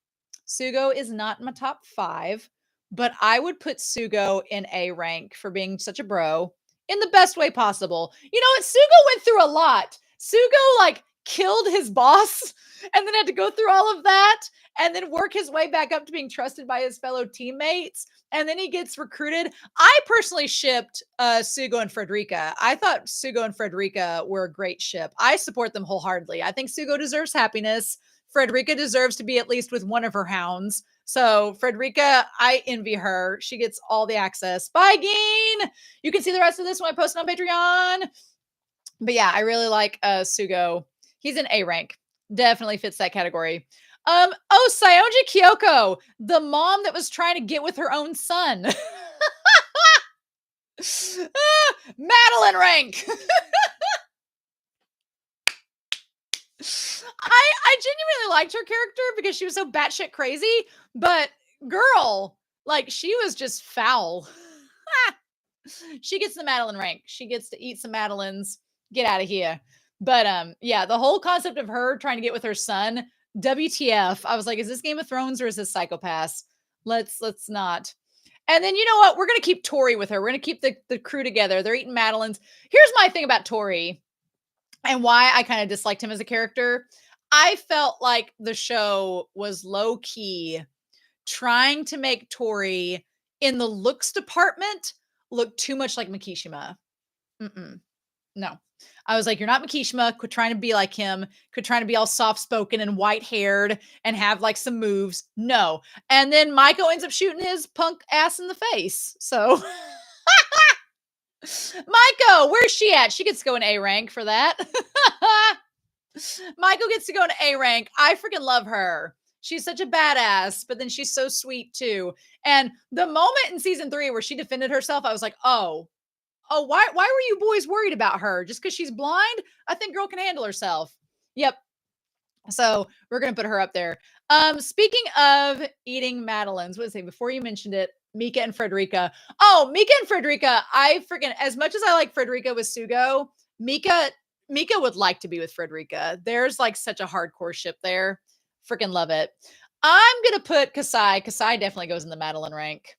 5, but I would put Sugo in A rank for being such a bro in the best way possible. You know what? Sugo went through a lot. Sugo like killed his boss and then had to go through all of that and then work his way back up to being trusted by his fellow teammates. And then he gets recruited. I personally shipped Sugo and Frederica. I thought Sugo and Frederica were a great ship. I support them wholeheartedly. I think Sugo deserves happiness. Frederica deserves to be at least with one of her hounds. So Frederica, I envy her. She gets all the access. Bye, Geen. You can see the rest of this when I post it on Patreon. But yeah, I really like Sugo. He's an A rank. Definitely fits that category. Saionji Kyoko, the mom that was trying to get with her own son. Madeline rank. I genuinely liked her character because she was so batshit crazy, but girl, like she was just foul. She gets the Madeline rank. She gets to eat some Madelines. Get out of here. But yeah, the whole concept of her trying to get with her son, WTF. I was like, is this Game of Thrones or is this Psycho-Pass? Let's not. And then you know what? We're gonna keep Tori with her. We're gonna keep the crew together. They're eating Madelines. Here's my thing about Tori and why I kind of disliked him as a character. I felt like the show was low-key trying to make Tori in the looks department look too much like Mikishima. No. I was like, you're not Mikishima. Quit trying to be like him. Quit trying to be all soft-spoken and white-haired and have like some moves. No. And then Maiko ends up shooting his punk ass in the face. So Maiko, where's she at? She gets to go in A rank for that. Maiko gets to go in A rank. I freaking love her. She's such a badass, but then she's so sweet too. And the moment in season 3 where she defended herself, I was like, oh, why were you boys worried about her? Just because she's blind? I think girl can handle herself. Yep. So we're gonna put her up there. Speaking of eating Madeleines, what did I say before you mentioned it? Mika and Frederica. Oh, Mika and Frederica. I freaking, as much as I like Frederica with Sugo, Mika would like to be with Frederica. There's like such a hardcore ship there. Freaking love it. I'm gonna put Kasai. Kasai definitely goes in the Madeline rank.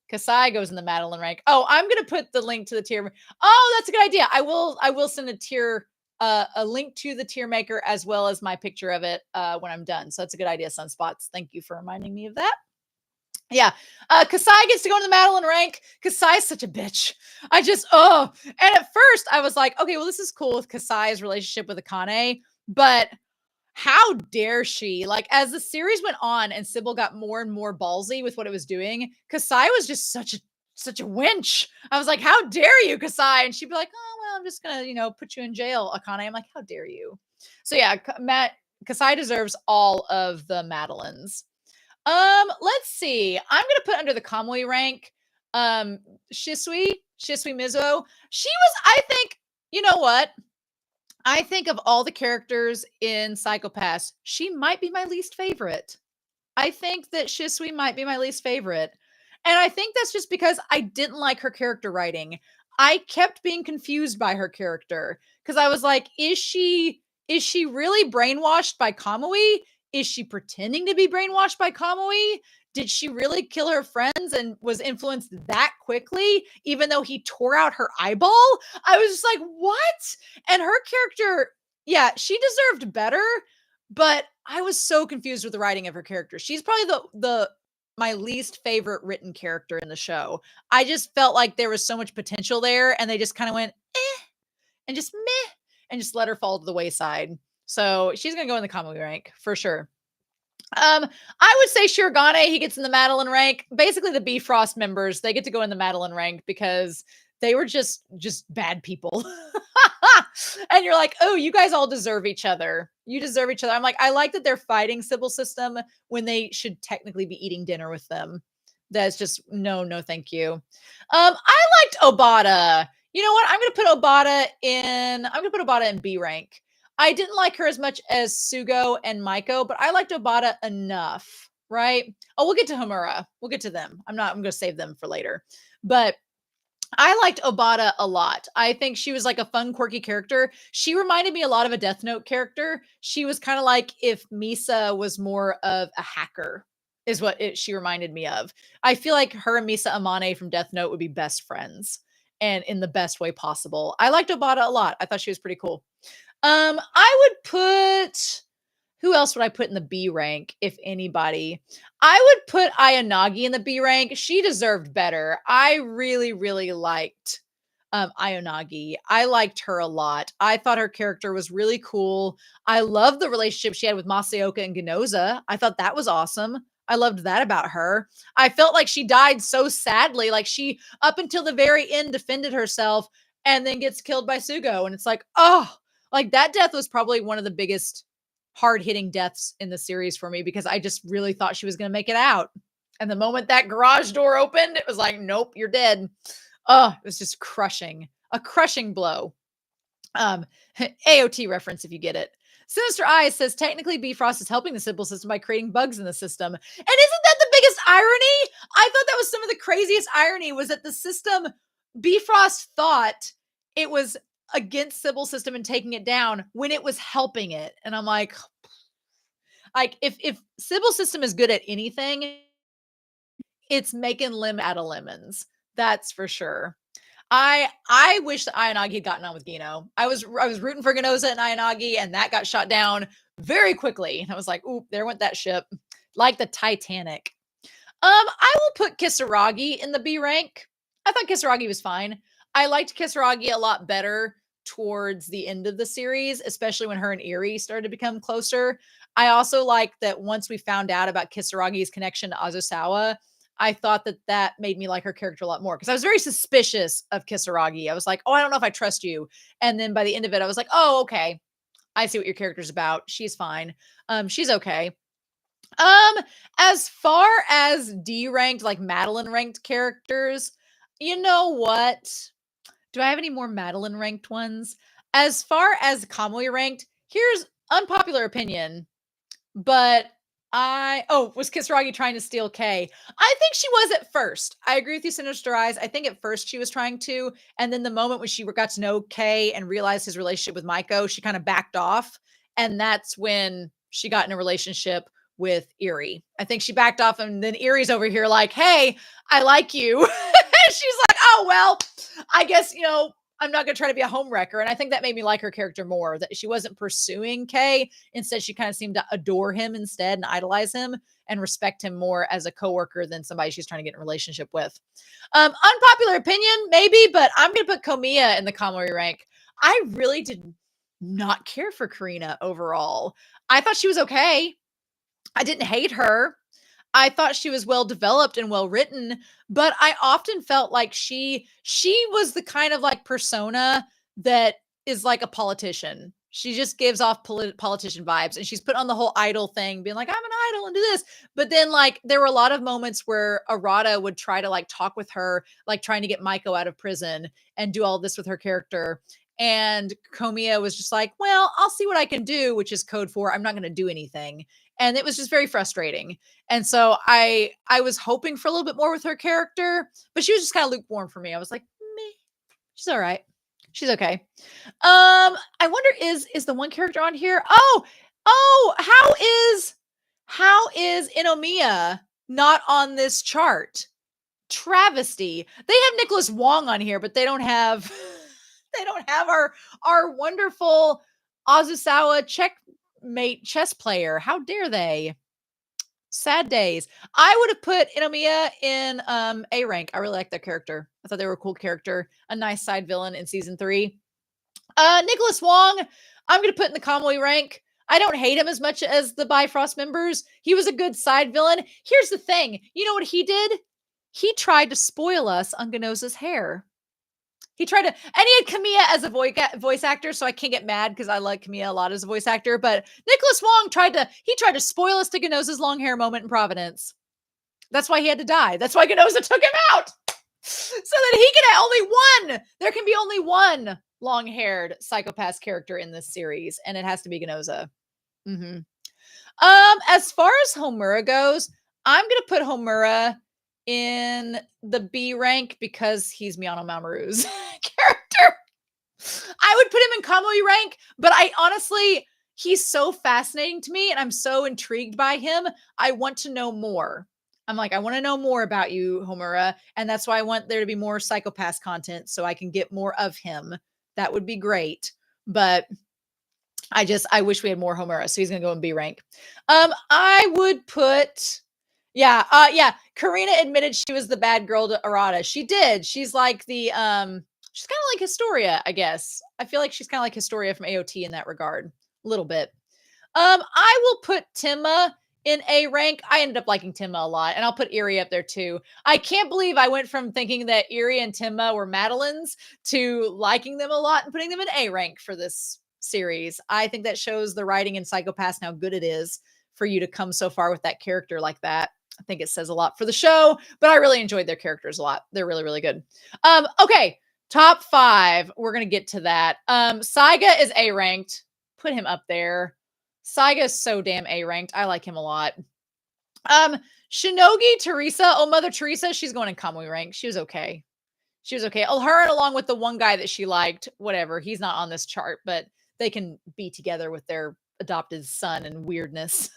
Kasai goes in the Madeline rank. Oh, I'm gonna put the link to the tier. Oh, that's a good idea. I will send a tier, a link to the tier maker as well as my picture of it when I'm done. So that's a good idea, Sunspots. Thank you for reminding me of that. Yeah. Kasai gets to go in the Madeline rank. Kasai's such a bitch. And at first I was like, okay, well, this is cool with Kasai's relationship with Akane, but how dare she? Like, as the series went on and Sybil got more and more ballsy with what it was doing, Kasai was just such a wench. I was like, how dare you, Kasai? And she'd be like, oh, well, I'm just gonna, put you in jail, Akane. I'm like, how dare you? So yeah, Kasai deserves all of the Madelines. Let's see. I'm gonna put under the Kamui rank, Shisui Mizuho. She was, I think, you know what? I think of all the characters in Psycho-Pass, she might be my least favorite. I think that Shisui might be my least favorite. And I think that's just because I didn't like her character writing. I kept being confused by her character because I was like, is she really brainwashed by Kamui? Is she pretending to be brainwashed by Kamui? Did she really kill her friends and was influenced that quickly, even though he tore out her eyeball? I was just like, what? And her character, yeah, she deserved better, but I was so confused with the writing of her character. She's probably the my least favorite written character in the show. I just felt like there was so much potential there, and they just kind of went, and just meh, and just let her fall to the wayside. So she's gonna go in the Kamui rank for sure. I would say Shirogane, he gets in the Madeline rank. Basically, the Bifrost members, they get to go in the Madeline rank because they were just bad people. And you're like, oh, you guys all deserve each other. You deserve each other. I'm like, I like that they're fighting Sybil System when they should technically be eating dinner with them. That's just no, thank you. I liked Obata. You know what? I'm gonna put Obata in B rank. I didn't like her as much as Sugo and Maiko, but I liked Obata enough, right? Oh, we'll get to Homura. We'll get to them. I'm going to save them for later. But I liked Obata a lot. I think she was like a fun, quirky character. She reminded me a lot of a Death Note character. She was kind of like if Misa was more of a hacker, is what she reminded me of. I feel like her and Misa Amane from Death Note would be best friends and in the best way possible. I liked Obata a lot. I thought she was pretty cool. I would put, who else would I put in the B rank, if anybody? I would put Ayanagi in the B rank. She deserved better. I really, really liked Ayanagi. I liked her a lot. I thought her character was really cool. I loved the relationship she had with Masaoka and Ginoza. I thought that was awesome. I loved that about her. I felt like she died so sadly. Like she, up until the very end, defended herself and then gets killed by Sugo. And it's like, oh, like that death was probably one of the biggest hard-hitting deaths in the series for me because I just really thought she was going to make it out. And the moment that garage door opened, it was like, nope, you're dead. Oh, it was just crushing. A crushing blow. AOT reference if you get it. Sinister Eyes says, technically Bifrost is helping the Sybil System by creating bugs in the system. And isn't that the biggest irony? I thought that was some of the craziest irony was that the system, Bifrost thought it was against Sybil System and taking it down when it was helping it. And I'm like if Sybil System is good at anything, it's making lemon out of lemons. That's for sure. I wish that Ayanagi had gotten on with Gino. I was rooting for Ginoza and Ayanagi, and that got shot down very quickly. And I was like, oop, there went that ship. Like the Titanic. I will put Kisaragi in the B rank. I thought Kisaragi was fine. I liked Kisaragi a lot better towards the end of the series, especially when her and Eri started to become closer. I also like that once we found out about Kisaragi's connection to Azusawa, I thought that that made me like her character a lot more because I was very suspicious of Kisaragi. I was like, oh, I don't know if I trust you. And then by the end of it, I was like, oh, okay. I see what your character's about. She's fine. She's okay. Um, as far as D ranked, like Madeline ranked characters, you know what? Do I have any more Madeline ranked ones? As far as Kamui ranked, here's unpopular opinion, but was Kisaragi trying to steal Kay? I think she was at first. I agree with you, Sinister Eyes. I think at first she was trying to, and then the moment when she got to know Kay and realized his relationship with Maiko, she kind of backed off, and that's when she got in a relationship with Eerie. I think she backed off, and then Eerie's over here like, "Hey, I like you." She's like, "Oh well, I guess I'm not going to try to be a homewrecker." And I think that made me like her character more, that she wasn't pursuing Kay. Instead, she kind of seemed to adore him instead and idolize him and respect him more as a coworker than somebody she's trying to get in a relationship with. Unpopular opinion, maybe, but I'm going to put Komiya in the Kamui rank. I really did not care for Karina overall. I thought she was okay. I didn't hate her. I thought she was well developed and well written, but I often felt like she was the kind of like persona that is like a politician. She just gives off politician vibes, and she's put on the whole idol thing, being like, I'm an idol and do this. But then like there were a lot of moments where Arata would try to like talk with her, like trying to get Maiko out of prison and do all this with her character. And Komiya was just like, well, I'll see what I can do, which is code for I'm not going to do anything. And it was just very frustrating. And so I was hoping for a little bit more with her character, but she was just kind of lukewarm for me. I was like, meh, she's all right. She's okay. I wonder is the one character on here? Oh, how is Inomiya not on this chart? Travesty. They have Nicholas Wong on here, but they don't have our wonderful Azusawa checkmate chess player. How dare they? Sad days. I would have put Inomiya in A rank. I really like their character. I thought they were a cool character, a nice side villain in season 3. Nicholas Wong, I'm gonna put in the Kamui rank. I don't hate him as much as the Bifrost members. He was a good side villain. Here's the thing. You know what he did? He tried to spoil us on Ginoza's hair. He tried to, and he had Kamiya as a voice actor, so I can't get mad because I like Kamiya a lot as a voice actor. But Nicholas Wong tried to spoil us to Ginoza's long hair moment in Providence. That's why he had to die. That's why Ginoza took him out, so that he can have only one. There can be only one long-haired psychopath character in this series, and it has to be Ginoza. As far as Homura goes, I'm gonna put Homura in the B rank because he's Miyano Mamoru's character. I would put him in Kamui rank, but I honestly, he's so fascinating to me and I'm so intrigued by him. I want to know more. I'm like, I want to know more about you, Homura. And that's why I want there to be more Psycho-Pass content so I can get more of him. That would be great. But I wish we had more Homura. So he's going to go in B rank. I would put... Yeah. Karina admitted she was the bad girl to Arata. She did. She's like the, she's kind of like Historia, I guess. I feel like she's kind of like Historia from AOT in that regard. A little bit. I will put Timma in A rank. I ended up liking Timma a lot, and I'll put Eerie up there too. I can't believe I went from thinking that Eerie and Timma were Madeline's to liking them a lot and putting them in A rank for this series. I think that shows the writing in Psycho-Pass and how good it is for you to come so far with that character like that. I think it says a lot for the show, but I really enjoyed their characters a lot. They're really, really good. Okay, top 5. We're going to get to that. Saiga is A ranked. Put him up there. Saiga is so damn A ranked. I like him a lot. Shinogi Teresa. Oh, Mother Teresa. She's going in Kamui rank. She was okay. Oh, her along with the one guy that she liked. Whatever. He's not on this chart, but they can be together with their adopted son and weirdness.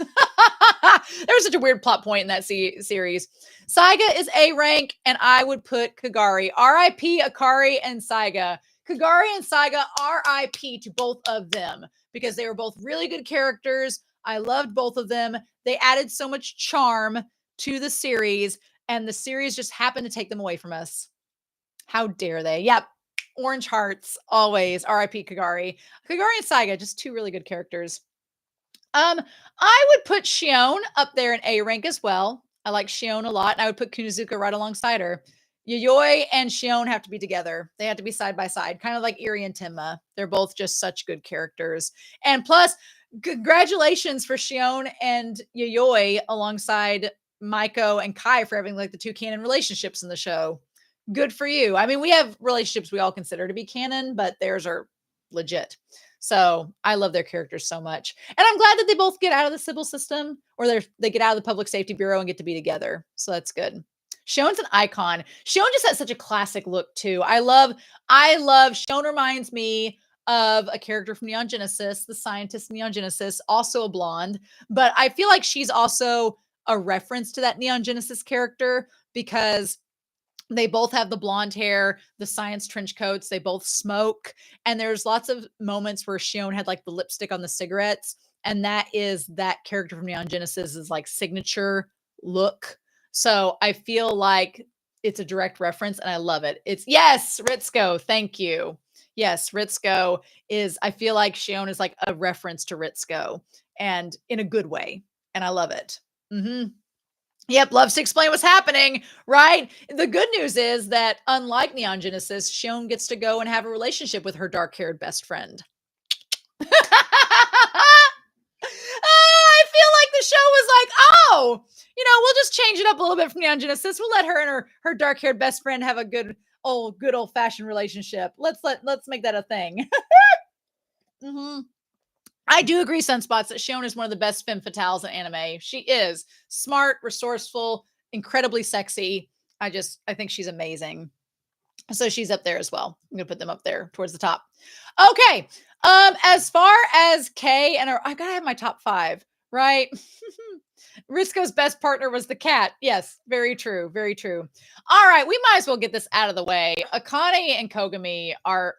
There was such a weird plot point in that series. Saiga is A rank, and I would put Kagari. R.I.P. Akari and Saiga. Kagari and Saiga, R.I.P. to both of them, because they were both really good characters. I loved both of them. They added so much charm to the series, and the series just happened to take them away from us. How dare they? Yep. Orange hearts, always. R.I.P. Kagari. Kagari and Saiga, just two really good characters. I would put Shion up there in A rank as well. I like Shion a lot, and I would put Kunozuka right alongside her. Yayoi and Shion have to be together. They have to be side by side, kind of like Iri and Tenma. They're both just such good characters. And plus, congratulations for Shion and Yayoi alongside Maiko and Kai for having like the two canon relationships in the show. Good for you. I mean, we have relationships we all consider to be canon, but theirs are legit. So I love their characters so much. And I'm glad that they both get out of the Sybil system, or they get out of the Public Safety Bureau and get to be together. So that's good. Shion's an icon. Shion just has such a classic look too. I love Shion reminds me of a character from Neon Genesis, the scientist in Neon Genesis, also a blonde, but I feel like she's also a reference to that Neon Genesis character because they both have the blonde hair, the science trench coats, they both smoke, and there's lots of moments where Shion had like the lipstick on the cigarettes, and that is that character from Neon Genesis's like signature look. So I feel like it's a direct reference and I love it. It's yes, Ritsuko, thank you. Yes, Ritsuko is, I feel like Shion is like a reference to Ritsuko and in a good way. And I love it. Yep, loves to explain what's happening, right? The good news is that unlike Neon Genesis, Shion gets to go and have a relationship with her dark-haired best friend. I feel like the show was like, oh, we'll just change it up a little bit from Neon Genesis. We'll let her and her dark-haired best friend have a good old-fashioned relationship. Let's make that a thing. I do agree, Sunspots, that Shion is one of the best femme fatales in anime. She is smart, resourceful, incredibly sexy. I think she's amazing. So she's up there as well. I'm gonna put them up there towards the top. Okay. As far as Kay and I gotta have my top 5, right? Risco's best partner was the cat. Yes, very true. Very true. All right, we might as well get this out of the way. Akane and Kogami are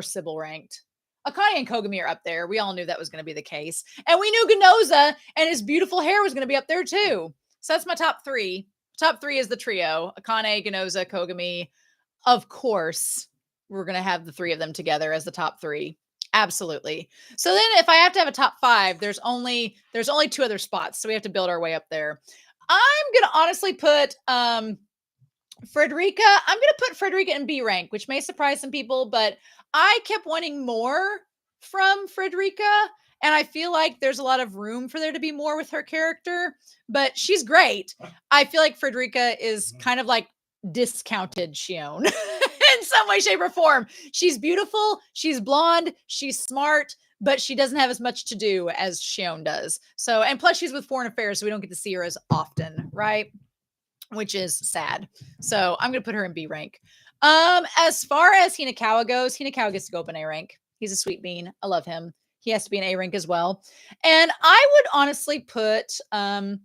Sybil ranked. Akane and Kogami are up there. We all knew that was going to be the case. And we knew Ginoza and his beautiful hair was going to be up there too. So that's my top 3. Top 3 is the trio. Akane, Ginoza, Kogami. Of course, we're going to have the 3 of them together as the top 3. Absolutely. So then if I have to have a top 5, there's only 2 other spots. So we have to build our way up there. I'm going to honestly put Frederica. I'm going to put Frederica in B rank, which may surprise some people, but I kept wanting more from Frederica, and I feel like there's a lot of room for there to be more with her character, but she's great. I feel like Frederica is kind of like discounted Shion in some way, shape, or form. She's beautiful, she's blonde, she's smart, but she doesn't have as much to do as Shion does. So, and plus she's with Foreign Affairs, so we don't get to see her as often, right? Which is sad. So I'm going to put her in B rank. As far as Hinakawa goes, Hinakawa gets to go up in A rank. He's a sweet bean. I love him. He has to be in A rank as well. And I would honestly put Togani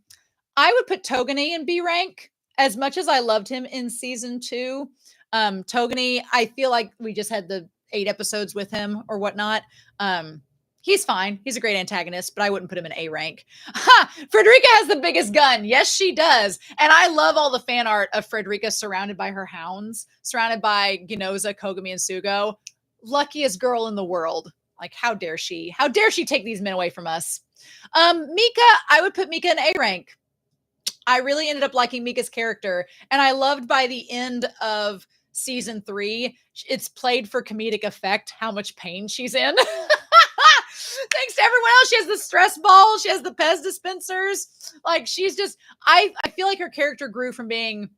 in B rank. As much as I loved him in season 2, Togani, I feel like we just had the 8 episodes with him or whatnot. He's fine. He's a great antagonist, but I wouldn't put him in A rank. Frederica has the biggest gun. Yes, she does. And I love all the fan art of Frederica surrounded by her hounds, surrounded by Ginoza, Kogami, and Sugo. Luckiest girl in the world. Like, how dare she? How dare she take these men away from us? Mika, I would put Mika in A rank. I really ended up liking Mika's character. And I loved by the end of season 3, it's played for comedic effect how much pain she's in. Thanks to everyone else. She has the stress ball. She has the Pez dispensers. Like, she's just, I feel like her character grew from being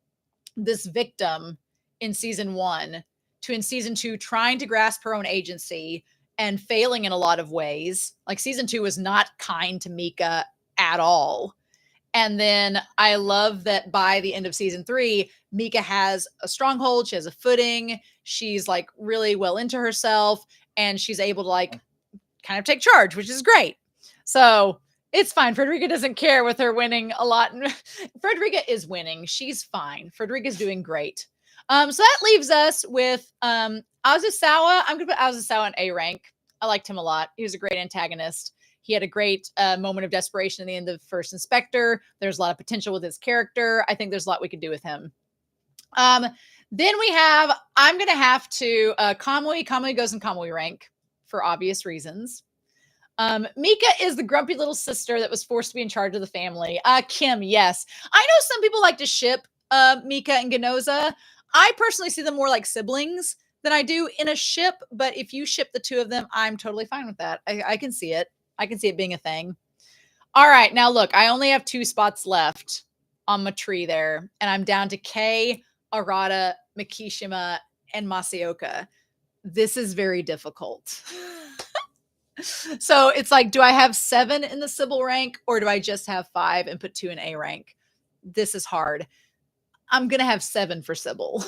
this victim in season 1 to in season 2 trying to grasp her own agency and failing in a lot of ways. Like, season 2 was not kind to Mika at all. And then I love that by the end of season 3, Mika has a stronghold. She has a footing. She's like really well into herself, and she's able to like kind of take charge, which is great. So it's fine. Frederica doesn't care with her winning a lot. Frederica is winning. She's fine. Frederica's doing great. So that leaves us with Azusawa. I'm going to put Azusawa in A rank. I liked him a lot. He was a great antagonist. He had a great moment of desperation at the end of First Inspector. There's a lot of potential with his character. I think there's a lot we could do with him. Then we have, I'm going to have to, Kamui. Kamui goes in Kamui rank for obvious reasons. Mika is the grumpy little sister that was forced to be in charge of the family. Kim, yes. I know some people like to ship Mika and Ginoza. I personally see them more like siblings than I do in a ship, but if you ship the two of them, I'm totally fine with that. I can see it. I can see it being a thing. All right, now look, I only have 2 spots left on my tree there, and I'm down to Kei, Arata, Mikishima, and Masaoka. This is very difficult. So it's like, do I have 7 in the Sybil rank, or do I just have 5 and put 2 in A rank? This is hard. I'm gonna have 7 for Sybil.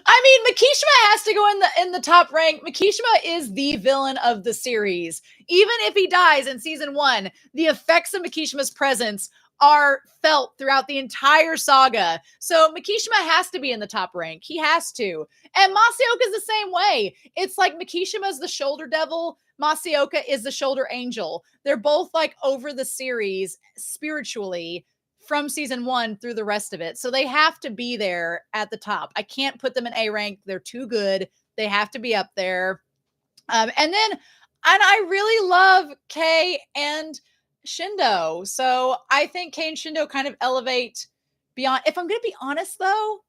I mean, Mikishima has to go in the top rank. Mikishima is the villain of the series. Even if he dies in season 1, the effects of Mikishima's presence are felt throughout the entire saga. So Mikishima has to be in the top rank. He has to. And Masaoka is the same way. It's like Mikishima's the shoulder devil. Masaoka is the shoulder angel. They're both like over the series spiritually from season 1 through the rest of it. So they have to be there at the top. I can't put them in A rank. They're too good. They have to be up there. And I really love Kei and Shindo. So I think Kei and Shindo kind of elevate beyond. If I'm going to be honest, though,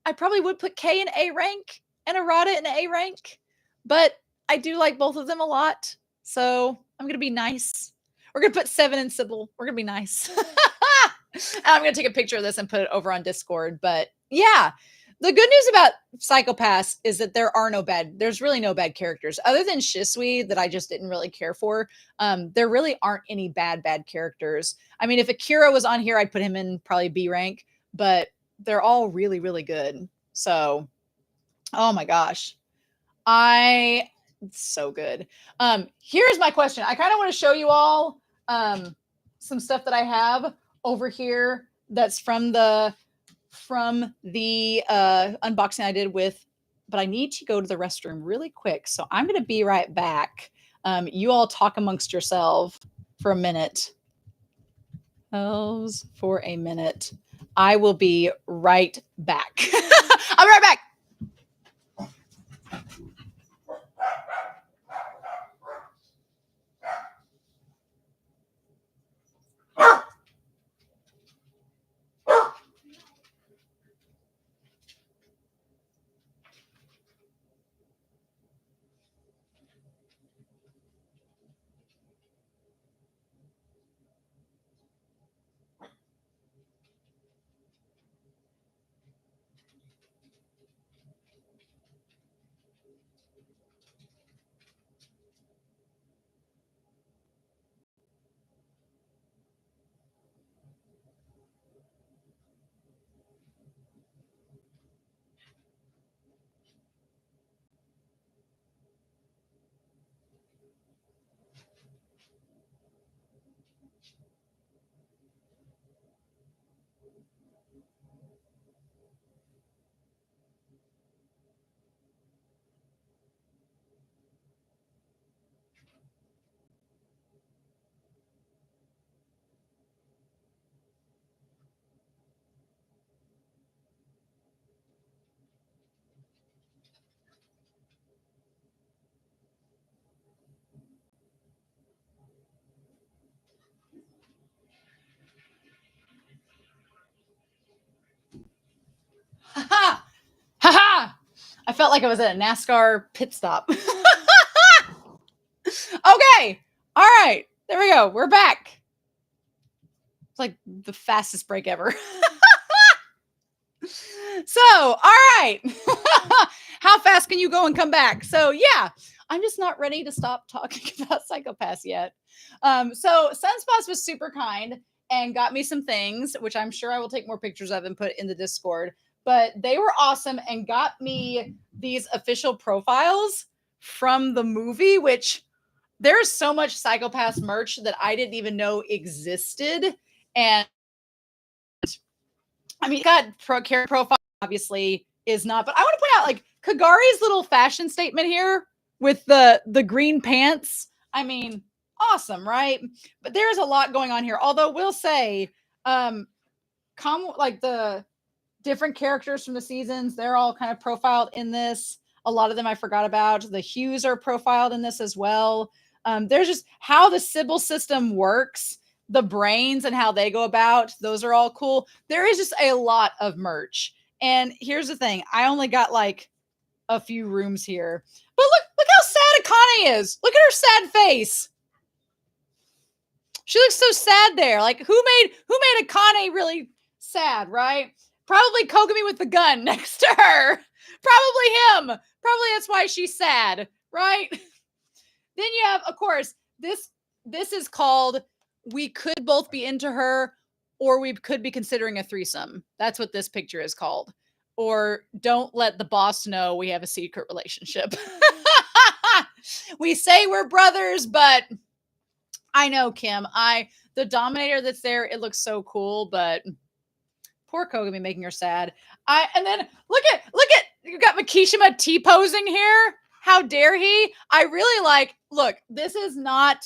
I probably would put Kei in A rank and Arata in A rank. But I do like both of them a lot. So I'm going to be nice. We're going to put 7 in Sybil. We're going to be nice. And I'm going to take a picture of this and put it over on Discord. But yeah, the good news about Psycho-Pass is that there's really no bad characters. Other than Shisui that I just didn't really care for, there really aren't any bad characters. I mean, if Akira was on here, I'd put him in probably B rank. But they're all really, really good. So, oh my gosh. It's so good. Here's my question. I kind of want to show you all some stuff that I have over here that's from the unboxing I did but I need to go to the restroom really quick. So I'm going to be right back. You all talk amongst yourself for a minute. For a minute. I will be right back. I'll be right back. Ha ha! I felt like I was at a NASCAR pit stop. Okay. All right. There we go. We're back. It's like the fastest break ever. So, all right. How fast can you go and come back? So, yeah, I'm just not ready to stop talking about Psycho-Pass yet. So, Sunspots was super kind and got me some things, which I'm sure I will take more pictures of and put in the Discord. But they were awesome and got me these official profiles from the movie, which there's so much Psycho-Pass merch that I didn't even know existed. And I mean, got character profile obviously is not, but I want to point out like Kagari's little fashion statement here with the green pants. I mean, awesome, right? But there's a lot going on here. Although we'll say, like the different characters from the seasons, they're all kind of profiled in this. A lot of them I forgot about. The hues are profiled in this as well. There's just how the Sybil system works, the brains and how they go about. Those are all cool. There is just a lot of merch. And here's the thing. I only got like a few rooms here. But look how sad Akane is. Look at her sad face. She looks so sad there. Like who made Akane really sad, right? Probably Kogami with the gun next to her. Probably him. Probably that's why she's sad, right? Then you have, of course, this is called We Could Both Be Into Her, or we could be considering a threesome. That's what this picture is called. Or Don't Let the Boss Know We Have a Secret Relationship. We say we're brothers, but I know, Kim. The Dominator that's there, it looks so cool, but poor Kogami making her sad. And then look at you got Makishima T-posing here. How dare he? I really like, look, this is not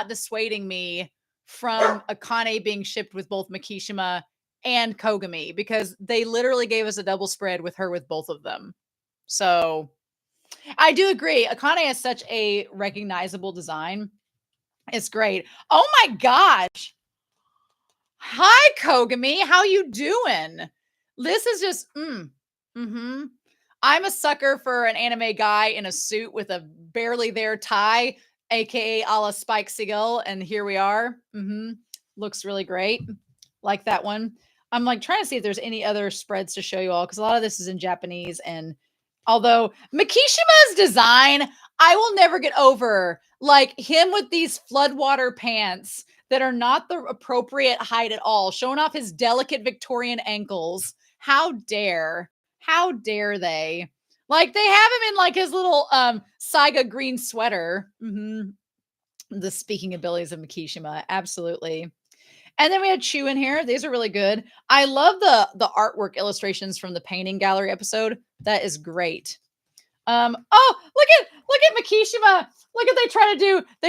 dissuading me from Akane being shipped with both Makishima and Kogami, because they literally gave us a double spread with her with both of them. So I do agree. Akane has such a recognizable design. It's great. Oh my gosh. Hi, Kogami. How you doing? This is just, I'm a sucker for an anime guy in a suit with a barely there tie, aka a la Spike Sybil, and here we are. Looks really great. Like that one. I'm like trying to see if there's any other spreads to show you all, because a lot of this is in Japanese, and although Makishima's design, I will never get over, like him with these floodwater pants that are not the appropriate height at all, showing off his delicate Victorian ankles. How dare they? Like they have him in like his little Saiga green sweater. The speaking abilities of Makishima, absolutely. And then we had Chu in here. These are really good. I love the artwork illustrations from the painting gallery episode. That is great. Oh, look at Makishima. Look at they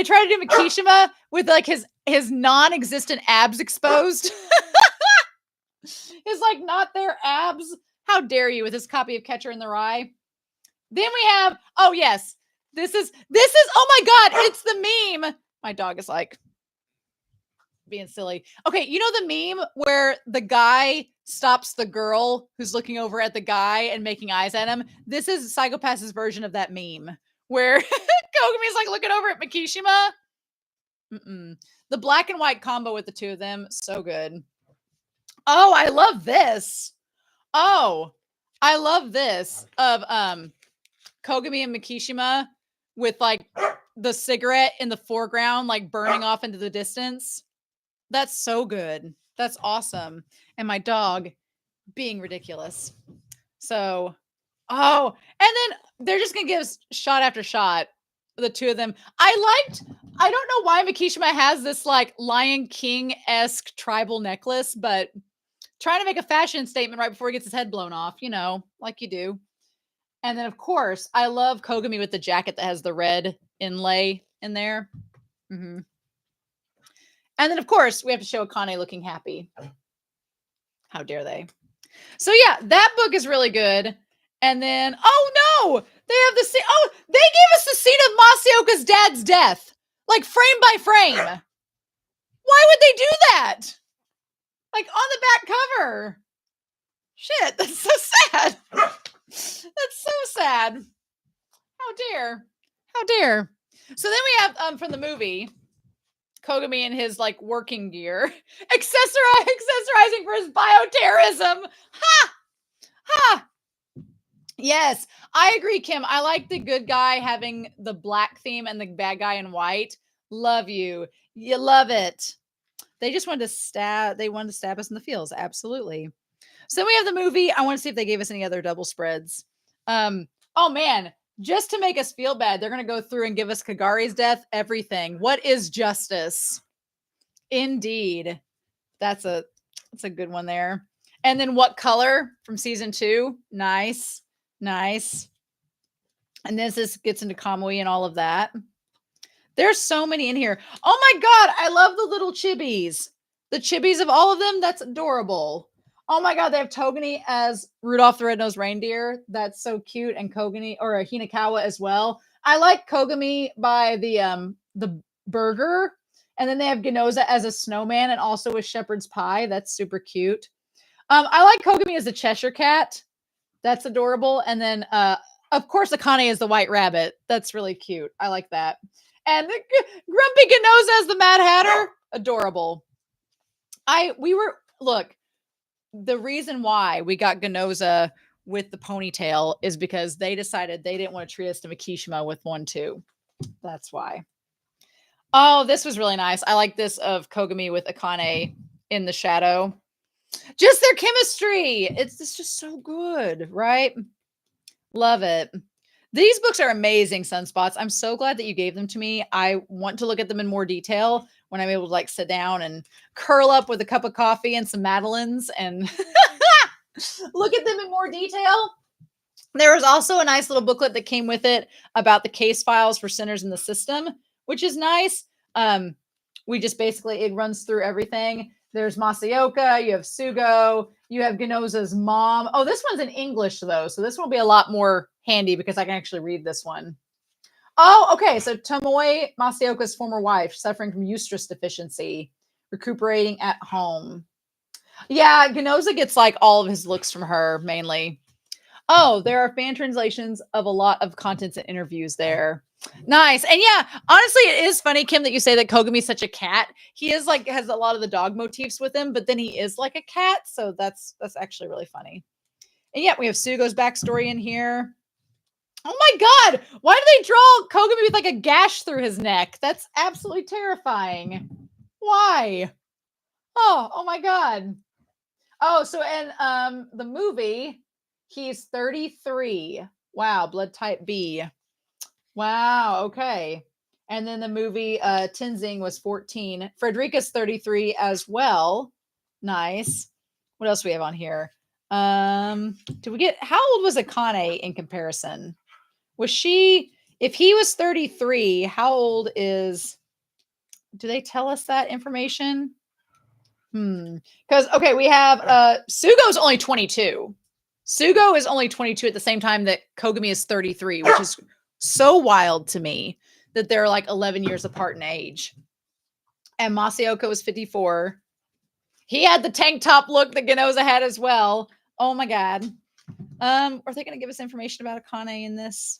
try to do Makishima with like his non-existent abs exposed. His like not their abs. How dare you with his copy of Catcher in the Rye. Then we have, oh yes, this is, oh my God, it's the meme. My dog is like being silly. Okay, you know the meme where the guy stops the girl who's looking over at the guy and making eyes at him? This is Psychopath's version of that meme where Kogami's like looking over at Makishima. The black and white combo with the two of them, so good. Oh, I love this. Oh, I love this of Kogami and Makishima with like the cigarette in the foreground, like burning off into the distance. That's so good. That's awesome. And my dog being ridiculous. So, oh, and then they're just going to give us shot after shot, the two of them. I don't know why Makishima has this like Lion King-esque tribal necklace, but trying to make a fashion statement right before he gets his head blown off, you know, like you do. And then, of course, I love Kogami with the jacket that has the red inlay in there. And then, of course, we have to show Akane looking happy. How dare they? So, yeah, that book is really good. And then, oh, no! They have the scene. Oh, they gave us the scene of Masaoka's dad's death. Like, frame by frame. Why would they do that? Like, on the back cover. Shit, that's so sad. That's so sad. How dare. How dare. So then we have, from the movie, Kogami in his, like, working gear. Accessorizing for his bioterrorism. Ha! Ha! Yes, I agree, Kim. I like the good guy having the black theme and the bad guy in white. Love you. You love it. They just wanted to stab us in the feels. Absolutely. So then we have the movie. I want to see if they gave us any other double spreads. Oh man, just to make us feel bad, they're going to go through and give us Kagari's death, everything. What is justice? Indeed. That's a good one there. And then What Color from season 2. Nice. Nice. And this gets into Kamui and all of that. There's so many in here. Oh my God, I love the little chibis. The chibis of all of them, that's adorable. Oh my God, they have Togani as Rudolph the Red-Nosed Reindeer. That's so cute. And Kogani or Hinakawa as well. I like Kogami by the burger. And then they have Ginoza as a snowman and also with shepherd's pie. That's super cute. I like Kogami as a Cheshire cat. That's adorable. And then of course Akane is the white rabbit. That's really cute. I like that. And Grumpy Ginoza as the Mad Hatter. Adorable. Look, the reason why we got Ginoza with the ponytail is because they decided they didn't want to treat us to Makishima with one too. That's why. Oh, this was really nice. I like this of Kogami with Akane in the shadow. Just their chemistry. It's just so good, right? Love it. These books are amazing, Sunspots. I'm so glad that you gave them to me. I want to look at them in more detail when I'm able to like sit down and curl up with a cup of coffee and some Madeleines and look at them in more detail. There was also a nice little booklet that came with it about the case files for sinners in the system, which is nice. We just basically, it runs through everything. There's Masayoka, you have Sugo, you have Ginoza's mom. Oh, this one's in English though, so this will be a lot more handy because I can actually read this one. Oh, okay. So Tomoe, Masayoka's former wife, suffering from eustress deficiency, recuperating at home. Yeah, Ginoza gets like all of his looks from her mainly. Oh, there are fan translations of a lot of contents and interviews there. Nice. And yeah, honestly, it is funny, Kim, that you say that Kogami's such a cat. He is like, has a lot of the dog motifs with him, but then he is like a cat. So that's actually really funny. And yeah, we have Sugo's backstory in here. Oh my God. Why do they draw Kogami with like a gash through his neck? That's absolutely terrifying. Why? Oh my God. Oh, so in the movie, he's 33. Wow, blood type B. Wow, okay. And then the movie Tenzing was 14. Frederica's 33 as well. Nice. What else do we have on here? Did we get, how old was Akane in comparison? Was she, if he was 33, how old is, do they tell us that information? Because, okay, we have, Sugo's only 22. Sugo is only 22 at the same time that Kogami is 33, which is so wild to me that they're like 11 years apart in age. And Masayoka was 54. He had the tank top look that Ginoza had as well. Oh my God. Are they going to give us information about Akane in this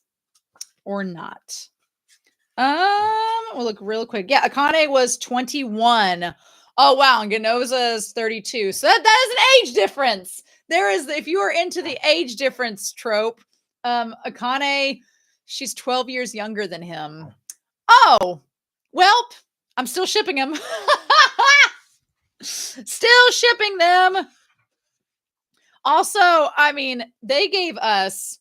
or not? We'll look real quick. Yeah, Akane was 21. Oh wow, and Ginoza is 32. So that is an age difference. There is, if you are into the age difference trope, Akane, she's 12 years younger than him. Oh, well, I'm still shipping them. Still shipping them. Also, I mean, they gave us,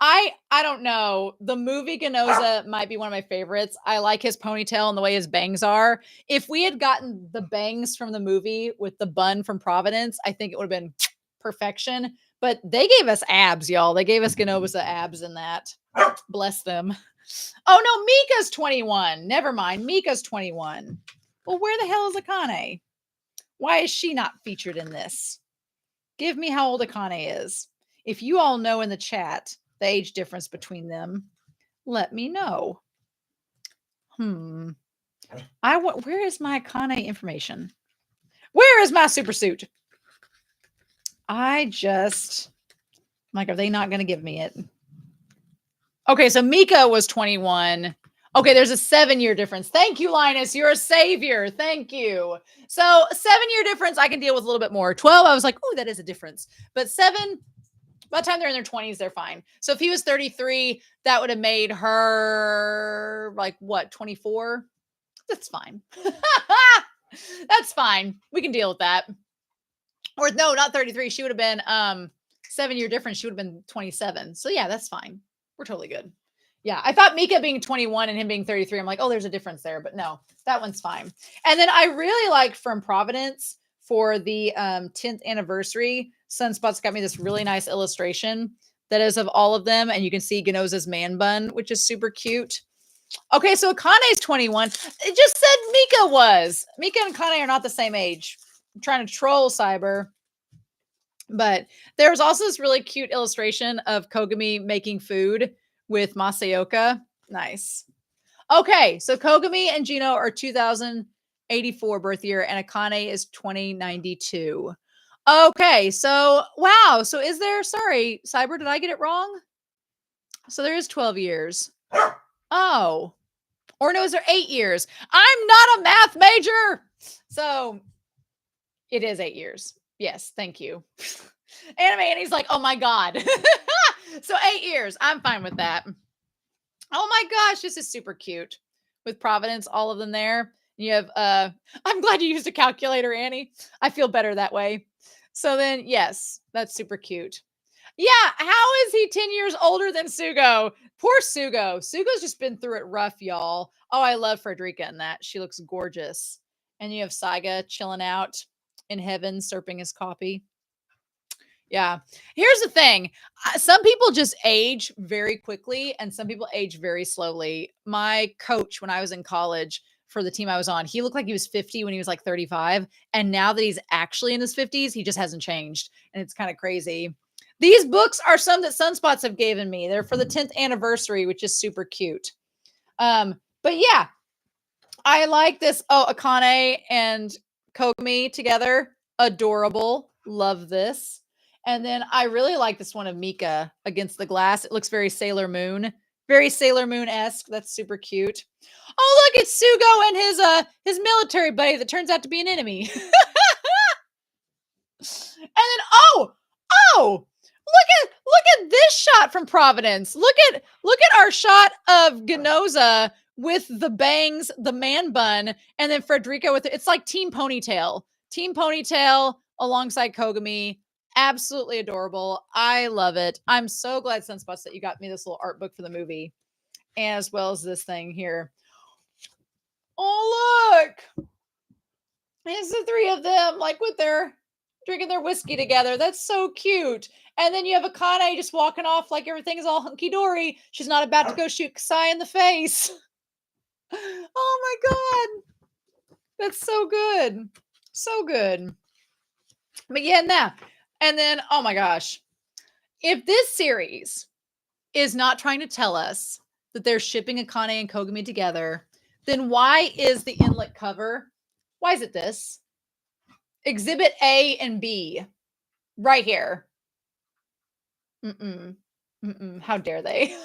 I don't know. The movie Ginoza might be one of my favorites. I like his ponytail and the way his bangs are. If we had gotten the bangs from the movie with the bun from Providence, I think it would have been perfection. But they gave us abs, y'all. They gave us Ginoza abs in that. Bless them. Oh, no, Mika's 21. Never mind. Mika's 21. Well, where the hell is Akane? Why is she not featured in this? Give me how old Akane is. If you all know in the chat the age difference between them, let me know. Where is my Akane information? Where is my super suit? Like, are they not going to give me it? Okay, so Mika was 21. Okay, there's a 7-year difference. Thank you, Linus. You're a savior. Thank you. So 7-year difference, I can deal with a little bit more. 12, I was like, oh, that is a difference. But 7, by the time they're in their 20s, they're fine. So if he was 33, that would have made her like what, 24? That's fine. That's fine. We can deal with that. Or no, not 33. She would have been 7-year difference. She would have been 27. So yeah, that's fine. We're totally good. Yeah, I thought Mika being 21 and him being 33, I'm like, oh, there's a difference there. But no, that one's fine. And then I really like From Providence for the 10th anniversary. Sunspots got me this really nice illustration that is of all of them. And you can see Ginoza's man bun, which is super cute. Okay, so Akane's 21. It just said Mika was. Mika and Akane are not the same age. I'm trying to troll Cyber. But there's also this really cute illustration of Kogami making food with Masayoka. Nice. Okay, so Kogami and Gino are 2084 birth year, and Akane is 2092. Okay, so wow. So is there, sorry, Cyber, did I get it wrong? So there is 12 years. Oh, or no, is there 8 years? I'm not a math major. So it is 8 years. Yes, thank you. Anime, and he's like, oh my God. So 8 years. I'm fine with that. Oh my gosh, this is super cute. With Providence, all of them there. You have, I'm glad you used a calculator, Annie. I feel better that way. So then, yes, that's super cute. Yeah, how is he 10 years older than Sugo? Poor Sugo. Sugo's just been through it rough, y'all. Oh, I love Frederica in that. She looks gorgeous. And you have Saiga chilling out in heaven, slurping his coffee. Yeah. Here's the thing. Some people just age very quickly and some people age very slowly. My coach, when I was in college for the team I was on, he looked like he was 50 when he was like 35. And now that he's actually in his 50s, he just hasn't changed. And it's kind of crazy. These books are some that Sunspots have given me. They're for the 10th anniversary, which is super cute. But yeah, I like this. Oh, Akane and Kogami together. Adorable. Love this. And then I really like this one of Mika against the glass. It looks very Sailor Moon. Very Sailor Moon-esque. That's super cute. Oh, look, it's Sugo and his military buddy that turns out to be an enemy. And then look at this shot from Providence. Look at our shot of Ginoza with the bangs, the man bun, and then Frederica with it. It's like Team Ponytail alongside Kogami. Absolutely adorable. I love it. I'm so glad, Sunspots, that you got me this little art book for the movie, as well as this thing here. Oh, look. It's the three of them, like with their drinking their whiskey together. That's so cute. And then you have Akane just walking off like everything is all hunky-dory. She's not about to go shoot Kasai in the face. Oh my God. That's so good. So good. But yeah, now. And then, oh my gosh. If this series is not trying to tell us that they're shipping Akane and Kogami together, then why is the inlet cover? Why is it this? Exhibit A and B. Right here. How dare they?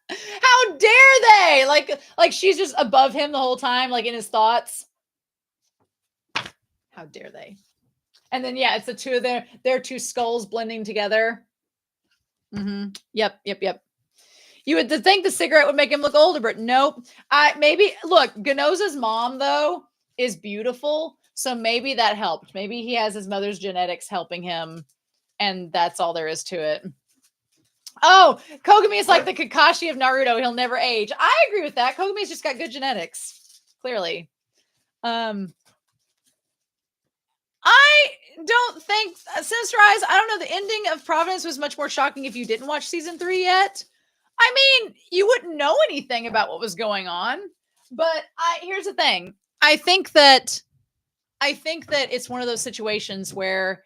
How dare they? Like she's just above him the whole time, like in his thoughts. How dare they? And then yeah, it's the two of their two skulls blending together. Yep. You would think the cigarette would make him look older, but nope. Maybe look, Ginoza's mom though is beautiful, so maybe that helped. Maybe he has his mother's genetics helping him, and that's all there is to it. Oh, Kogami is like the Kakashi of Naruto. He'll never age. I agree with that. Kogami's just got good genetics, clearly. I don't think, Sinister Eyes, I don't know. The ending of Providence was much more shocking if you didn't watch season 3 yet. I mean, you wouldn't know anything about what was going on. But here's the thing. I think that it's one of those situations where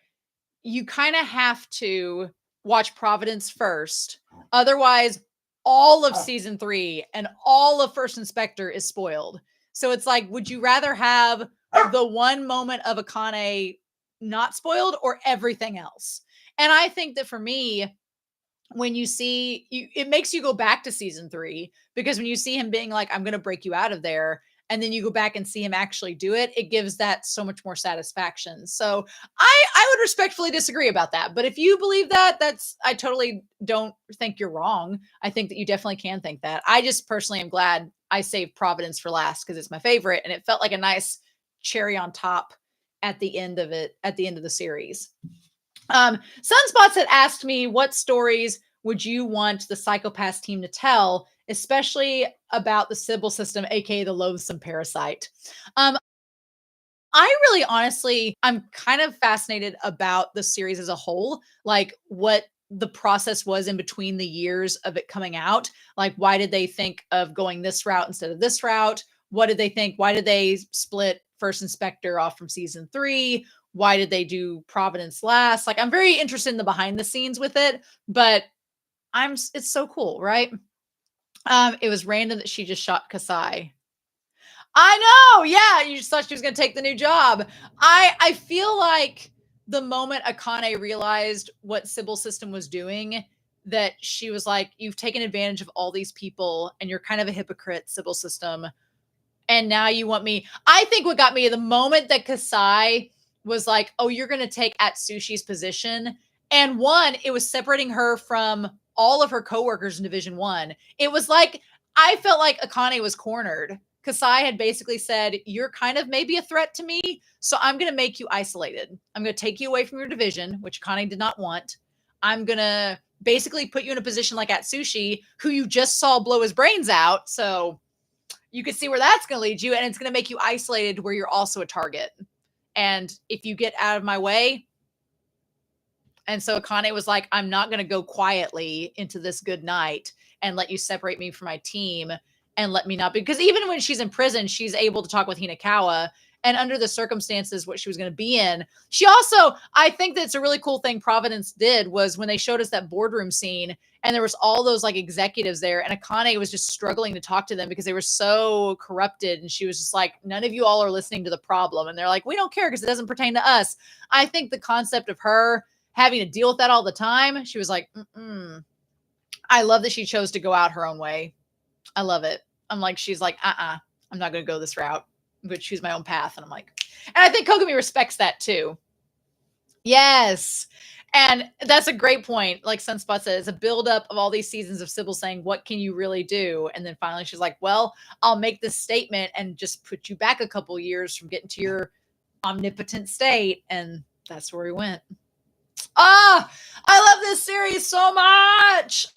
you kind of have to watch Providence first. Otherwise, all of season 3 and all of First Inspector is spoiled. So it's like, would you rather have the one moment of Akane not spoiled or everything else? And I think that for me, when you see, it makes you go back to season 3, because when you see him being like, I'm going to break you out of there, and then you go back and see him actually do it, it gives that so much more satisfaction. So I would respectfully disagree about that. But if you believe that, I totally don't think you're wrong. I think that you definitely can think that. I just personally am glad I saved Providence for last because it's my favorite. And it felt like a nice cherry on top at the end of it, at the end of the series. Sunspots had asked me, what stories would you want the Psycho-Pass team to tell, especially about the Sybil system, aka the loathsome parasite? I really honestly, I'm kind of fascinated about the series as a whole, like what the process was in between the years of it coming out. Like, why did they think of going this route instead of this route? What did they think? Why did they split First Inspector off from season 3? why did they do Providence last? Like, I'm very interested in the behind the scenes with it, but it's so cool, right? It was random that she just shot Kasai. I know. Yeah. You just thought she was going to take the new job. I feel like the moment Akane realized what Sybil system was doing, that she was like, you've taken advantage of all these people and you're kind of a hypocrite, Sybil system. And now you want me. I think what got me the moment that Kasai was like, oh, you're going to take Atsushi's position. And one, it was separating her from all of her coworkers in Division 1. It was like, I felt like Akane was cornered. Kasai had basically said, you're kind of maybe a threat to me, so I'm going to make you isolated. I'm going to take you away from your division, which Akane did not want. I'm going to basically put you in a position like Atsushi, who you just saw blow his brains out. So you can see where that's going to lead you, and it's going to make you isolated where you're also a target. And if you get out of my way. And so Akane was like, I'm not going to go quietly into this good night and let you separate me from my team and let me not be, because even when she's in prison, she's able to talk with Hinakawa, and under the circumstances, what she was going to be in. She also, I think that's a really cool thing Providence did was when they showed us that boardroom scene and there was all those like executives there, and Akane was just struggling to talk to them because they were so corrupted. And she was just like, none of you all are listening to the problem. And they're like, we don't care because it doesn't pertain to us. I think the concept of her having to deal with that all the time, she was like, I love that she chose to go out her own way. I love it. I'm like, she's like, I'm not going to go this route. I'm going to choose my own path. And I'm like, and I think Kogami respects that too. Yes. And that's a great point. Like Sunspot said, it's a buildup of all these seasons of Sybil saying, what can you really do? And then finally she's like, well, I'll make this statement and just put you back a couple years from getting to your omnipotent state. And that's where we went. I love this series so much.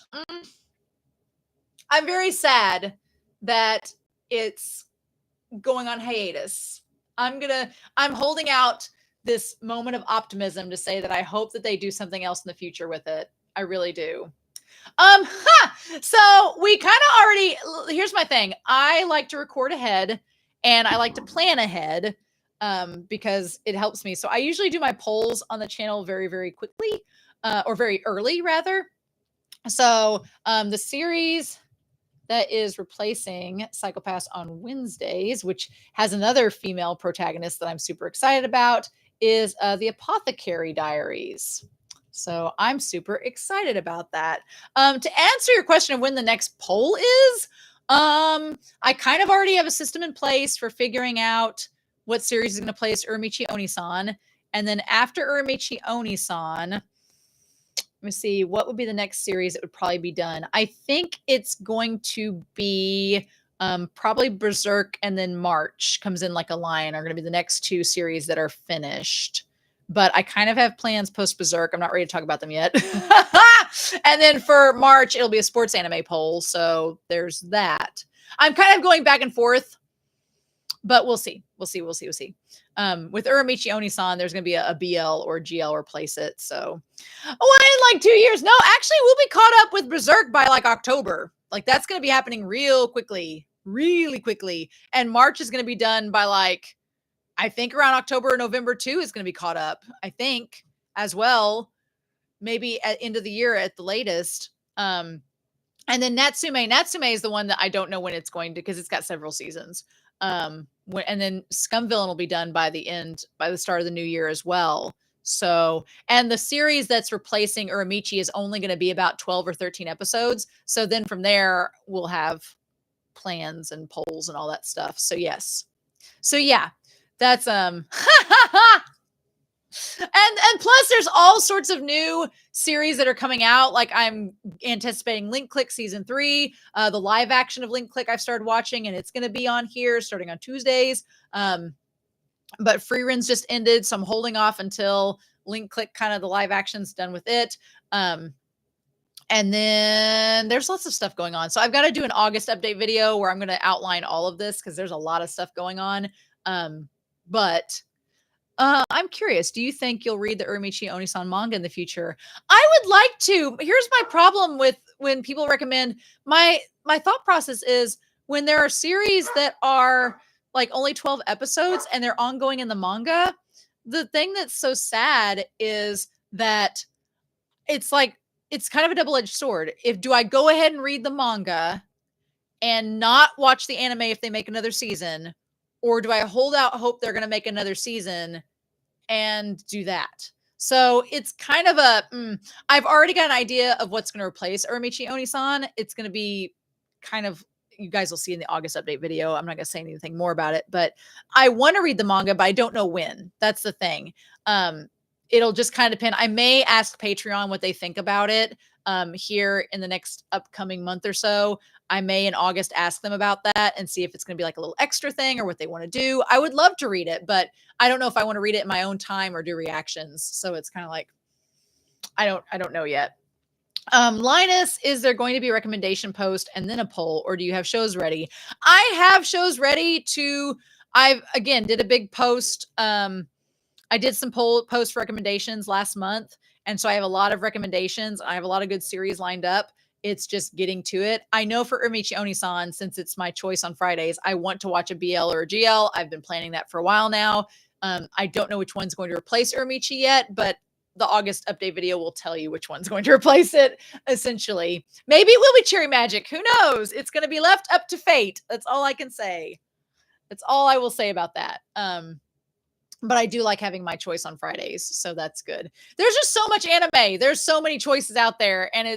I'm very sad that it's going on hiatus. I'm holding out this moment of optimism to say that I hope that they do something else in the future with it. I really do. So we kind of already, here's my thing. I like to record ahead and I like to plan ahead because it helps me. So I usually do my polls on the channel very, very quickly or very early rather. So the series that is replacing Psycho-Pass on Wednesdays, which has another female protagonist that I'm super excited about, is The Apothecary Diaries. So I'm super excited about that. To answer your question of when the next poll is, I kind of already have a system in place for figuring out what series is going to place Uramichi Onisan. And then after Uramichi Onisan, let me see, what would be the next series that would probably be done? I think it's going to be probably Berserk, and then March comes in like a lion are going to be the next two series that are finished. But I kind of have plans post Berserk. I'm not ready to talk about them yet. And then for March, it'll be a sports anime poll. So there's that. I'm kind of going back and forth, but we'll see. We'll see. With Uramichi Onisan, there's going to be a BL or GL replace it. So, in like 2 years. No, actually, we'll be caught up with Berserk by like October. Like that's going to be happening real quickly, really quickly. And March is going to be done by like, I think around October or November too is going to be caught up. I think as well, maybe at end of the year at the latest. And then Natsume is the one that I don't know when it's going to, because it's got several seasons. And then Scum Villain will be done by the start of the new year as well. So, and the series that's replacing Uramichi is only going to be about 12 or 13 episodes. So then from there, we'll have plans and polls and all that stuff. So yes. So yeah, that's, and plus there's all sorts of new series that are coming out. Like I'm anticipating Link Click season 3, the live action of Link Click I've started watching, and it's going to be on here starting on Tuesdays. But Free Runs just ended, so I'm holding off until Link Click kind of the live action's done with it. And then there's lots of stuff going on. So I've got to do an August update video where I'm going to outline all of this because there's a lot of stuff going on. But I'm curious, do you think you'll read the Uramichi Onisan manga in the future? I would like to. Here's my problem with when people recommend, my thought process is when there are series that are like only 12 episodes and they're ongoing in the manga, the thing that's so sad is that it's like, it's kind of a double-edged sword. If do I go ahead and read the manga and not watch the anime if they make another season, or do I hold out hope they're going to make another season and do that? So it's kind of I've already got an idea of what's going to replace Uramichi Onisan. It's going to be kind of, you guys will see in the August update video. I'm not going to say anything more about it, but I want to read the manga, but I don't know when. That's the thing. It'll just kind of depend. I may ask Patreon what they think about it here in the next upcoming month or so. I may in August ask them about that and see if it's going to be like a little extra thing or what they want to do. I would love to read it, but I don't know if I want to read it in my own time or do reactions. So it's kind of like, I don't know yet. Linus, is there going to be a recommendation post and then a poll, or do you have shows ready? I have shows ready to, I've again did a big post. I did some post recommendations last month. And so I have a lot of recommendations. I have a lot of good series lined up. It's just getting to it. I know for Uramichi Onisan, since it's my choice on Fridays, I want to watch a BL or a GL. I've been planning that for a while now. I don't know which one's going to replace Uramichi yet, but the August update video will tell you which one's going to replace it, essentially. Maybe it will be Cherry Magic. Who knows? It's going to be left up to fate. That's all I can say. That's all I will say about that. But I do like having my choice on Fridays, so that's good. There's just so much anime. There's so many choices out there, and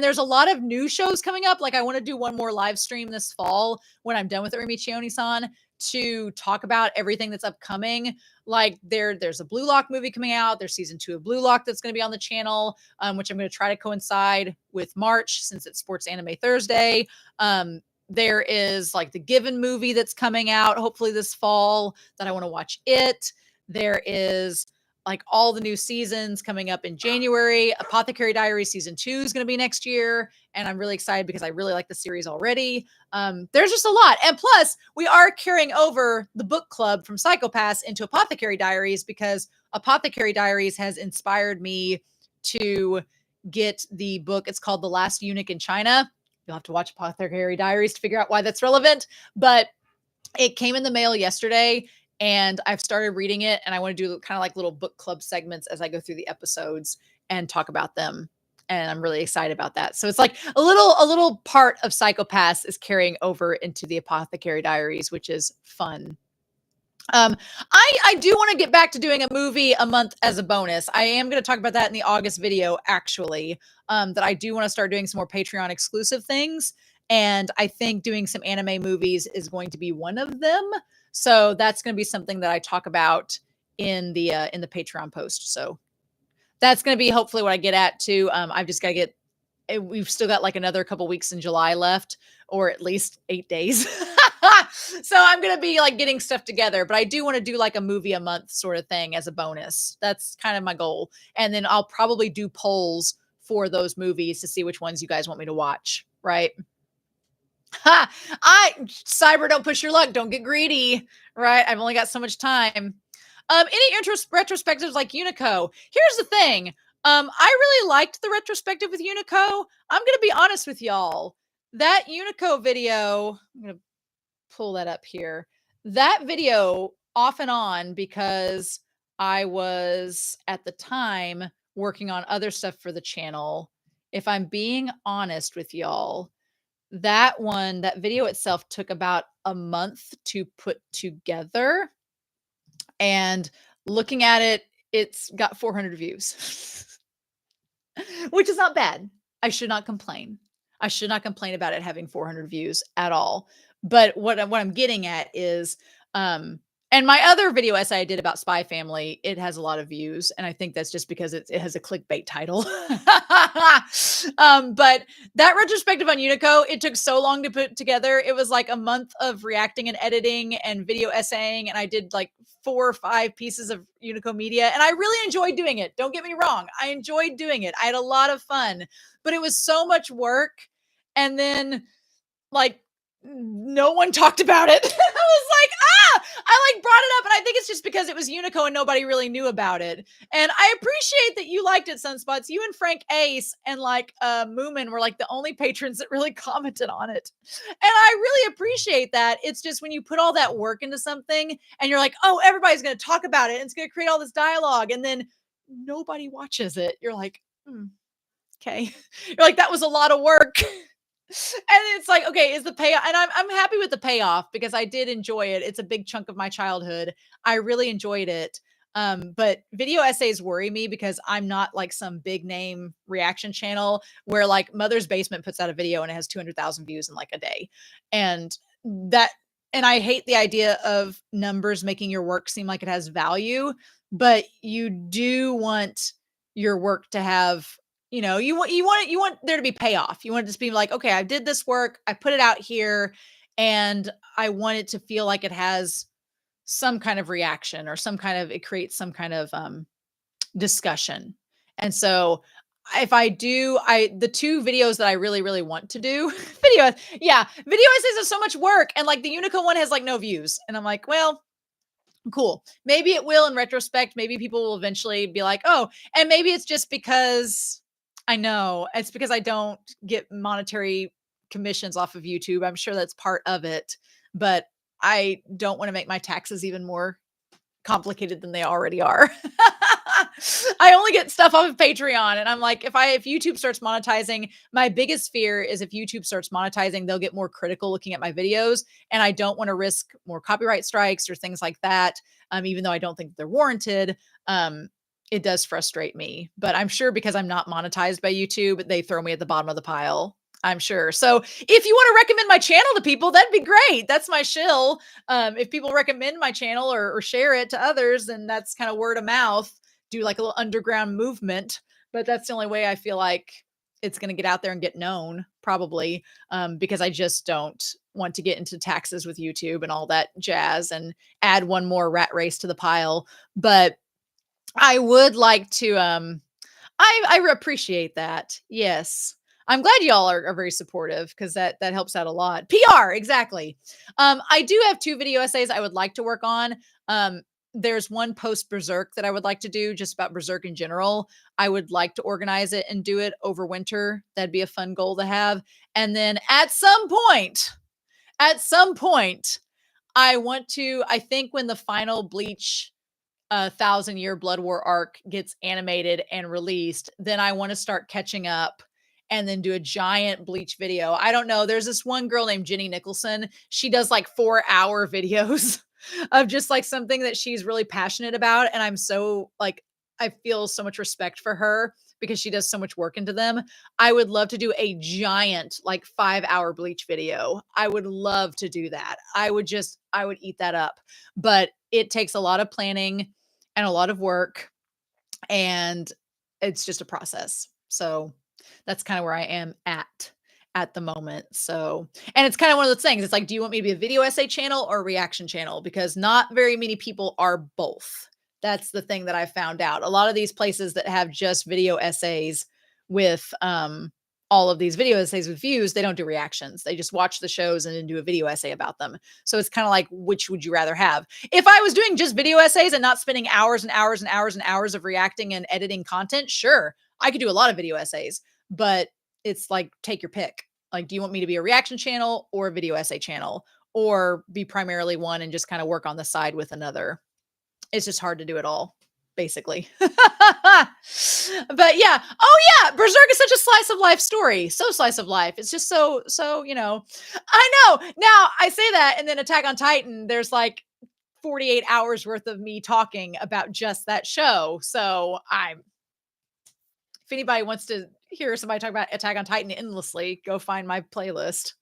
there's a lot of new shows coming up. Like I want to do one more live stream this fall when I'm done with Uramichi Onisan to talk about everything that's upcoming. Like there's a Blue Lock movie coming out. There's season 2 of Blue Lock that's going to be on the channel, which I'm going to try to coincide with March since it's Sports Anime Thursday. There is like the Given movie that's coming out hopefully this fall that I want to watch it. There is like all the new seasons coming up in January. Apothecary Diaries season 2 is going to be next year. And I'm really excited because I really like the series already. There's just a lot. And plus, we are carrying over the book club from Psycho Pass into Apothecary Diaries because Apothecary Diaries has inspired me to get the book. It's called The Last Eunuch in China. You'll have to watch Apothecary Diaries to figure out why that's relevant. But it came in the mail yesterday. And I've started reading it, and I want to do kind of like little book club segments as I go through the episodes and talk about them. And I'm really excited about that. So it's like a little part of Psycho Pass is carrying over into the Apothecary Diaries, which is fun. I do want to get back to doing a movie a month as a bonus. I am going to talk about that in the August video, actually, that I do want to start doing some more Patreon exclusive things. And I think doing some anime movies is going to be one of them. So that's going to be something that I talk about in the Patreon post. So that's going to be hopefully what I get at too. I've just got to get, we've still got like another couple weeks in July left, or at least 8 days. So I'm going to be like getting stuff together, but I do want to do like a movie a month sort of thing as a bonus. That's kind of my goal. And then I'll probably do polls for those movies to see which ones you guys want me to watch. Right. Cyber, don't push your luck. Don't get greedy, right? I've only got so much time. Any retrospectives like Unico? Here's the thing. I really liked the retrospective with Unico. I'm going to be honest with y'all. That Unico video, I'm going to pull that up here. That video off and on because I was at the time working on other stuff for the channel. If I'm being honest with y'all, that video itself took about a month to put together. And looking at it, it's got 400 views, which is not bad. I should not complain. I should not complain about it having 400 views at all. But what I'm getting at is, and my other video essay I did about Spy Family, it has a lot of views. And I think that's just because it has a clickbait title. But that retrospective on Unico, it took so long to put together. It was like a month of reacting and editing and video essaying. And I did like 4 or 5 pieces of Unico media. And I really enjoyed doing it. Don't get me wrong. I enjoyed doing it. I had a lot of fun, but it was so much work. And then like no one talked about it. I was like, I like brought it up, and I think it's just because it was Unico and nobody really knew about it. And I appreciate that you liked it, Sunspots. You and Frank Ace and like Moomin were like the only patrons that really commented on it. And I really appreciate that. It's just when you put all that work into something and you're like, oh, everybody's going to talk about it and it's going to create all this dialogue, and then nobody watches it. You're like, okay. You're like, that was a lot of work. And it's like, okay, is the payoff? And I'm happy with the payoff because I did enjoy it. It's a big chunk of my childhood. I really enjoyed it. But video essays worry me because I'm not like some big name reaction channel where like Mother's Basement puts out a video and it has 200,000 views in like a day. And that, and I hate the idea of numbers making your work seem like it has value, but you do want your work to have, you want there to be payoff. You want it to just be like, okay, I did this work, I put it out here, and I want it to feel like it has some kind of reaction or it creates some kind of discussion. And so if I do, the two videos that I really, really want to do, video essays are so much work. And like the Unico one has like no views. And I'm like, well, cool. Maybe it will in retrospect. Maybe people will eventually be like, oh, and maybe it's just because I know it's because I don't get monetary commissions off of YouTube. I'm sure that's part of it, but I don't want to make my taxes even more complicated than they already are. I only get stuff off of Patreon, and I'm like, if YouTube starts monetizing, my biggest fear is if YouTube starts monetizing, they'll get more critical looking at my videos, and I don't want to risk more copyright strikes or things like that. Even though I don't think they're warranted, it does frustrate me. But I'm sure because I'm not monetized by YouTube, they throw me at the bottom of the pile. I'm sure. So if you want to recommend my channel to people, that'd be great. That's my shill. If people recommend my channel or share it to others, then that's kind of word of mouth. Do like a little underground movement, but that's the only way I feel like it's going to get out there and get known, probably, because I just don't want to get into taxes with YouTube and all that jazz and add one more rat race to the pile. But I would like to, I appreciate that. Yes. I'm glad y'all are very supportive because that helps out a lot. PR, exactly. I do have 2 video essays I would like to work on. There's one post Berserk that I would like to do just about Berserk in general. I would like to organize it and do it over winter. That'd be a fun goal to have. And then at some point, I think when the final Bleach 1,000-year Blood War arc gets animated and released, then I want to start catching up and then do a giant Bleach video. I don't know. There's this one girl named Jenny Nicholson. She does like 4-hour videos of just like something that she's really passionate about. And I'm so like, I feel so much respect for her because she does so much work into them. I would love to do a giant like 5-hour Bleach video. I would love to do that. I would eat that up. But it takes a lot of planning and a lot of work, and it's just a process. So that's kind of where I am at the moment. So, and it's kind of one of those things. It's like, do you want me to be a video essay channel or a reaction channel? Because not very many people are both. That's the thing that I found out. A lot of these places that have just video essays with all of these video essays with views, they don't do reactions. They just watch the shows and then do a video essay about them. So it's kind of like, which would you rather have? If I was doing just video essays and not spending hours and hours and hours and hours of reacting and editing content, sure, I could do a lot of video essays, but it's like, take your pick. Like, do you want me to be a reaction channel or a video essay channel, or be primarily one and just kind of work on the side with another? It's just hard to do it all, basically. But yeah. Oh yeah. Berserk is such a slice of life story. So slice of life. It's just so, I know. Now I say that, and then Attack on Titan, there's like 48 hours worth of me talking about just that show. So if anybody wants to hear somebody talk about Attack on Titan endlessly, go find my playlist.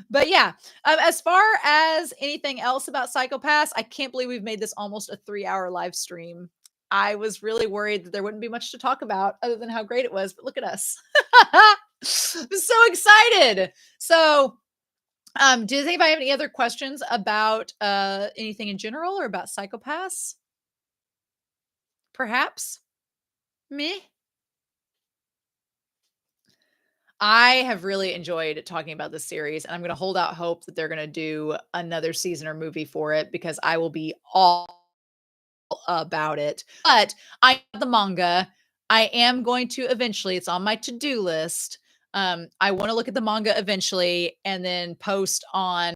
But yeah, as far as anything else about Psycho-Pass, I can't believe we've made this almost a 3-hour live stream. I was really worried that there wouldn't be much to talk about other than how great it was, but look at us. I'm so excited. So, does anybody have any other questions about anything in general or about Psycho-Pass? Perhaps? Me? I have really enjoyed talking about this series, and I'm gonna hold out hope that they're gonna do another season or movie for it because I will be all about it. But I have the manga. I am going to eventually, it's on my to-do list. I want to look at the manga eventually and then post on